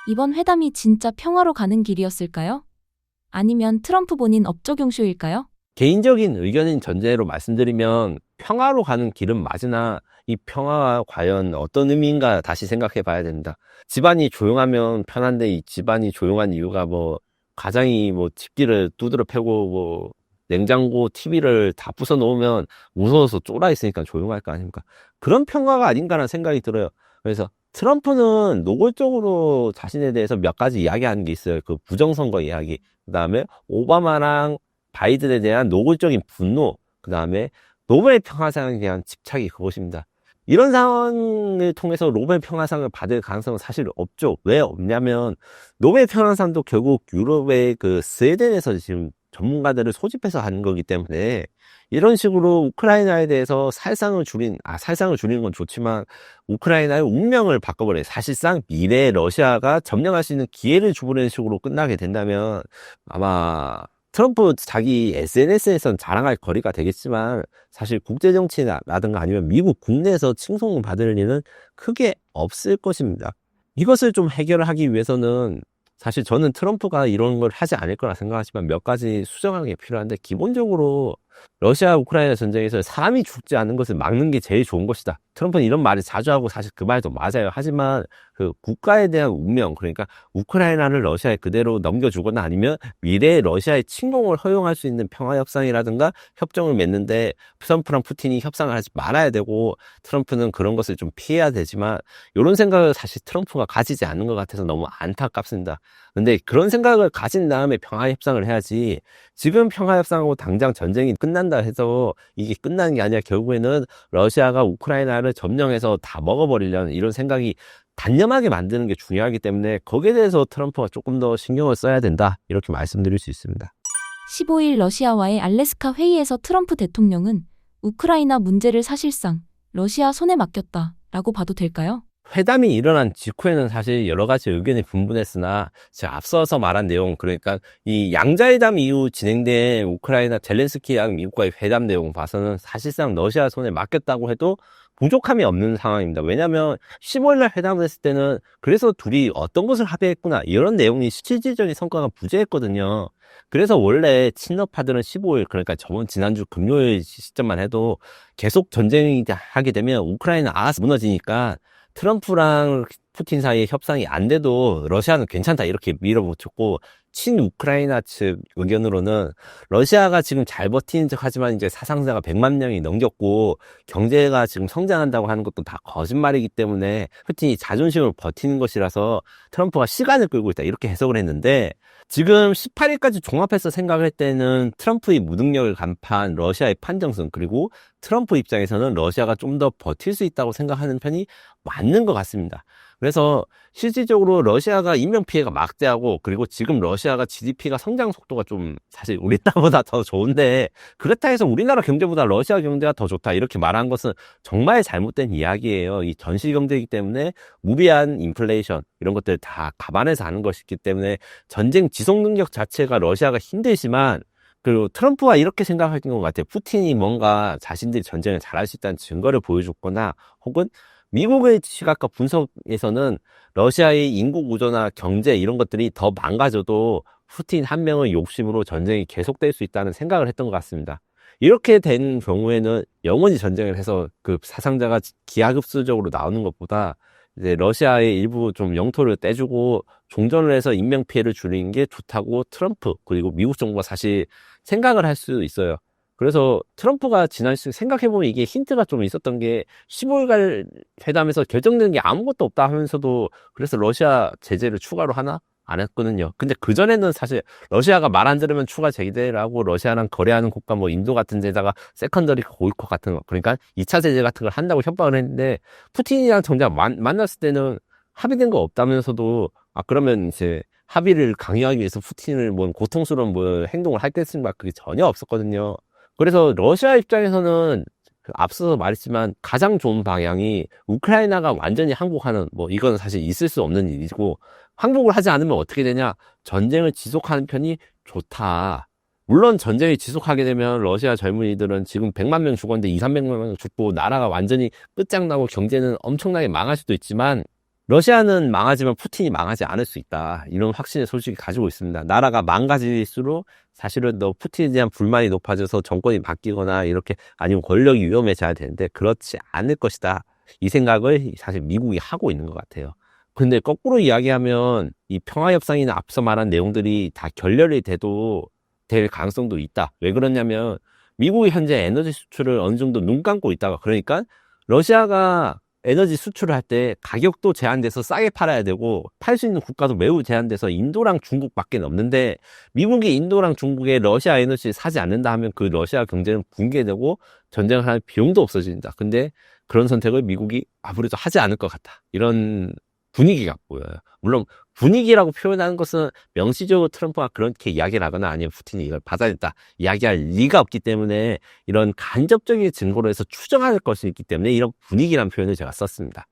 이번 회담이 진짜 평화로 가는 길이었을까요? 아니면 트럼프 본인 업적용쇼일까요?
개인적인 의견인 전제로 말씀드리면 평화로 가는 길은 맞으나, 이 평화가 과연 어떤 의미인가 다시 생각해 봐야 된다. 집안이 조용하면 편한데, 이 집안이 조용한 이유가 뭐 가장이 뭐 집기를 두드러 패고 뭐 냉장고, TV를 다 부숴 놓으면 무서워서 쫄아 있으니까 조용할 거 아닙니까? 그런 평화가 아닌가라는 생각이 들어요. 그래서 트럼프는 노골적으로 자신에 대해서 몇 가지 이야기하는 게 있어요. 그 부정선거 이야기. 그 다음에 오바마랑 바이든에 대한 노골적인 분노. 그 다음에 노벨 평화상에 대한 집착이 그것입니다. 이런 상황을 통해서 노벨 평화상을 받을 가능성은 사실 없죠. 왜 없냐면 노벨 평화상도 결국 유럽의 그 스웨덴에서 지금 전문가들을 소집해서 하는 거기 때문에 이런 식으로 우크라이나에 대해서 살상을 줄이는 건 좋지만 우크라이나의 운명을 바꿔버려요. 사실상 미래에 러시아가 점령할 수 있는 기회를 주버리는 식으로 끝나게 된다면 아마 트럼프 자기 SNS에서는 자랑할 거리가 되겠지만 사실 국제정치라든가 아니면 미국 국내에서 칭송을 받을 일은 크게 없을 것입니다. 이것을 좀 해결하기 위해서는 사실 저는 트럼프가 이런 걸 하지 않을 거라 생각하지만 몇 가지 수정하는 게 필요한데 기본적으로 러시아 우크라이나 전쟁에서 사람이 죽지 않는 것을 막는 게 제일 좋은 것이다. 트럼프는 이런 말을 자주 하고 사실 그 말도 맞아요. 하지만 그 국가에 대한 운명, 그러니까 우크라이나를 러시아에 그대로 넘겨주거나 아니면 미래의 러시아의 침공을 허용할 수 있는 평화협상이라든가 협정을 맺는데 트럼프랑 푸틴이 협상을 하지 말아야 되고 트럼프는 그런 것을 좀 피해야 되지만 이런 생각을 사실 트럼프가 가지지 않는 것 같아서 너무 안타깝습니다. 근데 그런 생각을 가진 다음에 평화협상을 해야지 지금 평화협상하고 당장 전쟁이 끝난다 해서 이게 끝나는 게 아니라 결국에는 러시아가 우크라이나를 점령해서 다 먹어버리려는 이런 생각이 단념하게 만드는 게 중요하기 때문에 거기에 대해서 트럼프가 조금 더 신경을 써야 된다 이렇게 말씀드릴 수 있습니다.
15일 러시아와의 알래스카 회의에서 트럼프 대통령은 우크라이나 문제를 사실상 러시아 손에 맡겼다라고 봐도 될까요?
회담이 일어난 직후에는 사실 여러 가지 의견이 분분했으나 제가 앞서서 말한 내용, 그러니까 이 양자회담 이후 진행된 우크라이나 젤렌스키랑 미국과의 회담 내용 봐서는 사실상 러시아 손에 맡겼다고 해도 부족함이 없는 상황입니다. 왜냐하면 15일날 회담을 했을 때는 그래서 둘이 어떤 것을 합의했구나 이런 내용이 실질적인 성과가 부재했거든요. 그래서 원래 친러파들은 15일, 그러니까 지난주 금요일 시점만 해도 계속 전쟁이 하게 되면 우크라이나 알아서 무너지니까 트럼프랑 푸틴 사이에 협상이 안 돼도 러시아는 괜찮다 이렇게 밀어붙였고, 친우크라이나 측 의견으로는 러시아가 지금 잘 버티는 척 하지만 이제 사상자가 100만 명이 넘겼고 경제가 지금 성장한다고 하는 것도 다 거짓말이기 때문에 푸틴이 자존심을 버티는 것이라서 트럼프가 시간을 끌고 있다 이렇게 해석을 했는데, 지금 18일까지 종합해서 생각할 때는 트럼프의 무능력을 간파한 러시아의 판정성, 그리고 트럼프 입장에서는 러시아가 좀 더 버틸 수 있다고 생각하는 편이 맞는 것 같습니다. 그래서 실질적으로 러시아가 인명피해가 막대하고, 그리고 지금 러시아가 GDP가 성장 속도가 좀 사실 우리 나라보다 더 좋은데, 그렇다 해서 우리나라 경제보다 러시아 경제가 더 좋다 이렇게 말한 것은 정말 잘못된 이야기예요. 이 전시 경제이기 때문에 무비한 인플레이션 이런 것들 다 감안해서 하는 것이기 때문에 전쟁 지속 능력 자체가 러시아가 힘들지만, 그리고 트럼프가 이렇게 생각하는 것 같아요. 푸틴이 뭔가 자신들이 전쟁을 잘할 수 있다는 증거를 보여줬거나, 혹은 미국의 시각과 분석에서는 러시아의 인구 구조나 경제 이런 것들이 더 망가져도 푸틴 한 명의 욕심으로 전쟁이 계속될 수 있다는 생각을 했던 것 같습니다. 이렇게 된 경우에는 영원히 전쟁을 해서 그 사상자가 기하급수적으로 나오는 것보다 이제 러시아의 일부 좀 영토를 떼주고 종전을 해서 인명피해를 줄이는 게 좋다고 트럼프 그리고 미국 정부가 사실 생각을 할 수 있어요. 그래서 트럼프가 지난 시간 생각해보면 이게 힌트가 좀 있었던 게 15일간 회담에서 결정된 게 아무것도 없다 하면서도 그래서 러시아 제재를 추가로 하나? 안 했거든요. 근데 그전에는 사실 러시아가 말 안 들으면 추가 제재라고 러시아랑 거래하는 국가 뭐 인도 같은 데다가 세컨더리 보이콧 같은 거, 그러니까 2차 제재 같은 걸 한다고 협박을 했는데, 푸틴이랑 정작 만났을 때는 합의된 거 없다면서도 그러면 이제 합의를 강요하기 위해서 푸틴을 뭐 고통스러운 뭐 행동을 할겠습니까? 그게 전혀 없었거든요. 그래서 러시아 입장에서는 앞서서 말했지만 가장 좋은 방향이 우크라이나가 완전히 항복하는, 뭐 이건 사실 있을 수 없는 일이고, 항복을 하지 않으면 어떻게 되냐? 전쟁을 지속하는 편이 좋다. 물론 전쟁이 지속하게 되면 러시아 젊은이들은 지금 100만 명 죽었는데 200~300만 명 죽고 나라가 완전히 끝장나고 경제는 엄청나게 망할 수도 있지만, 러시아는 망하지만 푸틴이 망하지 않을 수 있다. 이런 확신을 솔직히 가지고 있습니다. 나라가 망가질수록 사실은 더 푸틴에 대한 불만이 높아져서 정권이 바뀌거나 이렇게, 아니면 권력이 위험해져야 되는데 그렇지 않을 것이다. 이 생각을 사실 미국이 하고 있는 것 같아요. 근데 거꾸로 이야기하면 이 평화협상이나 앞서 말한 내용들이 다 결렬이 돼도 될 가능성도 있다. 왜 그러냐면 미국이 현재 에너지 수출을 어느 정도 눈 감고 있다가, 그러니까 러시아가 에너지 수출을 할 때 가격도 제한돼서 싸게 팔아야 되고 팔 수 있는 국가도 매우 제한돼서 인도랑 중국밖에 없는데, 미국이 인도랑 중국에 러시아 에너지 사지 않는다 하면 그 러시아 경제는 붕괴되고 전쟁을 할 비용도 없어진다. 근데 그런 선택을 미국이 아무래도 하지 않을 것 같다. 이런 분위기가 보여요. 물론 분위기라고 표현하는 것은 명시적으로 트럼프가 그렇게 이야기를 하거나 아니면 푸틴이 이걸 받아냈다 이야기할 리가 없기 때문에, 이런 간접적인 증거로 해서 추정할 것이 있기 때문에 이런 분위기라는 표현을 제가 썼습니다.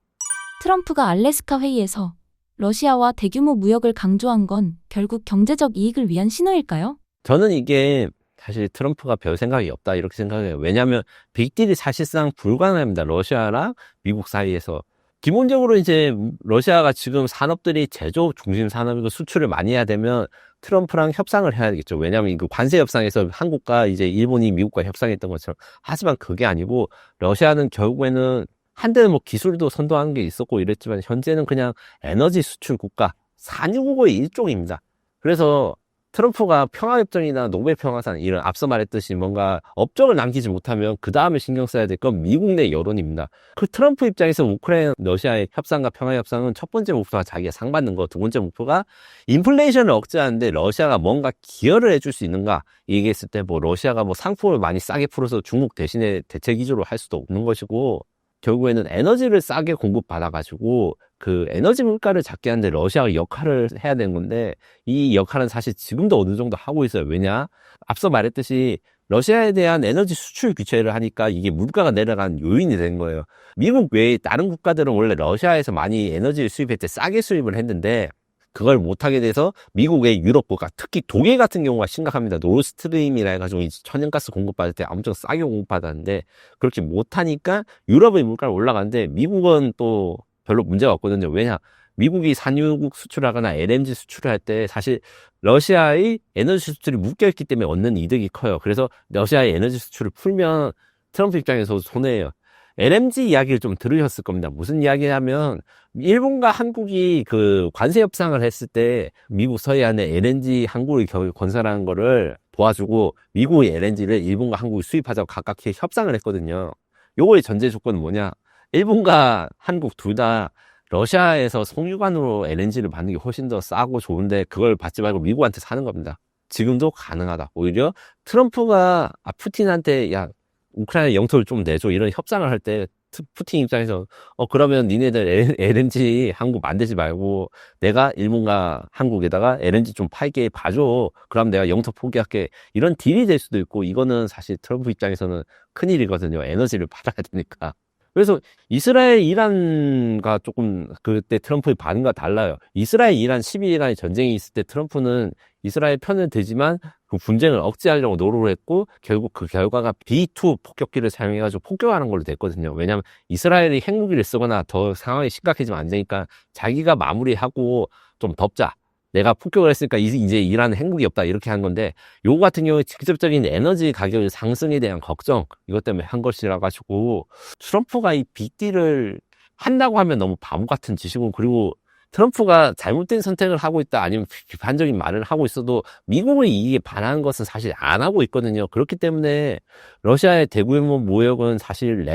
트럼프가 알래스카 회의에서 러시아와 대규모 무역을 강조한 건 결국 경제적 이익을 위한 신호일까요?
저는 이게 사실 트럼프가 별 생각이 없다 이렇게 생각해요. 왜냐하면 빅딜이 사실상 불가능합니다. 러시아랑 미국 사이에서. 기본적으로 이제 러시아가 지금 산업들이 제조업 중심 산업이고 수출을 많이 해야 되면 트럼프랑 협상을 해야겠죠. 왜냐하면 그 관세 협상에서 한국과 이제 일본이 미국과 협상했던 것처럼. 하지만 그게 아니고 러시아는 결국에는 한때는 뭐 기술도 선도하는 게 있었고 이랬지만 현재는 그냥 에너지 수출 국가, 산유국의 일종입니다. 그래서 트럼프가 평화협정이나 노벨 평화상 이런 앞서 말했듯이 뭔가 업적을 남기지 못하면 그 다음에 신경 써야 될 건 미국 내 여론입니다. 그 트럼프 입장에서 우크라이나 러시아의 협상과 평화협상은 첫 번째 목표가 자기가 상 받는 거, 두 번째 목표가 인플레이션을 억제하는데 러시아가 뭔가 기여를 해줄 수 있는가 얘기했을 때 뭐 러시아가 뭐 상품을 많이 싸게 풀어서 중국 대신에 대체 기조로 할 수도 없는 것이고, 결국에는 에너지를 싸게 공급받아가지고 그 에너지 물가를 잡게 하는데 러시아가 역할을 해야 되는 건데, 이 역할은 사실 지금도 어느 정도 하고 있어요. 왜냐? 앞서 말했듯이 러시아에 대한 에너지 수출 규제를 하니까 이게 물가가 내려간 요인이 된 거예요. 미국 외에 다른 국가들은 원래 러시아에서 많이 에너지를 수입할 때 싸게 수입을 했는데 그걸 못하게 돼서 미국의 유럽 국가, 특히 독일 같은 경우가 심각합니다. 노르스트림이라 해가지고 천연가스 공급받을 때 엄청 싸게 공급받았는데 그렇게 못하니까 유럽의 물가가 올라가는데 미국은 또 별로 문제가 없거든요. 왜냐? 미국이 산유국 수출하거나 LNG 수출을 할 때 사실 러시아의 에너지 수출이 묶여있기 때문에 얻는 이득이 커요. 그래서 러시아의 에너지 수출을 풀면 트럼프 입장에서 손해예요. LNG 이야기를 좀 들으셨을 겁니다. 무슨 이야기냐면 일본과 한국이 그 관세 협상을 했을 때 미국 서해안에 LNG 항구를 건설하는 거를 도와주고 미국의 LNG를 일본과 한국이 수입하자고 각각 협상을 했거든요. 요거의 전제 조건은 뭐냐? 일본과 한국 둘 다 러시아에서 송유관으로 LNG를 받는 게 훨씬 더 싸고 좋은데 그걸 받지 말고 미국한테 사는 겁니다. 지금도 가능하다. 오히려 트럼프가 푸틴한테 야 우크라이나 영토를 좀 내줘 이런 협상을 할 때 푸틴 입장에서 그러면 니네들 LNG 한국 만들지 말고 내가 일본과 한국에다가 LNG 좀 팔게 봐줘. 그럼 내가 영토 포기할게. 이런 딜이 될 수도 있고, 이거는 사실 트럼프 입장에서는 큰일이거든요. 에너지를 팔아야 되니까. 그래서 이스라엘 이란과 조금 그때 트럼프의 반응과 달라요. 이스라엘 이란 12일간의 전쟁이 있을 때 트럼프는 이스라엘 편을 들지만 그 분쟁을 억제하려고 노력을 했고 결국 그 결과가 B2 폭격기를 사용해가지고 폭격하는 걸로 됐거든요. 왜냐하면 이스라엘이 핵무기를 쓰거나 더 상황이 심각해지면 안 되니까 자기가 마무리하고 좀 덮자. 내가 폭격을 했으니까 이제 이란은 핵무기 없다 이렇게 한 건데, 요거 같은 경우에 직접적인 에너지 가격 상승에 대한 걱정 이것 때문에 한 것이라 가지고 트럼프가 이 빅딜을 한다고 하면 너무 바보 같은 짓이고, 그리고 트럼프가 잘못된 선택을 하고 있다 아니면 비판적인 말을 하고 있어도 미국의 이익에 반하는 것은 사실 안 하고 있거든요. 그렇기 때문에 러시아의 대규모 무역은 사실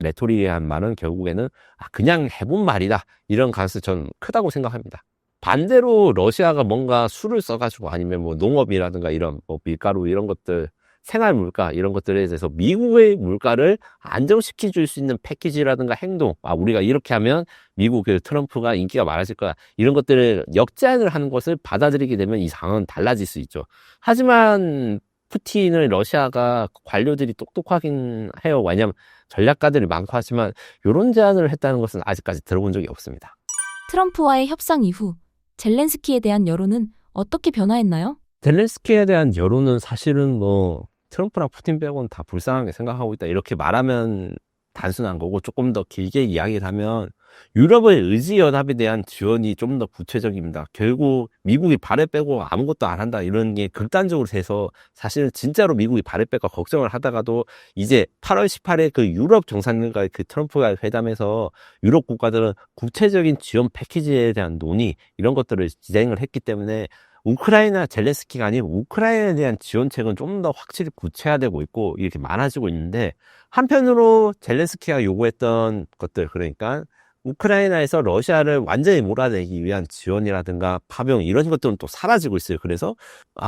레토릭이란 말은 결국에는 그냥 해본 말이다 이런 가능성이 저는 크다고 생각합니다. 반대로 러시아가 뭔가 수를 써가지고 아니면 뭐 농업이라든가 이런 뭐 밀가루 이런 것들, 생활 물가 이런 것들에 대해서 미국의 물가를 안정시켜 줄 수 있는 패키지라든가 행동, 우리가 이렇게 하면 미국의 트럼프가 인기가 많아질 거야, 이런 것들을 역제안을 하는 것을 받아들이게 되면 이 상황은 달라질 수 있죠. 하지만 푸틴의 러시아가 관료들이 똑똑하긴 해요. 왜냐하면 전략가들이 많고 하지만 이런 제안을 했다는 것은 아직까지 들어본 적이 없습니다.
트럼프와의 협상 이후 젤렌스키에 대한 여론은 어떻게 변화했나요?
젤렌스키에 대한 여론은 사실은 뭐 트럼프랑 푸틴 빼고는 다 불쌍하게 생각하고 있다 이렇게 말하면 단순한 거고, 조금 더 길게 이야기를 하면 유럽의 의지연합에 대한 지원이 좀 더 구체적입니다. 결국 미국이 발을 빼고 아무것도 안 한다 이런 게 극단적으로 돼서 사실은 진짜로 미국이 발을 뺄까 걱정을 하다가도 이제 8월 18일 그 유럽 정상들과 그 트럼프가 회담에서 유럽 국가들은 구체적인 지원 패키지에 대한 논의 이런 것들을 진행을 했기 때문에 우크라이나 젤렌스키가 아닌 우크라이나에 대한 지원책은 좀 더 확실히 구체화되고 있고 이렇게 많아지고 있는데, 한편으로 젤렌스키가 요구했던 것들, 그러니까 우크라이나에서 러시아를 완전히 몰아내기 위한 지원이라든가 파병, 이런 것들은 또 사라지고 있어요. 그래서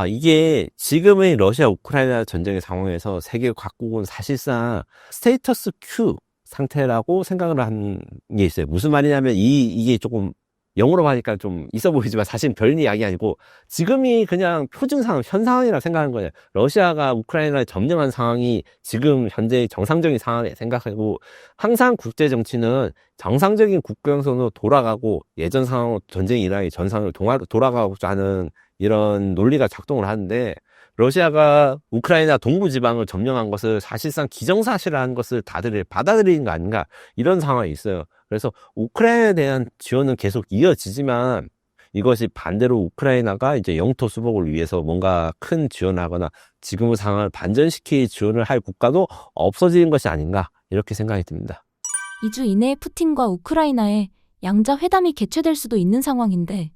이게 지금의 러시아 우크라이나 전쟁의 상황에서 세계 각국은 사실상 스테이터스 큐 상태라고 생각을 한 게 있어요. 무슨 말이냐면 이게 조금 영어로 하니까 좀 있어 보이지만 사실 별 이야기 아니고, 지금이 그냥 표준 상황, 현 상황이라고 생각하는 거예요. 러시아가 우크라이나를 점령한 상황이 지금 현재 정상적인 상황에 생각하고, 항상 국제 정치는 정상적인 국경선으로 돌아가고 예전 상황으로 전쟁이 일어나기 전 상황으로 돌아가고자 하는 이런 논리가 작동을 하는데, 러시아가 우크라이나 동부 지방을 점령한 것을 사실상 기정사실화한 것을 다들 받아들이는 거 아닌가, 이런 상황이 있어요. 그래서 우크라이나에 대한 지원은 계속 이어지지만, 이것이 반대로 우크라이나가 이제 영토 수복을 위해서 뭔가 큰 지원을 하거나 지금의 상황을 반전시킬 지원을 할 국가도 없어지는 것이 아닌가, 이렇게 생각이 듭니다.
2주 이내에 푸틴과 우크라이나의 양자 회담이 개최될 수도 있는 상황인데,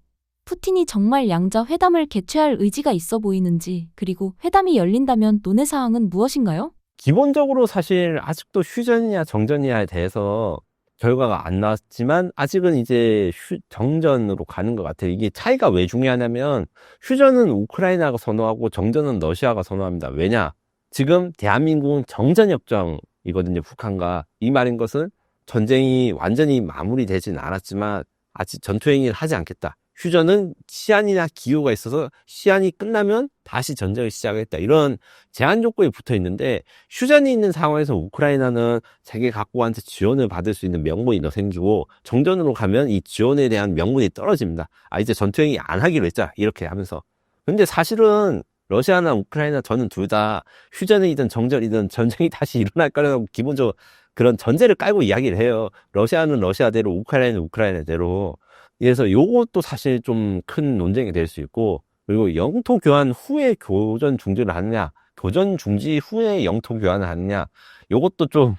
푸틴이 정말 양자 회담을 개최할 의지가 있어 보이는지, 그리고 회담이 열린다면 논의 사항은 무엇인가요?
기본적으로 사실 아직도 휴전이냐 정전이냐에 대해서 결과가 안 나왔지만, 아직은 이제 정전으로 가는 것 같아요. 이게 차이가 왜 중요하냐면, 휴전은 우크라이나가 선호하고 정전은 러시아가 선호합니다. 왜냐? 지금 대한민국은 정전협정이거든요, 북한과. 이 말인 것은 전쟁이 완전히 마무리되진 않았지만 아직 전투행위를 하지 않겠다. 휴전은 시한이나 기후가 있어서 시한이 끝나면 다시 전쟁을 시작하겠다, 이런 제한 조건이 붙어 있는데, 휴전이 있는 상황에서 우크라이나는 세계 각국한테 지원을 받을 수 있는 명분이 더 생기고, 정전으로 가면 이 지원에 대한 명분이 떨어집니다. 이제 전투행위 안 하기로 했자, 이렇게 하면서. 근데 사실은 러시아나 우크라이나, 저는 둘 다 휴전이든 정전이든 전쟁이 다시 일어날 거라고 기본적으로 그런 전제를 깔고 이야기를 해요. 러시아는 러시아대로, 우크라이나는 우크라이나대로. 그래서 요것도 사실 좀 큰 논쟁이 될 수 있고, 그리고 영토 교환 후에 교전 중지를 하느냐, 교전 중지 후에 영토 교환을 하느냐, 요것도 좀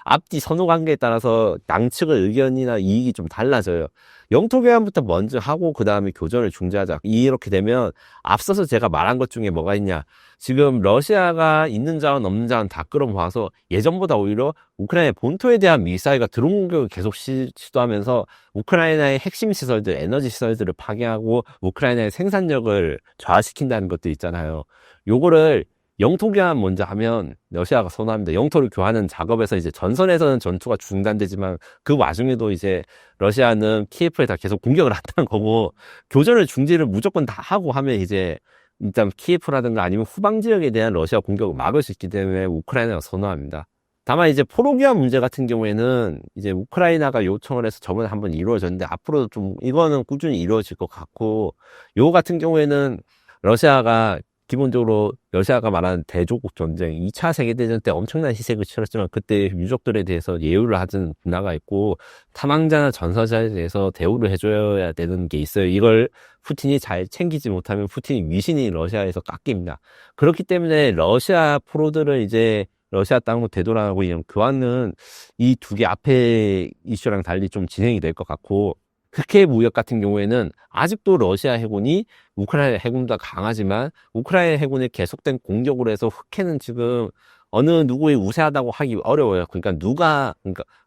앞뒤 선호 관계에 따라서 양측의 의견이나 이익이 좀 달라져요. 영토 교환부터 먼저 하고 그 다음에 교전을 중지하자, 이렇게 되면 앞서서 제가 말한 것 중에 뭐가 있냐, 지금 러시아가 있는 자원 없는 자원 다 끌어모아서 예전보다 오히려 우크라이나 본토에 대한 미사일과 드론 공격을 계속 시도하면서 우크라이나의 핵심 시설들, 에너지 시설들을 파괴하고 우크라이나의 생산력을 저하시킨다는 것도 있잖아요. 요거를 영토 교환 먼저 하면 러시아가 선호합니다. 영토를 교환하는 작업에서 이제 전선에서는 전투가 중단되지만, 그 와중에도 이제 러시아는 키예프에다 계속 공격을 한다는 거고, 교전을 중지를 무조건 다 하고 하면 이제 일단 키예프라든가 아니면 후방 지역에 대한 러시아 공격을 막을 수 있기 때문에 우크라이나가 선호합니다. 다만 이제 포로 교환 문제 같은 경우에는 이제 우크라이나가 요청을 해서 저번에 한번 이루어졌는데, 앞으로도 좀 이거는 꾸준히 이루어질 것 같고, 요 같은 경우에는 러시아가 기본적으로 러시아가 말하는 대조국 전쟁, 2차 세계대전 때 엄청난 희생을 치렀지만 그때 유족들에 대해서 예우를 하는 문화가 있고, 사망자나 전사자에 대해서 대우를 해줘야 되는 게 있어요. 이걸 푸틴이 잘 챙기지 못하면 푸틴이 위신이 러시아에서 깎입니다. 그렇기 때문에 러시아 포로들을 이제 러시아 땅으로 되돌아가고 이런 교환은 이 두 개 앞에 이슈랑 달리 좀 진행이 될 것 같고, 흑해 무역 같은 경우에는 아직도 러시아 해군이 우크라이나 해군보다 강하지만, 우크라이나 해군의 계속된 공격으로 해서 흑해는 지금 어느 누구의 우세하다고 하기 어려워요. 그러니까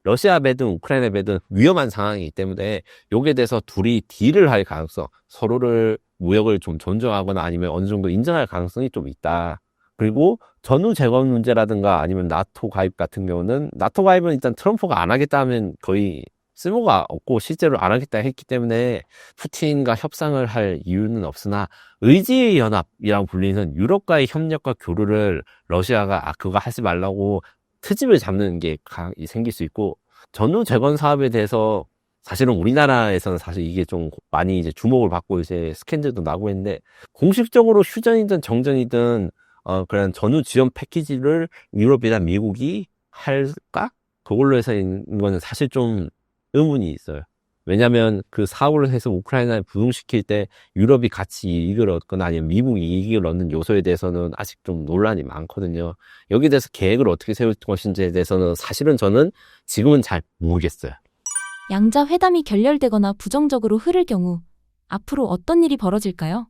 러시아 배든 우크라이나 배든 위험한 상황이기 때문에 요게 대해서 둘이 딜을 할 가능성, 서로를 무역을 좀 존중하거나 아니면 어느 정도 인정할 가능성이 좀 있다. 그리고 전후 재건 문제라든가 아니면 나토 가입 같은 경우는, 나토 가입은 일단 트럼프가 안 하겠다 하면 거의 쓸모가 없고 실제로 안 하겠다 했기 때문에 푸틴과 협상을 할 이유는 없으나, 의지의 연합이라고 불리는 유럽과의 협력과 교류를 러시아가 그거 하지 말라고 트집을 잡는 게 생길 수 있고, 전후 재건 사업에 대해서 사실은 우리나라에서는 사실 이게 좀 많이 이제 주목을 받고 이제 스캔들도 나고 했는데, 공식적으로 휴전이든 정전이든 그런 전후 지원 패키지를 유럽이나 미국이 할까? 그걸로 해서 있는 거는 사실 좀 의문이 있어요. 왜냐하면 그 사업을 해서 우크라이나에 부흥시킬 때 유럽이 같이 이익을 얻거나 아니면 미국이 이익을 얻는 요소에 대해서는 아직 좀 논란이 많거든요. 여기에 대해서 계획을 어떻게 세울 것인지에 대해서는 사실은 저는 지금은 잘 모르겠어요.
양자 회담이 결렬되거나 부정적으로 흐를 경우 앞으로 어떤 일이 벌어질까요?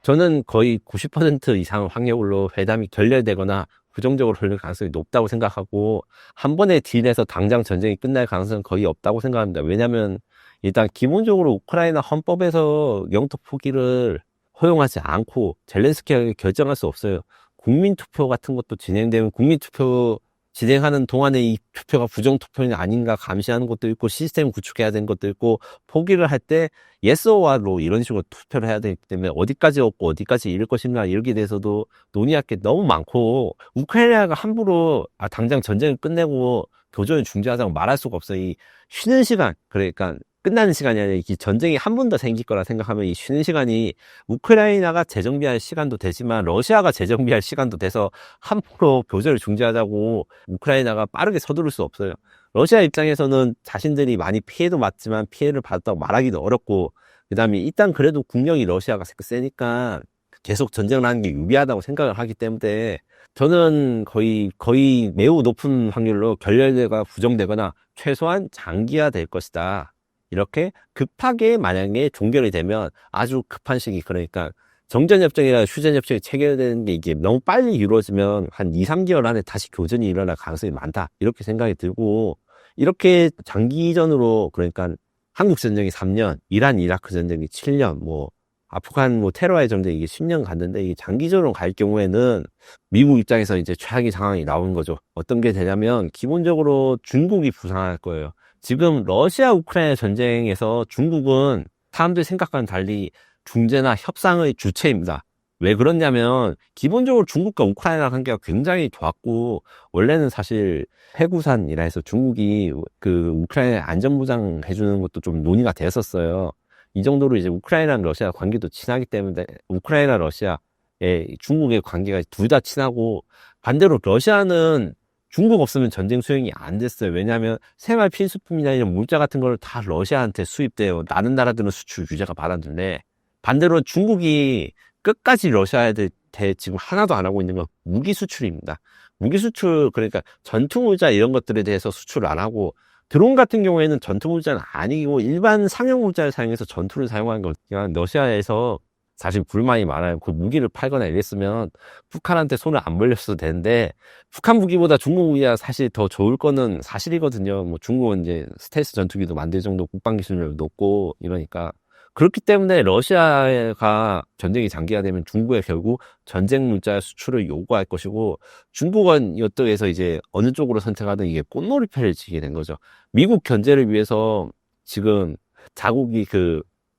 저는 거의 90% 이상 확률로 회담이 결렬되거나 부정적으로 흘릴 가능성이 높다고 생각하고, 한 번에 딜해서 당장 전쟁이 끝날 가능성은 거의 없다고 생각합니다. 왜냐하면 일단 기본적으로 우크라이나 헌법에서 영토 포기를 허용하지 않고 젤렌스키가 결정할 수 없어요. 국민투표 같은 것도 진행되면 국민투표 진행하는 동안에 이 투표가 부정투표냐 아닌가 감시하는 것도 있고, 시스템 구축해야 되는 것도 있고, 포기를 할 때 yes or no 이런 식으로 투표를 해야 되기 때문에 어디까지 얻고 어디까지 잃을 것인가 이렇게 대해서도 논의할 게 너무 많고, 우크라이나가 함부로 당장 전쟁을 끝내고 교전을 중지하자고 말할 수가 없어요. 이 쉬는 시간, 그러니까 끝나는 시간이 아니라 이 전쟁이 한 번 더 생길 거라 생각하면 이 쉬는 시간이 우크라이나가 재정비할 시간도 되지만 러시아가 재정비할 시간도 돼서 함부로 교전을 중지하자고 우크라이나가 빠르게 서두를 수 없어요. 러시아 입장에서는 자신들이 많이 피해도 맞지만 피해를 받았다고 말하기도 어렵고, 그 다음에 일단 그래도 국력이 러시아가 세니까 계속 전쟁을 하는 게 유리하다고 생각을 하기 때문에 저는 거의 매우 높은 확률로 결렬되거나 부정되거나 최소한 장기화될 것이다. 이렇게 급하게 만약에 종결이 되면 아주 급한 시기, 그러니까 정전협정이나 휴전협정이 체결되는 게 이게 너무 빨리 이루어지면 한 2, 3개월 안에 다시 교전이 일어날 가능성이 많다. 이렇게 생각이 들고, 이렇게 장기전으로, 그러니까 한국 전쟁이 3년, 이란 이라크 전쟁이 7년, 아프간 테러의 전쟁이 이게 10년 갔는데, 이게 장기전으로 갈 경우에는 미국 입장에서 이제 최악의 상황이 나오는 거죠. 어떤 게 되냐면 기본적으로 중국이 부상할 거예요. 지금 러시아 우크라이나 전쟁에서 중국은 사람들이 생각과는 달리 중재나 협상의 주체입니다. 왜 그러냐면 기본적으로 중국과 우크라이나 관계가 굉장히 좋았고, 원래는 사실 해구산이라 해서 중국이 그 우크라이나 안전보장 해주는 것도 좀 논의가 됐었어요. 이 정도로 이제 우크라이나랑 러시아 관계도 친하기 때문에 우크라이나 러시아의 중국의 관계가 둘 다 친하고, 반대로 러시아는 중국 없으면 전쟁 수행이 안 됐어요. 왜냐하면 생활 필수품이나 이런 물자 같은 걸 다 러시아한테 수입돼요. 다른 나라들은 수출 규제가 받았는데, 반대로 중국이 끝까지 러시아한테 지금 하나도 안 하고 있는 건 무기 수출입니다. 무기 수출, 그러니까 전투 물자 이런 것들에 대해서 수출을 안 하고, 드론 같은 경우에는 전투 물자는 아니고 일반 상용 물자를 사용해서 전투를 사용하는 거, 그냥 러시아에서 사실 불만이 많아요. 그 무기를 팔거나 이랬으면 북한한테 손을 안 벌렸어도 되는데, 북한 무기보다 중국 무기가 사실 더 좋을 거는 사실이거든요. 중국은 이제 스텔스 전투기도 만들 정도 국방 기술력이 높고 이러니까. 그렇기 때문에 러시아가 전쟁이 장기화되면 중국에 결국 전쟁 물자 수출을 요구할 것이고, 중국은 이쪽에서 이제 어느 쪽으로 선택하든 이게 꽃놀이패를 치게 된 거죠. 미국 견제를 위해서 지금 자국이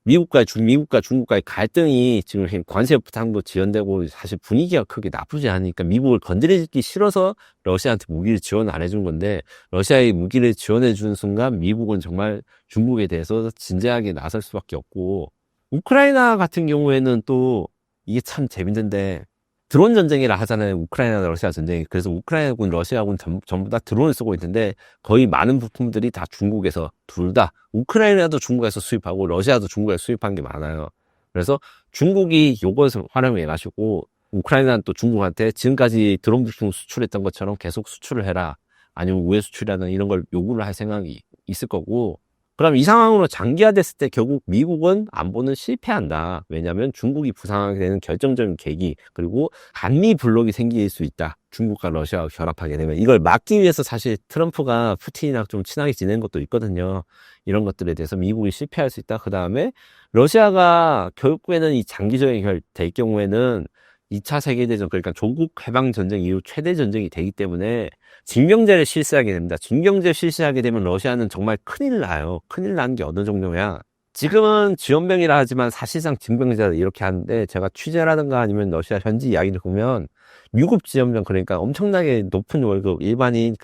미국과 중국과의 갈등이 지금 관세 부담도 지연되고, 사실 분위기가 크게 나쁘지 않으니까 미국을 건드리기 싫어서 러시아한테 무기를 지원 안 해준 건데, 러시아의 무기를 지원해 주는 순간 미국은 정말 중국에 대해서 진지하게 나설 수밖에 없고, 우크라이나 같은 경우에는 또 이게 참 재밌는데, 드론 전쟁이라 하잖아요. 우크라이나 러시아 전쟁이. 그래서 우크라이나군 러시아군 전부 다 드론을 쓰고 있는데, 거의 많은 부품들이 다 중국에서, 둘 다 우크라이나도 중국에서 수입하고 러시아도 중국에서 수입한 게 많아요. 그래서 중국이 요것을 활용해 가지고 우크라이나는 또 중국한테 지금까지 드론 부품 수출했던 것처럼 계속 수출을 해라, 아니면 우회 수출이라는 이런 걸 요구를 할 생각이 있을 거고, 그럼 이 상황으로 장기화됐을 때 결국 미국은 안보는 실패한다. 왜냐하면 중국이 부상하게 되는 결정적인 계기, 그리고 한미 블록이 생길 수 있다. 중국과 러시아가 결합하게 되면. 이걸 막기 위해서 사실 트럼프가 푸틴이랑 좀 친하게 지낸 것도 있거든요. 이런 것들에 대해서 미국이 실패할 수 있다. 그 다음에 러시아가 결국에는 이 장기전이 될 경우에는 2차 세계대전, 그러니까 조국 해방전쟁 이후 최대 전쟁이 되기 때문에 징병제를 실시하게 됩니다. 징병제를 실시하게 되면 러시아는 정말 큰일 나요. 큰일 나는 게 어느 정도냐. 지금은 지원병이라 하지만 사실상 징병제를 이렇게 하는데, 제가 취재라든가 아니면 러시아 현지 이야기를 보면 미국 지원병, 그러니까 엄청나게 높은 월급, 일반인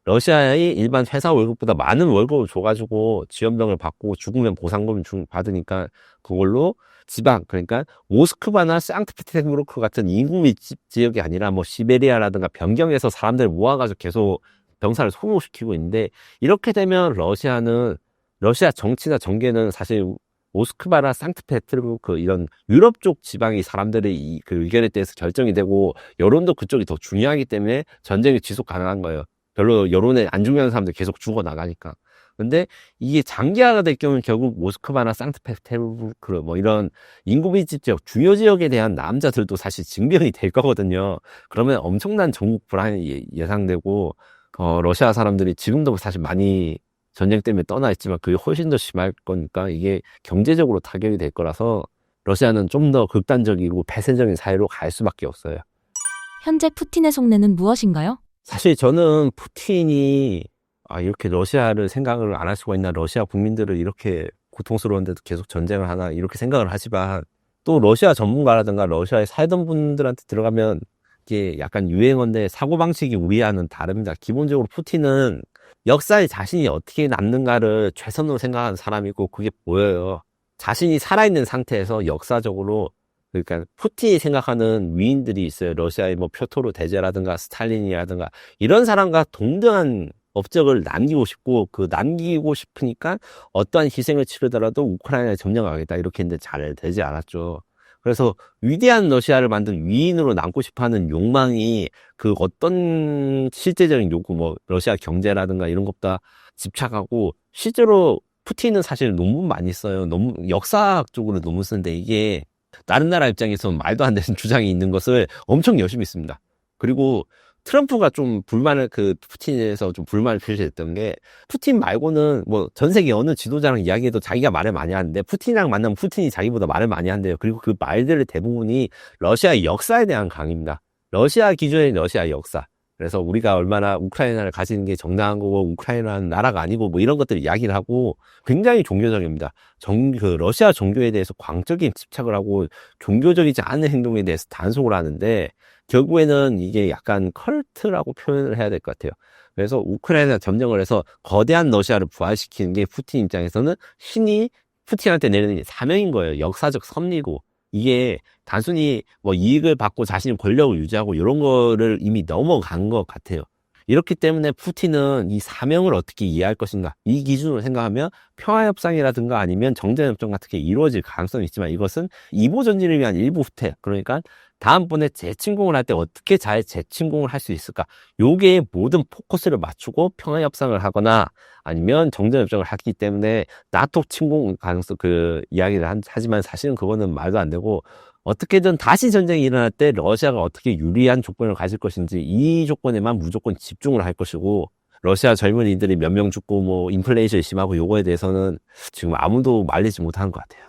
러시아의 일반 회사 월급보다 많은 월급을 줘가지고 지원병을 받고 죽으면 보상금을 받으니까 그걸로 지방, 그러니까 모스크바나 상트페테르부르크 같은 인구 밀집 지역이 아니라 시베리아라든가 변경에서 사람들 모아가지고 계속 병사를 소모시키고 있는데, 이렇게 되면 러시아 정치나 정계는 사실 모스크바나 상트페테르부르크 이런 유럽 쪽 지방이 사람들의 그 의견에 대해서 결정이 되고, 여론도 그쪽이 더 중요하기 때문에 전쟁이 지속 가능한 거예요. 별로 여론에 안 중요한 사람들 계속 죽어나가니까. 근데 이게 장기화가 될 경우는 결국 모스크바나 상트페테르부르크 뭐 이런 인구 밀집 지역, 주요 지역에 대한 남자들도 사실 징병이 될 거거든요. 그러면 엄청난 전국 불안이 예상되고, 러시아 사람들이 지금도 사실 많이 전쟁 때문에 떠나 있지만 그게 훨씬 더 심할 거니까 이게 경제적으로 타격이 될 거라서 러시아는 좀 더 극단적이고 폐쇄적인 사회로 갈 수밖에 없어요.
현재 푸틴의 속내는 무엇인가요?
사실 저는 푸틴이 이렇게 러시아를 생각을 안 할 수가 있나, 러시아 국민들을 이렇게 고통스러운데도 계속 전쟁을 하나, 이렇게 생각을 하지만 또 러시아 전문가라든가 러시아에 살던 분들한테 들어가면 이게 약간 유행어인데 사고방식이 우리와는 다릅니다. 기본적으로 푸틴은 역사에 자신이 어떻게 남는가를 최선으로 생각하는 사람이고 그게 보여요. 자신이 살아있는 상태에서 역사적으로, 그러니까 푸틴이 생각하는 위인들이 있어요. 러시아의 뭐 표토르 대제라든가 스탈린이라든가 이런 사람과 동등한 업적을 남기고 싶고, 그 남기고 싶으니까 어떠한 희생을 치르더라도 우크라이나에 점령하겠다 이렇게 했는데 잘 되지 않았죠. 그래서 위대한 러시아를 만든 위인으로 남고 싶어하는 욕망이 그 어떤 실제적인 요구, 뭐 러시아 경제라든가 이런 것보다 집착하고, 실제로 푸틴은 사실 논문 많이 써요. 너무 역사학적으로 논문 쓰는데 이게 다른 나라 입장에서는 말도 안 되는 주장이 있는 것을 엄청 열심히 씁니다. 그리고 트럼프가 좀 푸틴에서 좀 불만을 표시했던 게, 푸틴 말고는 뭐 전 세계 어느 지도자랑 이야기해도 자기가 말을 많이 하는데 푸틴이랑 만나면 푸틴이 자기보다 말을 많이 한대요. 그리고 그 말들의 대부분이 러시아의 역사에 대한 강의입니다. 러시아 기준의 러시아 역사. 그래서 우리가 얼마나 우크라이나를 가지는 게 정당한 거고 우크라이나는 나라가 아니고 뭐 이런 것들을 이야기를 하고, 굉장히 종교적입니다. 러시아 종교에 대해서 광적인 집착을 하고 종교적이지 않은 행동에 대해서 단속을 하는데, 결국에는 이게 약간 컬트라고 표현을 해야 될 것 같아요. 그래서 우크라이나 점령을 해서 거대한 러시아를 부활시키는 게 푸틴 입장에서는 신이 푸틴한테 내리는 사명인 거예요. 역사적 섭리고, 이게 단순히 뭐 이익을 받고 자신의 권력을 유지하고 이런 거를 이미 넘어간 것 같아요. 이렇기 때문에 푸틴은 이 사명을 어떻게 이해할 것인가, 이 기준으로 생각하면 평화협상이라든가 아니면 정전협정 같은 게 이루어질 가능성이 있지만, 이것은 이보전진을 위한 일부 후퇴, 그러니까 다음번에 재침공을 할 때 어떻게 잘 재침공을 할 수 있을까, 요게 모든 포커스를 맞추고 평화협상을 하거나 아니면 정전협정을 하기 때문에 나토 침공 가능성 이야기를 하지만 사실은 그거는 말도 안 되고, 어떻게든 다시 전쟁이 일어날 때 러시아가 어떻게 유리한 조건을 가질 것인지 이 조건에만 무조건 집중을 할 것이고, 러시아 젊은이들이 몇 명 죽고 뭐 인플레이션이 심하고 요거에 대해서는 지금 아무도 말리지 못하는 것 같아요.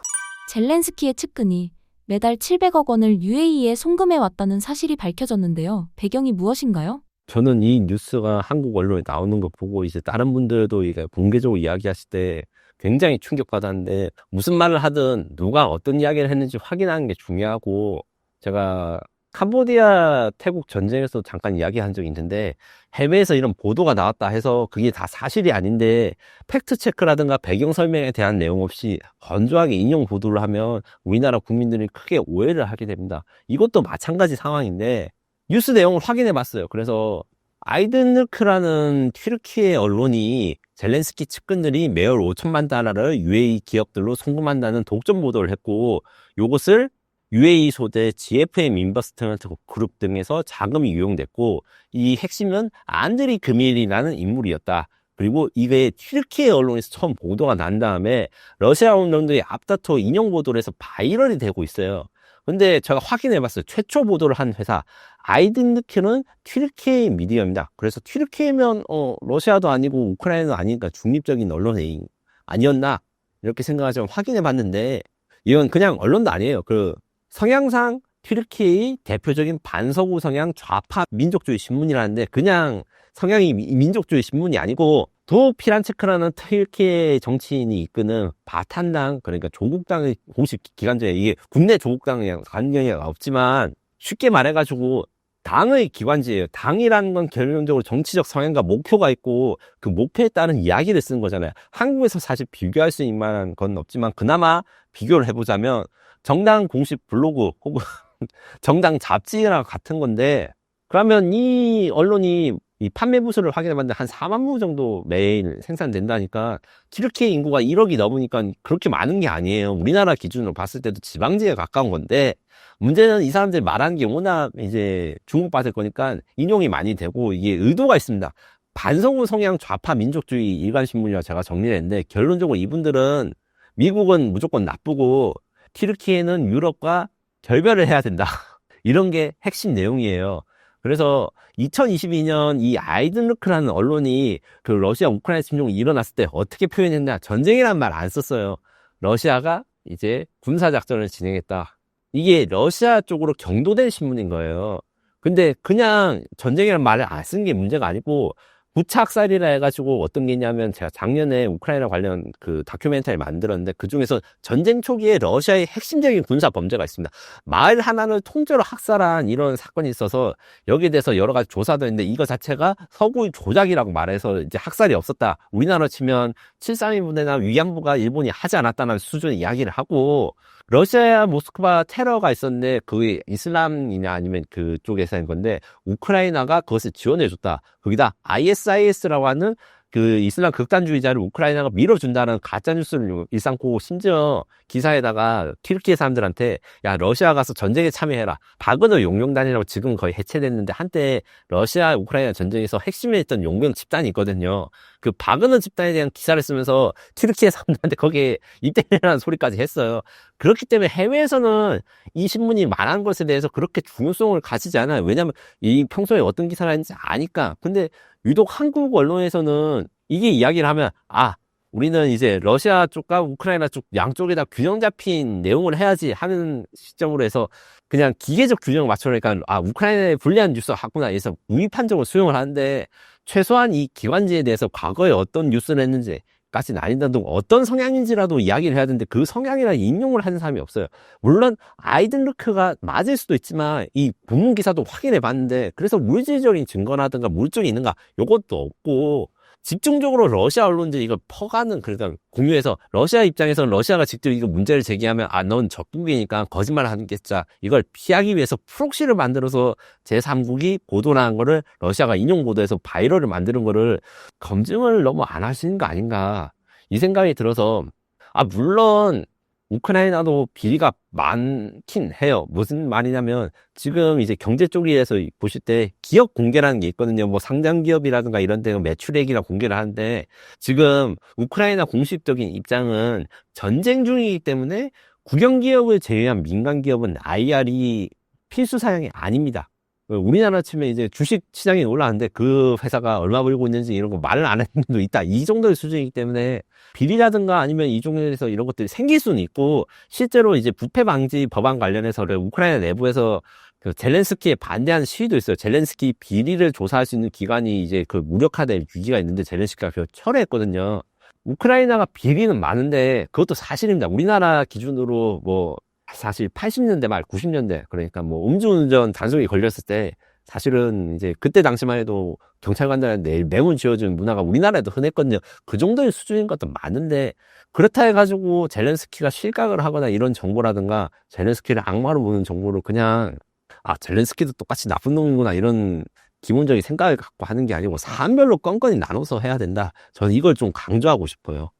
젤렌스키의 측근이 매달 700억 원을 UAE에 송금해 왔다는 사실이 밝혀졌는데요. 배경이 무엇인가요?
저는 이 뉴스가 한국 언론에 나오는 거 보고 이제 다른 분들도 이게 공개적으로 이야기하실 때 굉장히 충격받았는데, 무슨 말을 하든 누가 어떤 이야기를 했는지 확인하는 게 중요하고, 제가 캄보디아 태국 전쟁에서 잠깐 이야기한 적이 있는데, 해외에서 이런 보도가 나왔다 해서 그게 다 사실이 아닌데 팩트 체크라든가 배경 설명에 대한 내용 없이 건조하게 인용 보도를 하면 우리나라 국민들이 크게 오해를 하게 됩니다. 이것도 마찬가지 상황인데 뉴스 내용을 확인해 봤어요. 그래서 아이든르크라는 튀르키예 언론이 젤렌스키 측근들이 매월 5천만 달러를 UAE 기업들로 송금한다는 독점 보도를 했고, 이것을 UAE 소재 GFM 인버스트먼트 그룹 등에서 자금이 유용됐고, 이 핵심은 안드리 그밀이라는 인물이었다. 그리고 이게 튀르키예 언론에서 처음 보도가 난 다음에 러시아 언론들이 앞다퉈 인용 보도를 해서 바이럴이 되고 있어요. 근데 제가 확인해 봤어요. 최초 보도를 한 회사 아이든르크는 튀르키예 미디어입니다. 그래서 튀르키예면 러시아도 아니고 우크라이나도 아니니까 중립적인 언론이 아니었나 이렇게 생각하지만, 확인해 봤는데 이건 그냥 언론도 아니에요. 성향상 튀르키예의 대표적인 반서구 성향 좌파 민족주의 신문이라는데, 그냥 성향이 민족주의 신문이 아니고 도피란체크라는 튀르키예 정치인이 이끄는 바탄당, 그러니까 조국당의 공식 기관지에, 이게 국내 조국당이랑 관계가 없지만 쉽게 말해가지고 당의 기관지예요. 당이라는 건 결론적으로 정치적 성향과 목표가 있고 그 목표에 따른 이야기를 쓰는 거잖아요. 한국에서 사실 비교할 수 있는 만한 건 없지만, 그나마 비교를 해보자면 정당 공식 블로그 혹은 정당 잡지랑 같은 건데, 그러면 이 언론이 이 판매 부수를 확인해봤는데 한 4만 부 정도 매일 생산된다니까, 튀르키예 인구가 1억이 넘으니까 그렇게 많은 게 아니에요. 우리나라 기준으로 봤을 때도 지방지에 가까운 건데, 문제는 이 사람들이 말하는 게 워낙 이제 주목받을 거니까 인용이 많이 되고, 이게 의도가 있습니다. 반성우 성향 좌파 민족주의 일간신문이라 제가 정리를 했는데, 결론적으로 이분들은 미국은 무조건 나쁘고 튀르키예는 유럽과 결별을 해야 된다. 이런 게 핵심 내용이에요. 그래서 2022년 이 아이든루크라는 언론이 그 러시아 우크라이나 침공이 일어났을 때 어떻게 표현했냐, 전쟁이란 말 안 썼어요. 러시아가 이제 군사작전을 진행했다. 이게 러시아 쪽으로 경도된 신문인 거예요. 근데 그냥 전쟁이란 말을 안 쓴 게 문제가 아니고, 부차 학살이라 해가지고 어떤 게 있냐면, 제가 작년에 우크라이나 관련 그 다큐멘터리를 만들었는데, 그 중에서 전쟁 초기에 러시아의 핵심적인 군사 범죄가 있습니다. 마을 하나를 통째로 학살한 이런 사건이 있어서 여기에 대해서 여러 가지 조사도 했는데, 이거 자체가 서구의 조작이라고 말해서 이제 학살이 없었다. 우리나라 치면 732 부대나 위안부가 일본이 하지 않았다는 수준의 이야기를 하고, 러시아 모스크바 테러가 있었는데 그게 이슬람이냐 아니면 그쪽에서 한 건데, 우크라이나가 그것을 지원해줬다. 거기다 ISIS라고 하는 그 이슬람 극단주의자를 우크라이나가 밀어준다는 가짜뉴스를 일삼고, 심지어 기사에다가 튀르키예 사람들한테 야, 러시아 가서 전쟁에 참여해라. 바그너 용병단이라고 지금 거의 해체됐는데, 한때 러시아 우크라이나 전쟁에서 핵심에 있던 용병 집단이 있거든요. 그 바그너 집단에 대한 기사를 쓰면서 튀르키예 사람들한테 거기에 입대라는 소리까지 했어요. 그렇기 때문에 해외에서는 이 신문이 말한 것에 대해서 그렇게 중요성을 가지지 않아요. 왜냐하면 이 평소에 어떤 기사를 했는지 아니까. 근데 유독 한국 언론에서는 이게 이야기를 하면, 아, 우리는 이제 러시아 쪽과 우크라이나 쪽 양쪽에다 균형 잡힌 내용을 해야지 하는 시점으로 해서 그냥 기계적 균형을 맞춰니까, 아, 우크라이나에 불리한 뉴스가 같구나 해서 무위판적으로 수용을 하는데, 최소한 이 기관지에 대해서 과거에 어떤 뉴스를 했는지 까지는 아니더라도 어떤 성향인지라도 이야기를 해야 되는데, 그 성향이나 인용을 하는 사람이 없어요. 물론 아이든루크가 맞을 수도 있지만 이 본문 기사도 확인해 봤는데, 그래서 물질적인 증거라든가 물증이 있는가, 요것도 없고, 집중적으로 러시아 언론들이 이걸 퍼가는, 그러니까 공유해서 러시아 입장에서는 러시아가 직접 이거 문제를 제기하면, 아, 넌 적국이니까 거짓말 하겠자, 이걸 피하기 위해서 프록시를 만들어서 제3국이 보도를 한 거를 러시아가 인용 보도해서 바이럴을 만드는 거를 검증을 너무 안 하시는 거 아닌가, 이 생각이 들어서. 아, 물론 우크라이나도 비리가 많긴 해요. 무슨 말이냐면, 지금 이제 경제 쪽에서 보실 때 기업 공개라는 게 있거든요. 뭐 상장 기업이라든가 이런 데 매출액이나 공개를 하는데, 지금 우크라이나 공식적인 입장은 전쟁 중이기 때문에 국영 기업을 제외한 민간 기업은 IR이 필수 사양이 아닙니다. 우리나라 치면 이제 주식 시장에 올라왔는데 그 회사가 얼마 벌고 있는지 이런 거 말을 안 하는 분도 있다. 이 정도의 수준이기 때문에 비리라든가 아니면 이 종류에서 이런 것들이 생길 수는 있고, 실제로 이제 부패 방지 법안 관련해서 우크라이나 내부에서 그 젤렌스키에 반대하는 시위도 있어요. 젤렌스키 비리를 조사할 수 있는 기관이 이제 그 무력화될 위기가 있는데 젤렌스키가 그걸 철회했거든요. 우크라이나가 비리는 많은데 그것도 사실입니다. 우리나라 기준으로 뭐 사실 80년대 말 90년대, 그러니까 뭐 음주운전 단속이 걸렸을 때 사실은 이제 그때 당시만 해도 경찰관들한테 매문 지어주는 문화가 우리나라에도 흔했거든요. 그 정도의 수준인 것도 많은데, 그렇다 해가지고 젤렌스키가 실각을 하거나 이런 정보라든가 젤렌스키를 악마로 보는 정보를 그냥, 아, 젤렌스키도 똑같이 나쁜 놈이구나, 이런 기본적인 생각을 갖고 하는 게 아니고 사안별로 건건히 나눠서 해야 된다. 저는 이걸 좀 강조하고 싶어요.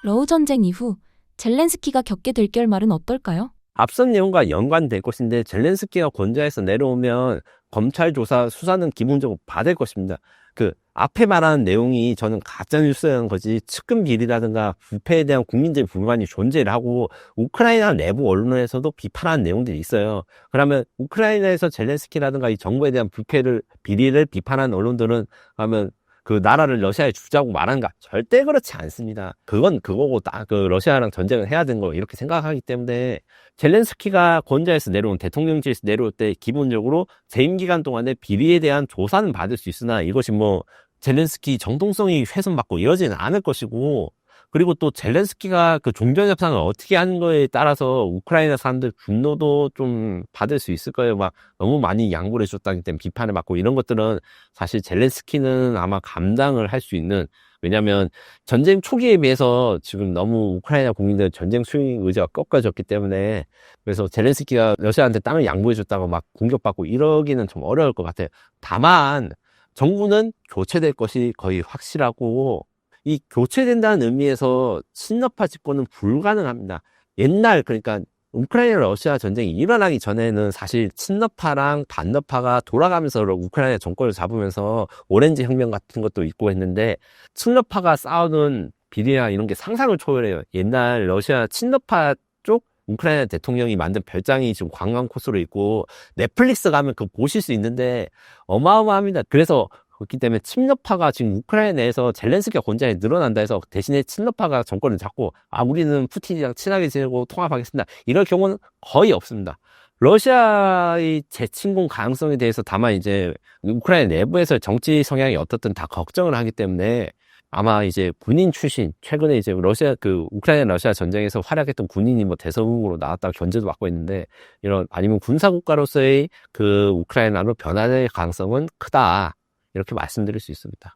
러우 전쟁 이후 젤렌스키가 겪게 될 결말은 어떨까요?
앞선 내용과 연관될 것인데, 젤렌스키가 권좌에서 내려오면 검찰 조사 수사는 기본적으로 받을 것입니다. 그 앞에 말한 내용이 저는 가짜뉴스라는 거지, 측근 비리라든가 부패에 대한 국민적인 불만이 존재를 하고 우크라이나 내부 언론에서도 비판하는 내용들이 있어요. 그러면 우크라이나에서 젤렌스키라든가 이 정부에 대한 부패를, 비리를 비판하는 언론들은 그러면 그 나라를 러시아에 주자고 말한가? 절대 그렇지 않습니다. 그건 그거고, 딱 그 러시아랑 전쟁을 해야 되는 거 이렇게 생각하기 때문에, 젤렌스키가 권좌에서 내려온, 대통령직에서 내려올 때 기본적으로 재임 기간 동안에 비리에 대한 조사는 받을 수 있으나, 이것이 뭐 젤렌스키 정통성이 훼손받고 이러지는 않을 것이고, 그리고 또 젤렌스키가 그 종전 협상을 어떻게 하는 거에 따라서 우크라이나 사람들 분노도 좀 받을 수 있을 거예요. 막 너무 많이 양보를 해줬다기 때문에 비판을 받고, 이런 것들은 사실 젤렌스키는 아마 감당을 할 수 있는, 왜냐하면 전쟁 초기에 비해서 지금 너무 우크라이나 국민들 전쟁 수용 의지가 꺾어졌기 때문에, 그래서 젤렌스키가 러시아한테 땅을 양보해줬다고 막 공격받고 이러기는 좀 어려울 것 같아요. 다만 정부는 교체될 것이 거의 확실하고, 이 교체된다는 의미에서 친러파 집권은 불가능합니다. 옛날, 그러니까 우크라이나 러시아 전쟁이 일어나기 전에는 사실 친러파랑 반러파가 돌아가면서 우크라이나 정권을 잡으면서 오렌지 혁명 같은 것도 있고 했는데, 친러파가 싸우는 비리나 이런 게 상상을 초월해요. 옛날 러시아 친러파 쪽 우크라이나 대통령이 만든 별장이 지금 관광 코스로 있고, 넷플릭스 가면 그거 보실 수 있는데 어마어마합니다. 그래서 그렇기 때문에 친러파가 지금 우크라이나 내에서 젤렌스키가 권장이 늘어난다 해서 대신에 친러파가 정권을 잡고 우리는 푸틴이랑 친하게 지내고 통합하겠습니다, 이럴 경우는 거의 없습니다. 러시아의 재침공 가능성에 대해서 다만 이제 우크라이나 내부에서 정치 성향이 어떻든 다 걱정을 하기 때문에 아마 이제 군인 출신, 최근에 이제 우크라이나 러시아 전쟁에서 활약했던 군인이 뭐 대서국으로 나왔다고 견제도 받고 있는데, 이런 아니면 군사국가로서의 그 우크라이나로 변화될 가능성은 크다, 이렇게 말씀드릴 수 있습니다.